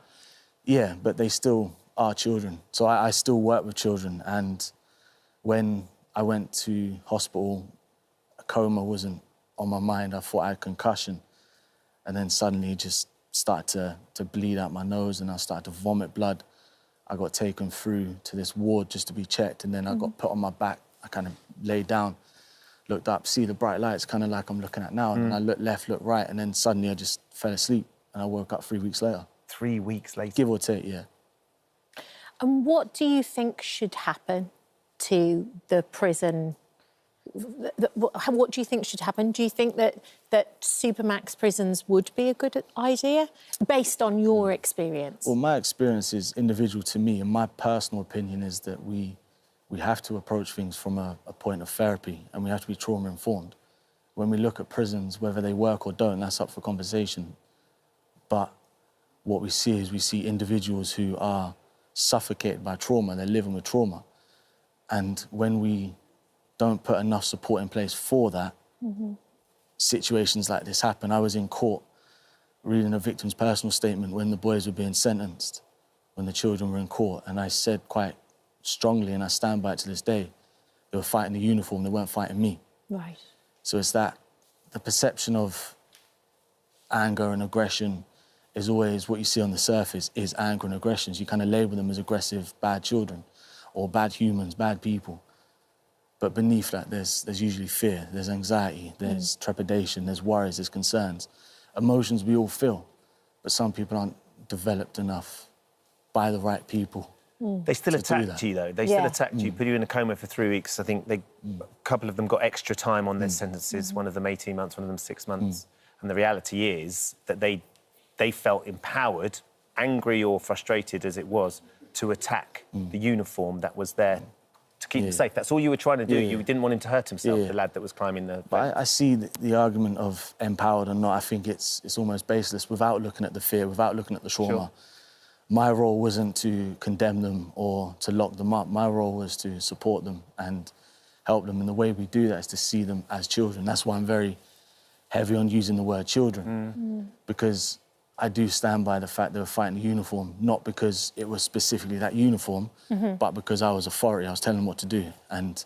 Yeah, but they still are children. So I still work with children, and when I went to hospital, a coma wasn't on my mind. I thought I had concussion, and then suddenly it just started to bleed out my nose, and I started to vomit blood. I got taken through to this ward just to be checked, and then I got put on my back. I kind of laid down, looked up, see the bright lights, kind of like I'm looking at now, and then I looked left, looked right, and then suddenly I just fell asleep, and I woke up 3 weeks later. 3 weeks later? Give or take, yeah. And what do you think should happen to the prison? What do you think should happen? Do you think that Supermax prisons would be a good idea, based on your experience? Well, my experience is individual to me, and my personal opinion is that we have to approach things from a point of therapy, and we have to be trauma-informed. When we look at prisons, whether they work or don't, that's up for conversation. But what we see is we see individuals who are suffocated by trauma, they're living with trauma. And when we don't put enough support in place for that, situations like this happen. I was in court reading a victim's personal statement when the boys were being sentenced, when the children were in court, and I said quite strongly, and I stand by it to this day, they were fighting the uniform, they weren't fighting me. Right. So it's that the perception of anger and aggression is always what you see on the surface is anger and aggressions. You kind of label them as aggressive, bad children, or bad humans, bad people. But beneath that, there's usually fear, there's anxiety, there's trepidation, there's worries, there's concerns. Emotions we all feel, but some people aren't developed enough by the right people. They still attacked you, though. They still attacked you, put you in a coma for 3 weeks. I think a couple of them got extra time on their sentences, one of them 18 months, one of them 6 months. And the reality is that they felt empowered, angry or frustrated as it was, to attack the uniform that was there to keep him safe. That's all you were trying to do. You didn't want him to hurt himself, the lad that was climbing the... But I see the argument of empowered or not. I think it's almost baseless without looking at the fear, without looking at the trauma. Sure. My role wasn't to condemn them or to lock them up. My role was to support them and help them. And the way we do that is to see them as children. That's why I'm very heavy on using the word children, because I do stand by the fact they were fighting the uniform, not because it was specifically that uniform, but because I was authority, I was telling them what to do. And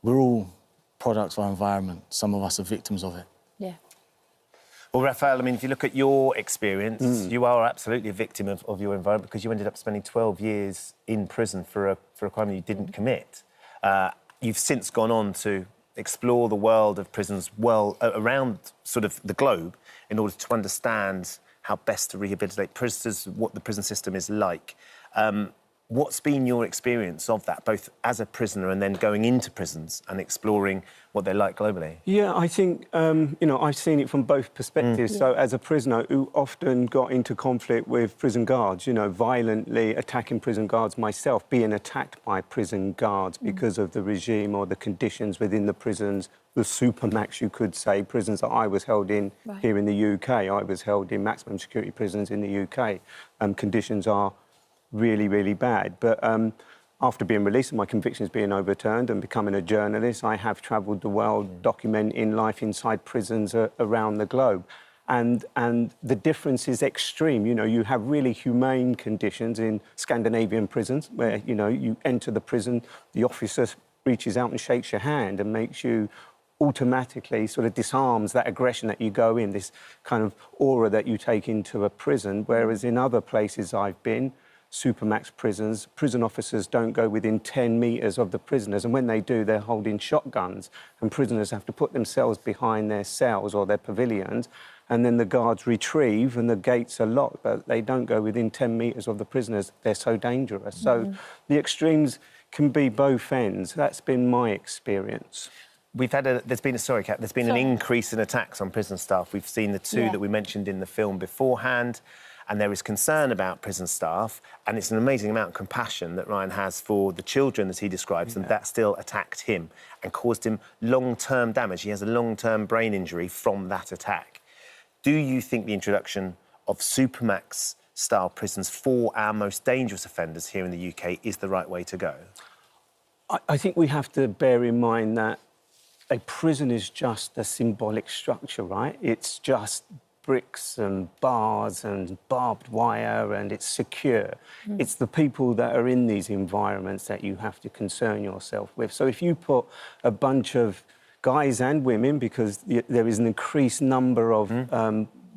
we're all products of our environment. Some of us are victims of it. Yeah. Well, Raphael, I mean, if you look at your experience, you are absolutely a victim of your environment because you ended up spending 12 years in prison for a crime that you didn't commit. You've since gone on to explore the world of prisons around sort of the globe in order to understand how best to rehabilitate prisoners, what the prison system is like. What's been your experience of that, both as a prisoner and then going into prisons and exploring what they're like globally? Yeah, I think, I've seen it from both perspectives. So as a prisoner who often got into conflict with prison guards, violently attacking prison guards myself, being attacked by prison guards because of the regime or the conditions within the prisons, the supermax, you could say, prisons that I was held in here in the UK. I was held in maximum security prisons in the UK. Conditions are really, really bad. But after being released and my convictions being overturned and becoming a journalist, I have travelled the world documenting life inside prisons around the globe. And the difference is extreme. You have really humane conditions in Scandinavian prisons where, you enter the prison, the officer reaches out and shakes your hand and makes you automatically sort of disarms that aggression that you go in, this kind of aura that you take into a prison, whereas in other places I've been, supermax prisons, prison officers don't go within 10 metres of the prisoners, and when they do, they're holding shotguns, and prisoners have to put themselves behind their cells or their pavilions, and then the guards retrieve and the gates are locked, but they don't go within 10 metres of the prisoners. They're so dangerous. So the extremes can be both ends. That's been my experience. There's been an increase in attacks on prison staff. We've seen the two that we mentioned in the film beforehand. And there is concern about prison staff, and it's an amazing amount of compassion that Ryan has for the children, as he describes them, that still attacked him and caused him long-term damage. He has a long-term brain injury from that attack. Do you think the introduction of supermax-style prisons for our most dangerous offenders here in the UK is the right way to go? I think we have to bear in mind that a prison is just a symbolic structure, right? It's just bricks and bars and barbed wire, and it's secure. It's the people that are in these environments that you have to concern yourself with. So if you put a bunch of guys and women, because there is an increased number of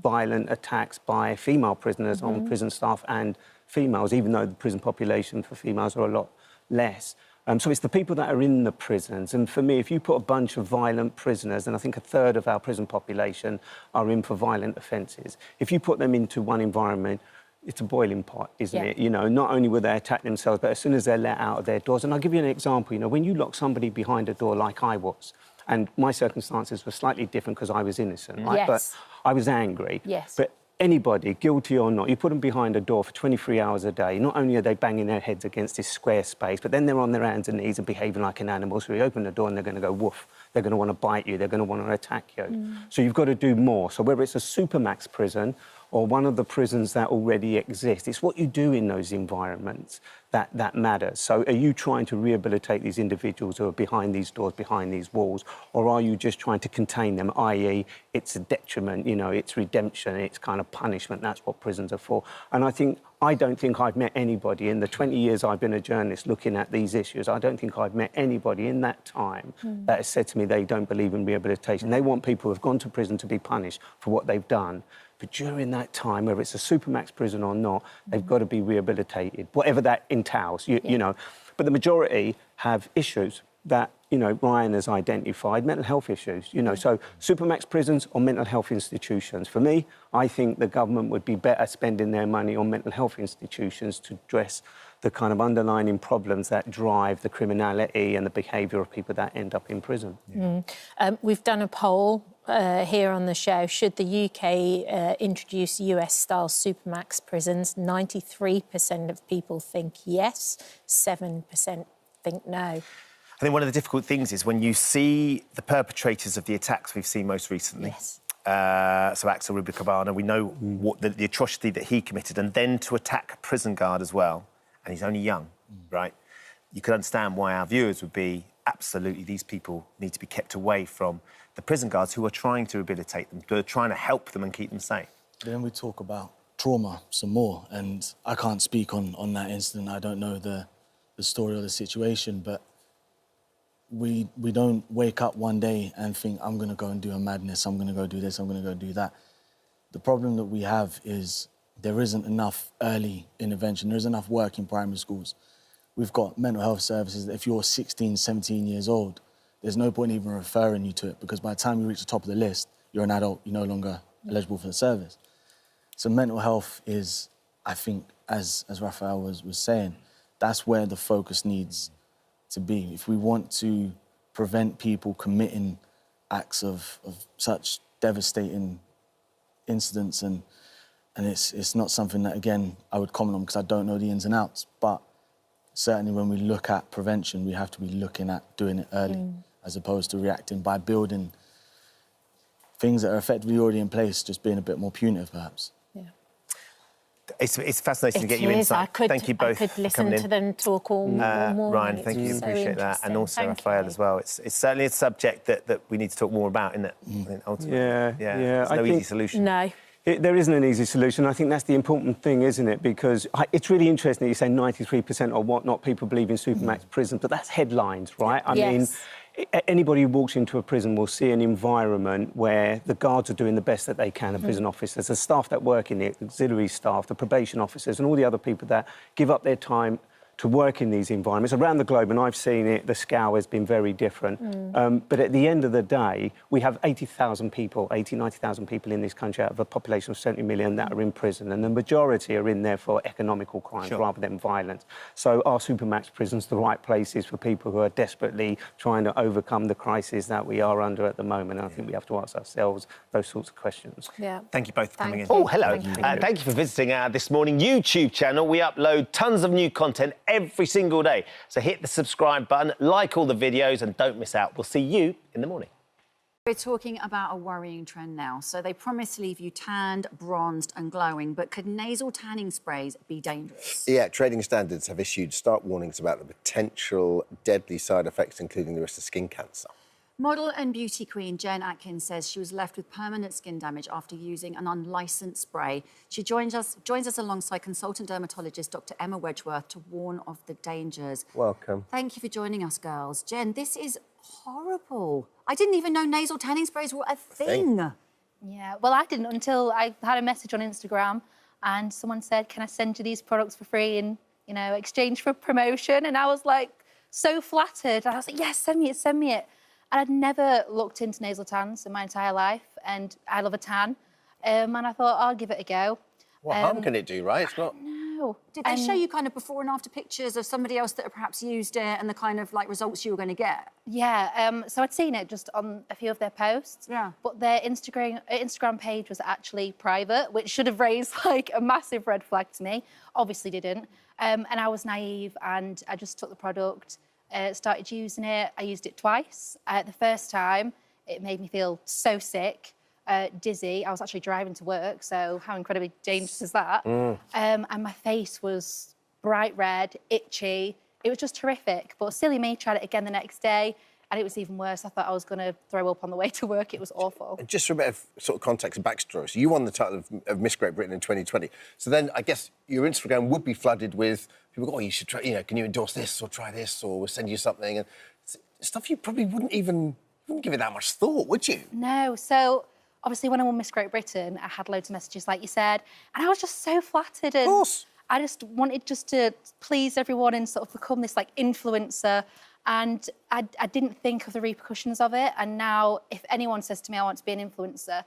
violent attacks by female prisoners on prison staff and females, even though the prison population for females are a lot less. So it's the people that are in the prisons. And for me, if you put a bunch of violent prisoners, and I think a third of our prison population are in for violent offences, if you put them into one environment, it's a boiling pot, isn't it? Not only will they attack themselves, but as soon as they're let out of their doors. And I'll give you an example. When you lock somebody behind a door like I was, and my circumstances were slightly different because I was innocent, right? But I was angry. But anybody, guilty or not, you put them behind a door for 23 hours a day, not only are they banging their heads against this square space, but then they're on their hands and knees and behaving like an animal. So you open the door and they're going to go woof. They're going to want to bite you. They're going to want to attack you. So you've got to do more. So whether it's a supermax prison or one of the prisons that already exist, it's what you do in those environments that matters. So are you trying to rehabilitate these individuals who are behind these doors, behind these walls, or are you just trying to contain them, i.e. it's a detriment, it's redemption, it's kind of punishment, that's what prisons are for. And I don't think I've met anybody in the 20 years I've been a journalist looking at these issues, I don't think I've met anybody in that time that has said to me they don't believe in rehabilitation. They want people who have gone to prison to be punished for what they've done. But during that time, whether it's a supermax prison or not, they've got to be rehabilitated, whatever that entails, you know. But the majority have issues that, Ryan has identified, mental health issues, So supermax prisons or mental health institutions. For me, I think the government would be better spending their money on mental health institutions to address the kind of underlying problems that drive the criminality and the behaviour of people that end up in prison. We've done a poll here on the show. Should the UK introduce US-style supermax prisons? 93% of people think yes, 7% think no. I think one of the difficult things is when you see the perpetrators of the attacks we've seen most recently. So Axel Rubicabana, we know what the atrocity that he committed, and then to attack a prison guard as well, and he's only young, right? You could understand why our viewers would be absolutely, these people need to be kept away from the prison guards who are trying to rehabilitate them, who are trying to help them and keep them safe. Then we talk about trauma some more, and I can't speak on that incident. I don't know the story or the situation, but we don't wake up one day and think, I'm going to go and do a madness, I'm going to go do this, I'm going to go do that. The problem that we have is there isn't enough early intervention, there isn't enough work in primary schools. We've got mental health services that if you're 16, 17 years old, there's no point even referring you to it, because by the time you reach the top of the list, you're an adult, you're no longer eligible for the service. So mental health is, I think, as Raphael was saying, that's where the focus needs to be. If we want to prevent people committing acts of such devastating incidents, and it's not something that, again, I would comment on because I don't know the ins and outs, but certainly when we look at prevention, we have to be looking at doing it early as opposed to reacting by building things that are effectively already in place, just being a bit more punitive, perhaps. It's fascinating to get your insight. Thank you both. I could listen to them talk all morning. Ryan, thank you. So Appreciate that. And also thank Raphael you. as well. It's certainly a subject that we need to talk more about, isn't it? I think ultimately. Yeah. There's no easy solution. No. There isn't an easy solution. I think that's the important thing, isn't it? Because it's really interesting that you say 93% or whatnot people believe in supermax prisons, but that's headlines, right? I mean, anybody who walks into a prison will see an environment where the guards are doing the best that they can, the prison officers, the staff that work in it, auxiliary staff, the probation officers, and all the other people that give up their time to work in these environments around the globe, and I've seen it, the scale has been very different. But at the end of the day, we have 90,000 people in this country out of a population of 70 million that are in prison, and the majority are in there for economical crimes rather than violence. So are supermax prisons the right places for people who are desperately trying to overcome the crisis that we are under at the moment? And I think we have to ask ourselves those sorts of questions. Thank you both for coming in. you. Oh, hello. Thank you. For visiting our This Morning YouTube channel. We upload tons of new content every single day. So hit the subscribe button, like all the videos, and don't miss out. We'll see you in the morning. We're talking about a worrying trend now. So they promise to leave you tanned, bronzed and glowing, but could nasal tanning sprays be dangerous? Yeah, trading standards have issued stark warnings about the potential deadly side effects, including the risk of skin cancer. Model and beauty queen Jen Atkins says she was left with permanent skin damage after using an unlicensed spray. She joins us alongside consultant dermatologist Dr. Emma Wedgeworth to warn of the dangers. Welcome. Thank you for joining us, girls. Jen, this is horrible. I didn't even know nasal tanning sprays were a thing. Yeah, well, I didn't until I had a message on Instagram and someone said, can I send you these products for free in, exchange for promotion? And I was like, so flattered. I was like, yes, send me it. And I'd never looked into nasal tans in my entire life, and I love a tan. And I thought, I'll give it a go. What harm can it do, right? It's not... No. Did they show you kind of before and after pictures of somebody else that had perhaps used it and the kind of results you were going to get? Yeah, so I'd seen it just on a few of their posts. Yeah. But their Instagram page was actually private, which should have raised a massive red flag to me. Obviously didn't. And I was naive and I just took the product, started using it. I used it twice. The first time, it made me feel so sick, dizzy. I was actually driving to work, so how incredibly dangerous is that? And my face was bright red, itchy. It was just horrific. But silly me tried it again the next day, and it was even worse. I thought I was going to throw up on the way to work. It was awful. And just for a bit of sort of context and backstory, so you won the title of Miss Great Britain in 2020. So then I guess your Instagram would be flooded with people go, oh, you should try, can you endorse this or try this or we'll send you something. And stuff you probably wouldn't give it that much thought, would you? No. So obviously when I won Miss Great Britain, I had loads of messages like you said, and I was just so flattered. And of course. I just wanted to please everyone and sort of become this influencer. And I didn't think of the repercussions of it. And now if anyone says to me, I want to be an influencer,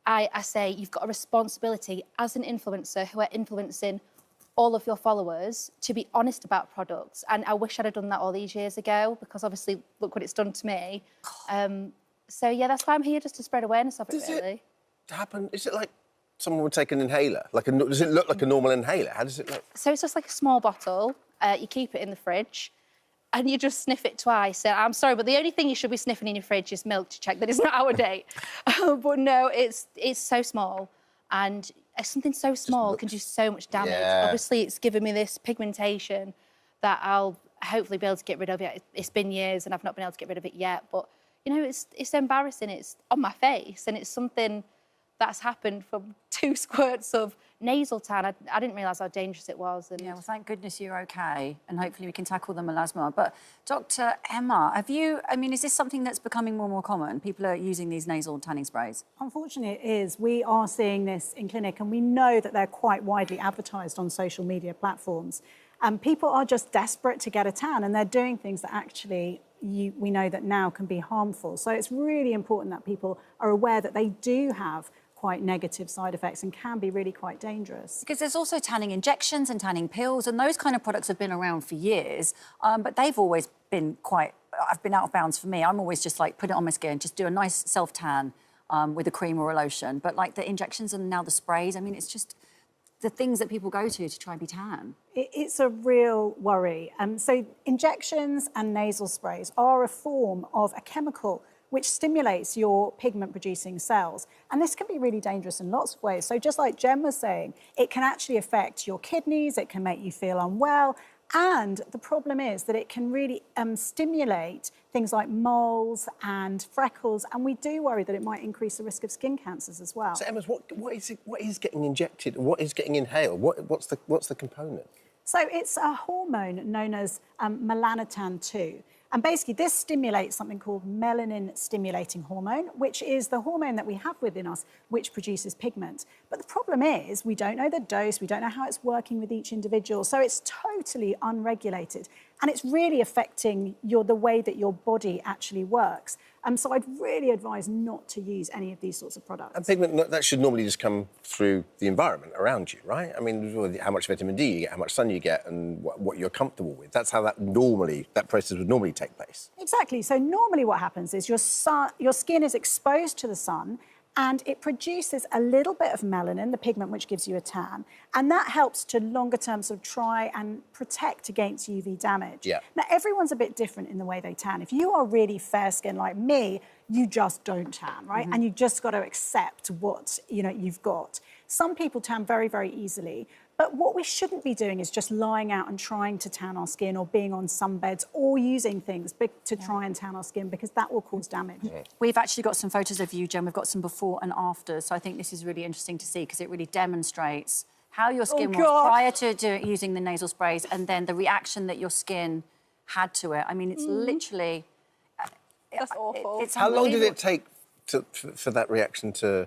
I say you've got a responsibility as an influencer who are influencing all of your followers to be honest about products. And I wish I'd have done that all these years ago, because obviously look what it's done to me. So yeah, that's why I'm here, just to spread awareness of it, Does really. it happen? Is it like someone would take an inhaler? Does it look like a normal inhaler? How does it look? So it's just like a small bottle. You keep it in the fridge and you just sniff it twice. So I'm sorry, but the only thing you should be sniffing in your fridge is milk to check that it's not out of date. But no, it's so small, and something so small can do so much damage. Yeah. Obviously, it's given me this pigmentation that I'll hopefully be able to get rid of. It's been years and I've not been able to get rid of it yet. But, it's embarrassing. It's on my face, and it's something that's happened from 2 squirts of nasal tan. I didn't realise how dangerous it was. And Yeah, well, thank goodness you're OK, and hopefully we can tackle the melasma. But Dr. Emma, is this something that's becoming more and more common? People are using these nasal tanning sprays? Unfortunately, it is. We are seeing this in clinic, and we know that they're quite widely advertised on social media platforms. And people are just desperate to get a tan, and they're doing things that actually we know that now can be harmful. So it's really important that people are aware that they do have quite negative side effects and can be really quite dangerous. Because there's also tanning injections and tanning pills, and those kind of products have been around for years, but they've always been quite... I've been out of bounds for me. I'm always just like, put it on my skin, just do a nice self-tan with a cream or a lotion. But like the injections and now the sprays, I mean, it's just the things that people go to try and be tan. It's a real worry. So injections and nasal sprays are a form of a chemical which stimulates your pigment-producing cells. And this can be really dangerous in lots of ways. So just like Jen was saying, it can actually affect your kidneys, it can make you feel unwell, and the problem is that it can really stimulate things like moles and freckles, and we do worry that it might increase the risk of skin cancers as well. So, Emma, what is getting injected? What is getting inhaled? What's the component? So it's a hormone known as melanotan-2. And basically, this stimulates something called melanin-stimulating hormone, which is the hormone that we have within us, which produces pigment. But the problem is we don't know the dose, we don't know how it's working with each individual, so it's totally unregulated. And it's really affecting the way that your body actually works. So I'd really advise not to use any of these sorts of products. And pigment, that should normally just come through the environment around you, right? I mean, how much vitamin D you get, how much sun you get, and what you're comfortable with. That's how that process would normally take place. Exactly. So normally what happens is your skin is exposed to the sun, and it produces a little bit of melanin, the pigment which gives you a tan, and that helps to longer term sort of try and protect against UV damage. Yeah. Now, everyone's a bit different in the way they tan. If you are really fair skinned like me, you just don't tan, right? And you just got to accept what you've got. Some people tan very, very easily. But what we shouldn't be doing is just lying out and trying to tan our skin or being on sunbeds or using things to try and tan our skin, because that will cause damage. We've actually got some photos of you, Jen. We've got some before and after. So I think this is really interesting to see because it really demonstrates how your skin was prior to using the nasal sprays and then the reaction that your skin had to it. I mean, it's literally... That's awful. It's how long did it take for that reaction to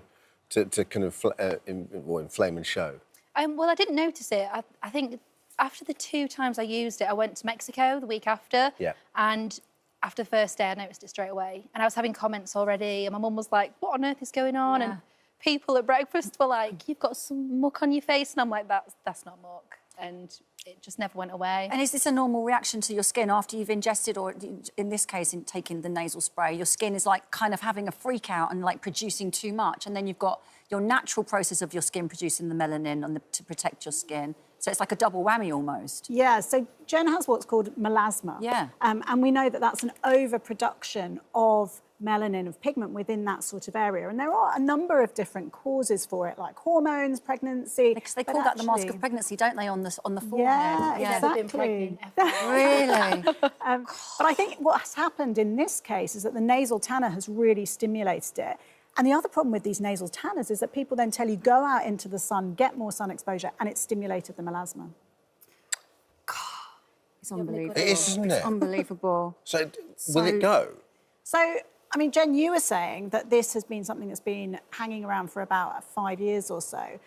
kind of inflame and show? Well, I didn't notice it. I think after the 2 times I used it, I went to Mexico the week after. Yeah. And after the first day, I noticed it straight away. And I was having comments already. And my mum was like, what on earth is going on? Yeah. And people at breakfast were like, you've got some muck on your face. And I'm like, that's not muck. And it just never went away. And is this a normal reaction to your skin after you've ingested, or in this case, in taking the nasal spray, your skin is like kind of having a freak out and like producing too much, and then you've got your natural process of your skin producing the melanin to protect your skin. So it's like a double whammy almost. Yeah, so Jen has what's called melasma. Yeah. And we know that that's an overproduction of melanin, of pigment within that sort of area. And there are a number of different causes for it, like hormones, pregnancy. Because they call that the mask of pregnancy, don't they, on the forehead? Yeah, exactly. Been pregnant. Really? But I think what has happened in this case is that the nasal tanner has really stimulated it. And the other problem with these nasal tanners is that people then tell you, go out into the sun, get more sun exposure, and it stimulated the melasma. It's unbelievable. It is, isn't it? It's unbelievable. So, will it go? So, I mean, Jen, you were saying that this has been something that's been hanging around for about 5 years or so.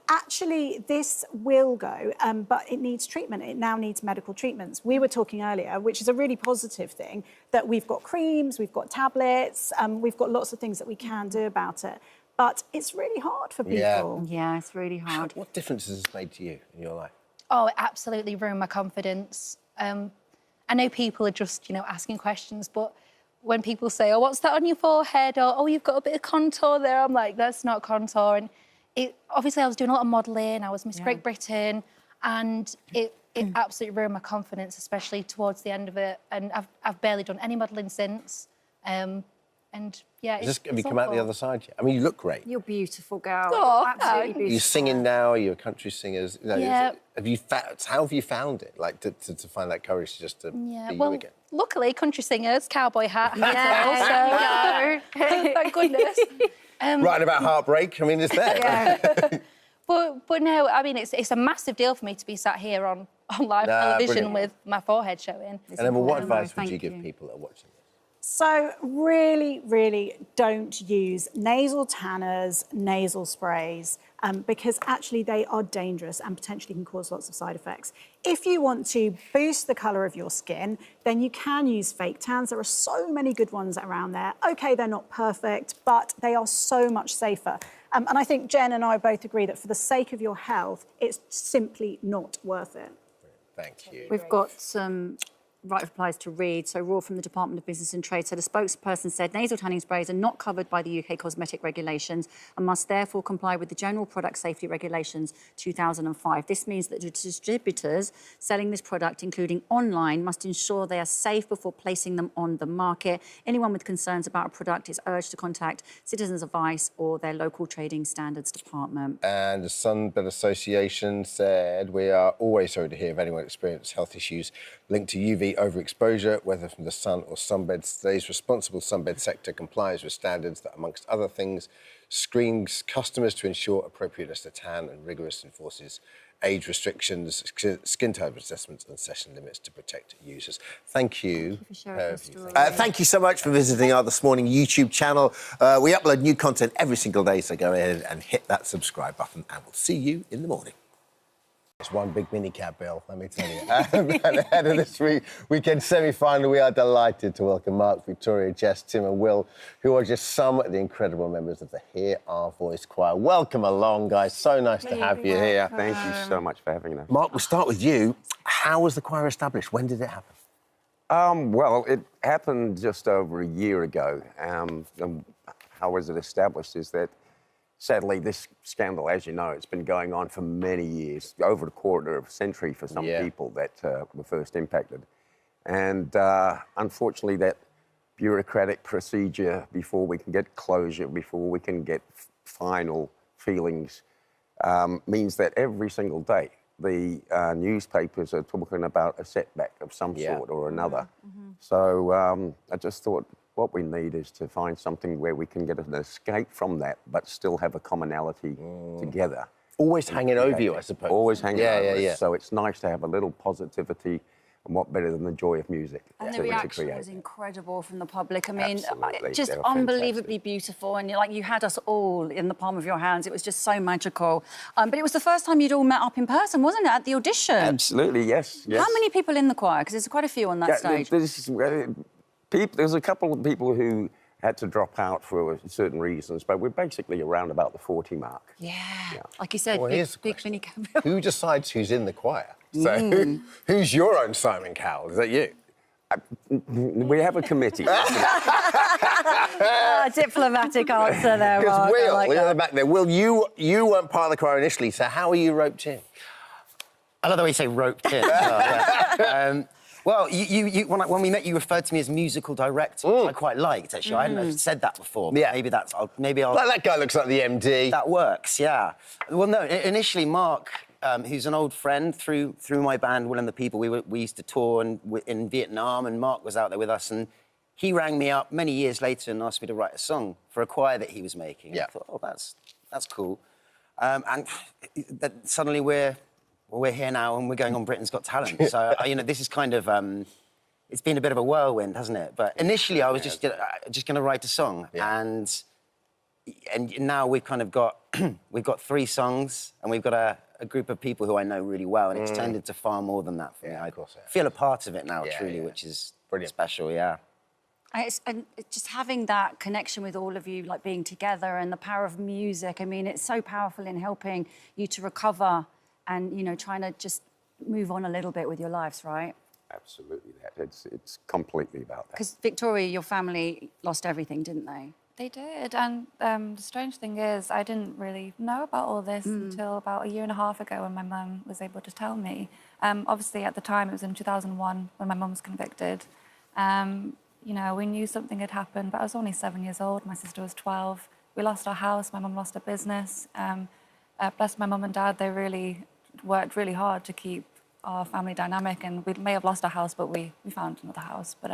Actually, this will go, but it needs treatment. It now needs medical treatments. We were talking earlier, which is a really positive thing, that we've got creams, we've got tablets, we've got lots of things that we can do about it. But it's really hard for people. Yeah, it's really hard. What difference has this made to you in your life? Oh, it absolutely ruined my confidence. I know people are just, asking questions, but when people say, oh, what's that on your forehead? Or, oh, you've got a bit of contour there. I'm like, that's not contour. And obviously, I was doing a lot of modelling. I was Miss Great Britain. And it absolutely ruined my confidence, especially towards the end of it. And I've barely done any modelling since. And yeah, have you come out the other side yet? I mean, you look great. You're beautiful, girl. Oh, absolutely beautiful. You're singing now. You're country singers. Yeah. How have you found it? Like to find that courage to just be you again. Luckily, country singers, cowboy hat. Yeah, thank goodness. Writing about heartbreak. I mean, it's there. Yeah. but no, I mean, it's a massive deal for me to be sat here on live television with my forehead showing. And Emma, what advice would you give people that are watching this? So really, really don't use nasal tanners, nasal sprays, because actually they are dangerous and potentially can cause lots of side effects. If you want to boost the colour of your skin, then you can use fake tans. There are so many good ones around there. OK, they're not perfect, but they are so much safer. And I think Jen and I both agree that for the sake of your health, it's simply not worth it. Thank you. We've got some right replies to read. So Raw from the Department of Business and Trade said a spokesperson said nasal tanning sprays are not covered by the UK cosmetic regulations and must therefore comply with the General Product Safety Regulations 2005. This means that the distributors selling this product, including online, must ensure they are safe before placing them on the market. Anyone with concerns about a product is urged to contact Citizens Advice or their local trading standards department. And the Sunbed Association said, we are always sorry to hear of anyone experiencing health issues linked to UV overexposure, whether from the sun or sunbeds. Today's responsible sunbed sector complies with standards that, amongst other things, screens customers to ensure appropriateness to tan and rigorous enforces age restrictions, skin type assessments and session limits to protect users. Thank you. Thank you for sharing your story. Thank you so much for visiting our This Morning YouTube channel. We upload new content every single day, so go ahead and hit that subscribe button and we'll see you in the morning. It's one big minicab, Bill, let me tell you. And ahead of this weekend semi-final, we are delighted to welcome Mark, Victoria, Jess, Tim and Will, who are just some of the incredible members of the Hear Our Voice Choir. Welcome along, guys. So nice to have you here. Thank you so much for having us. Mark, we'll start with you. How was the choir established? When did it happen? Well, it happened just over a year ago. And how was it established is that, sadly, this scandal, as you know, it's been going on for many years, over a quarter of a century for some people that were first impacted. And unfortunately, that bureaucratic procedure before we can get closure, before we can get final feelings, means that every single day the newspapers are talking about a setback of some sort or another. So I just thought, what we need is to find something where we can get an escape from that, but still have a commonality together. Always hanging over you, I suppose. Always hanging over us. Yeah. So it's nice to have a little positivity, and what better than the joy of music? And the reaction was incredible from the public. I mean, Absolutely. just They were unbelievably beautiful. And you had us all in the palm of your hands. It was just so magical. But it was the first time you'd all met up in person, wasn't it, at the audition? Absolutely, yes. How many people in the choir? Because there's quite a few on that stage. There's a couple of people who had to drop out for certain reasons, but we're basically around about the 40 mark. Yeah. Like you said, big mini cameo. Who decides who's in the choir? So who's your own Simon Cowell? Is that you? We have a committee. Diplomatic answer there, Mark. Will, like we're back there. Will, you weren't part of the choir initially, so how were you roped in? I love the way you say roped in. Well, when we met, you referred to me as musical director, which I quite liked, actually. I hadn't said that before. Yeah. Maybe I'll... Like that guy looks like the MD. That works, yeah. Well, no, initially, Mark, who's an old friend through my band, Will and the People, we used to tour in Vietnam, and Mark was out there with us, and he rang me up many years later and asked me to write a song for a choir that he was making. Yeah. I thought, oh, that's cool. And suddenly we're here now and we're going on Britain's Got Talent. So, this is kind of, it's been a bit of a whirlwind, hasn't it? But initially I was just going to write a song. Yeah. And now we've kind of got, we've got 3 songs and we've got a group of people who I know really well, and it's turned into far more than that for me. I feel a part of it now, truly, which is brilliant. Special, yeah. And just having that connection with all of you, like being together, and the power of music, I mean, it's so powerful in helping you to recover and, trying to just move on a little bit with your lives, right? Absolutely, it's completely about that. Because, Victoria, your family lost everything, didn't they? They did, and the strange thing is I didn't really know about all this until about a year and a half ago when my mum was able to tell me. Obviously, at the time, it was in 2001 when my mum was convicted. We knew something had happened, but I was only 7 years old. My sister was 12. We lost our house. My mum lost her business. Bless my mum and dad, they really worked really hard to keep our family dynamic, and we may have lost our house, but we found another house. But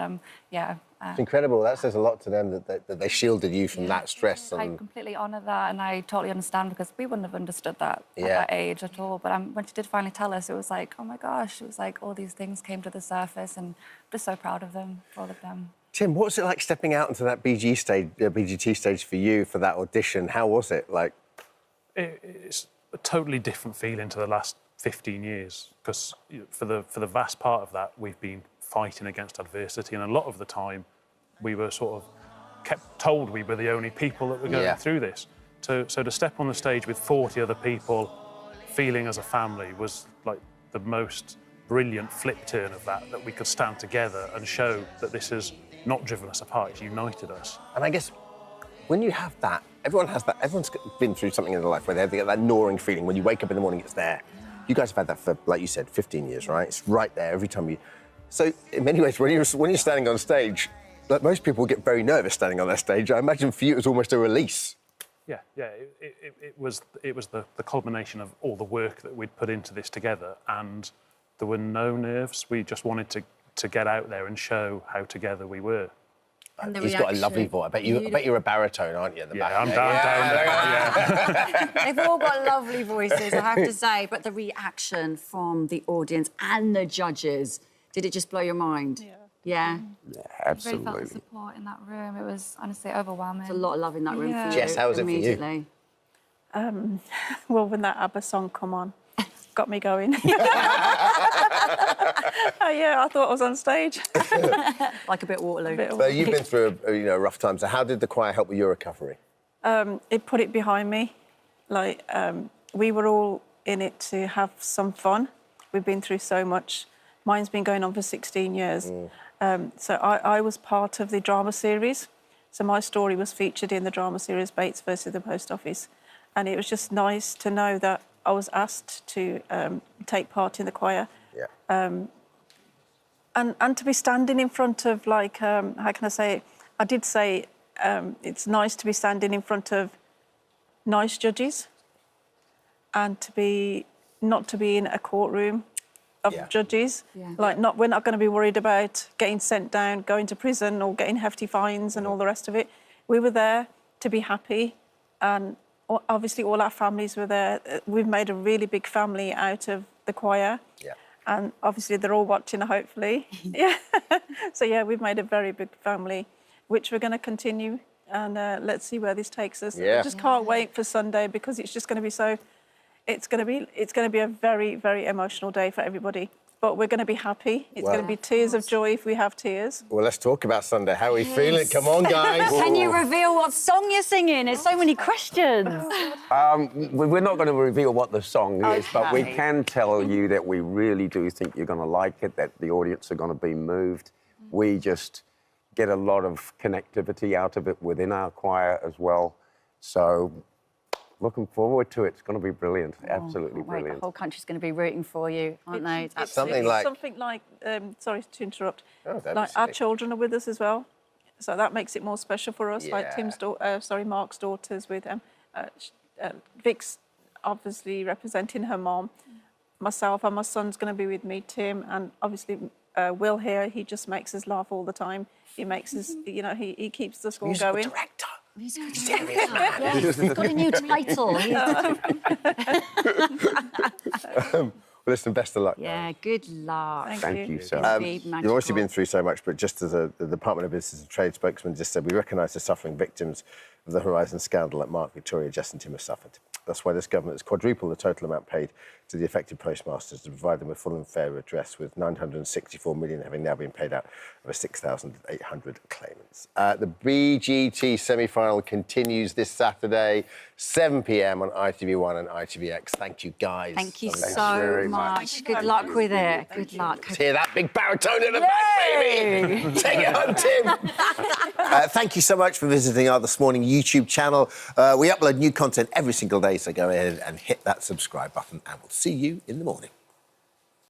yeah. It's incredible. That says a lot to them that they shielded you from that stress. I completely honour that, and I totally understand, because we wouldn't have understood that at that age at all. But when she did finally tell us, it was like, oh my gosh, it was like all these things came to the surface, and I'm just so proud of them, for all of them. Tim, what was it like stepping out into that BGT stage for you for that audition? How was it like? It's a totally different feeling to the last 15 years, because for the vast part of that we've been fighting against adversity, and a lot of the time we were sort of kept told we were the only people that were going through this. So to step on the stage with 40 other people, feeling as a family, was like the most brilliant flip turn of that we could stand together and show that this has not driven us apart, it's united us. And I guess when you have that, everyone has that, everyone's been through something in their life where they get that gnawing feeling. When you wake up in the morning, it's there. You guys have had that for, like you said, 15 years, right? It's right there every time you... So in many ways, when you're standing on stage, like most people get very nervous standing on their stage. I imagine for you it was almost a release. Yeah, it was the culmination of all the work that we'd put into this together, and there were no nerves. We just wanted to get out there and show how together we were. He's got a lovely voice. I bet you're a baritone, aren't you? At the back I'm down there. They've all got lovely voices, I have to say. But the reaction from the audience and the judges, did it just blow your mind? Yeah. Yeah, I absolutely. really felt the support in that room. It was honestly overwhelming. There's a lot of love in that room for you. Jess, how was it for you? Well, when that ABBA song come on, got me going. Oh, yeah, I thought I was on stage. Like a bit Waterloo. So you've been through a rough time. So how did the choir help with your recovery? It put it behind me. Like, we were all in it to have some fun. We've been through so much. Mine's been going on for 16 years. So I was part of the drama series. So my story was featured in the drama series Bates versus the Post Office. And it was just nice to know that I was asked to take part in the choir. Yeah. And to be standing in front of, like, how can I say it? I did say it's nice to be standing in front of nice judges and not to be in a courtroom of judges. Like, we're not going to be worried about getting sent down, going to prison or getting hefty fines and all the rest of it. We were there to be happy, and obviously all our families were there. We've made a really big family out of the choir. And obviously they're all watching, hopefully. So yeah, we've made a very big family, which we're going to continue, and let's see where this takes us. I just can't wait for Sunday, because it's just going to be so... It's going to be a very, very emotional day for everybody. But we're going to be happy. It's going to be tears of joy if we have tears. Well, let's talk about Sunday. How are we feeling? Come on, guys. Can you reveal what song you're singing? There's so many questions. We're not going to reveal what the song is, but we can tell you that we really do think you're going to like it, that the audience are going to be moved. We just get a lot of connectivity out of it within our choir as well. So... looking forward to it. It's going to be brilliant. Absolutely brilliant. The whole country's going to be rooting for you, aren't they? It's something like, sorry to interrupt, like our children are with us as well. So that makes it more special for us. Like Mark's daughters with Vic's obviously representing her mom. Myself and my son's going to be with me, Tim, and obviously Will here. He just makes us laugh all the time. He makes us, he keeps the school going. Director. Musical director. Yes, he's got a new title. Well, listen, best of luck. Yeah, good luck. Thank you, sir. You've obviously been through so much, but just as the Department of Business and Trade spokesman just said, we recognise the suffering victims of the Horizon scandal that Mark, Victoria, Jess and Tim have suffered. That's why this government has quadrupled the total amount paid to the affected postmasters to provide them with full and fair redress, with £964 million having now been paid out over 6,800 claimants. The BGT semi-final continues this Saturday, 7 p.m. on ITV1 and ITVX. Thank you, guys. Thank you so much. Good luck with it. Good luck. Let's hear that big baritone in the back, baby. Take it home, Tim. Thank you so much for visiting our This Morning YouTube channel. We upload new content every single day, so go ahead and hit that subscribe button, and we'll see you in the morning.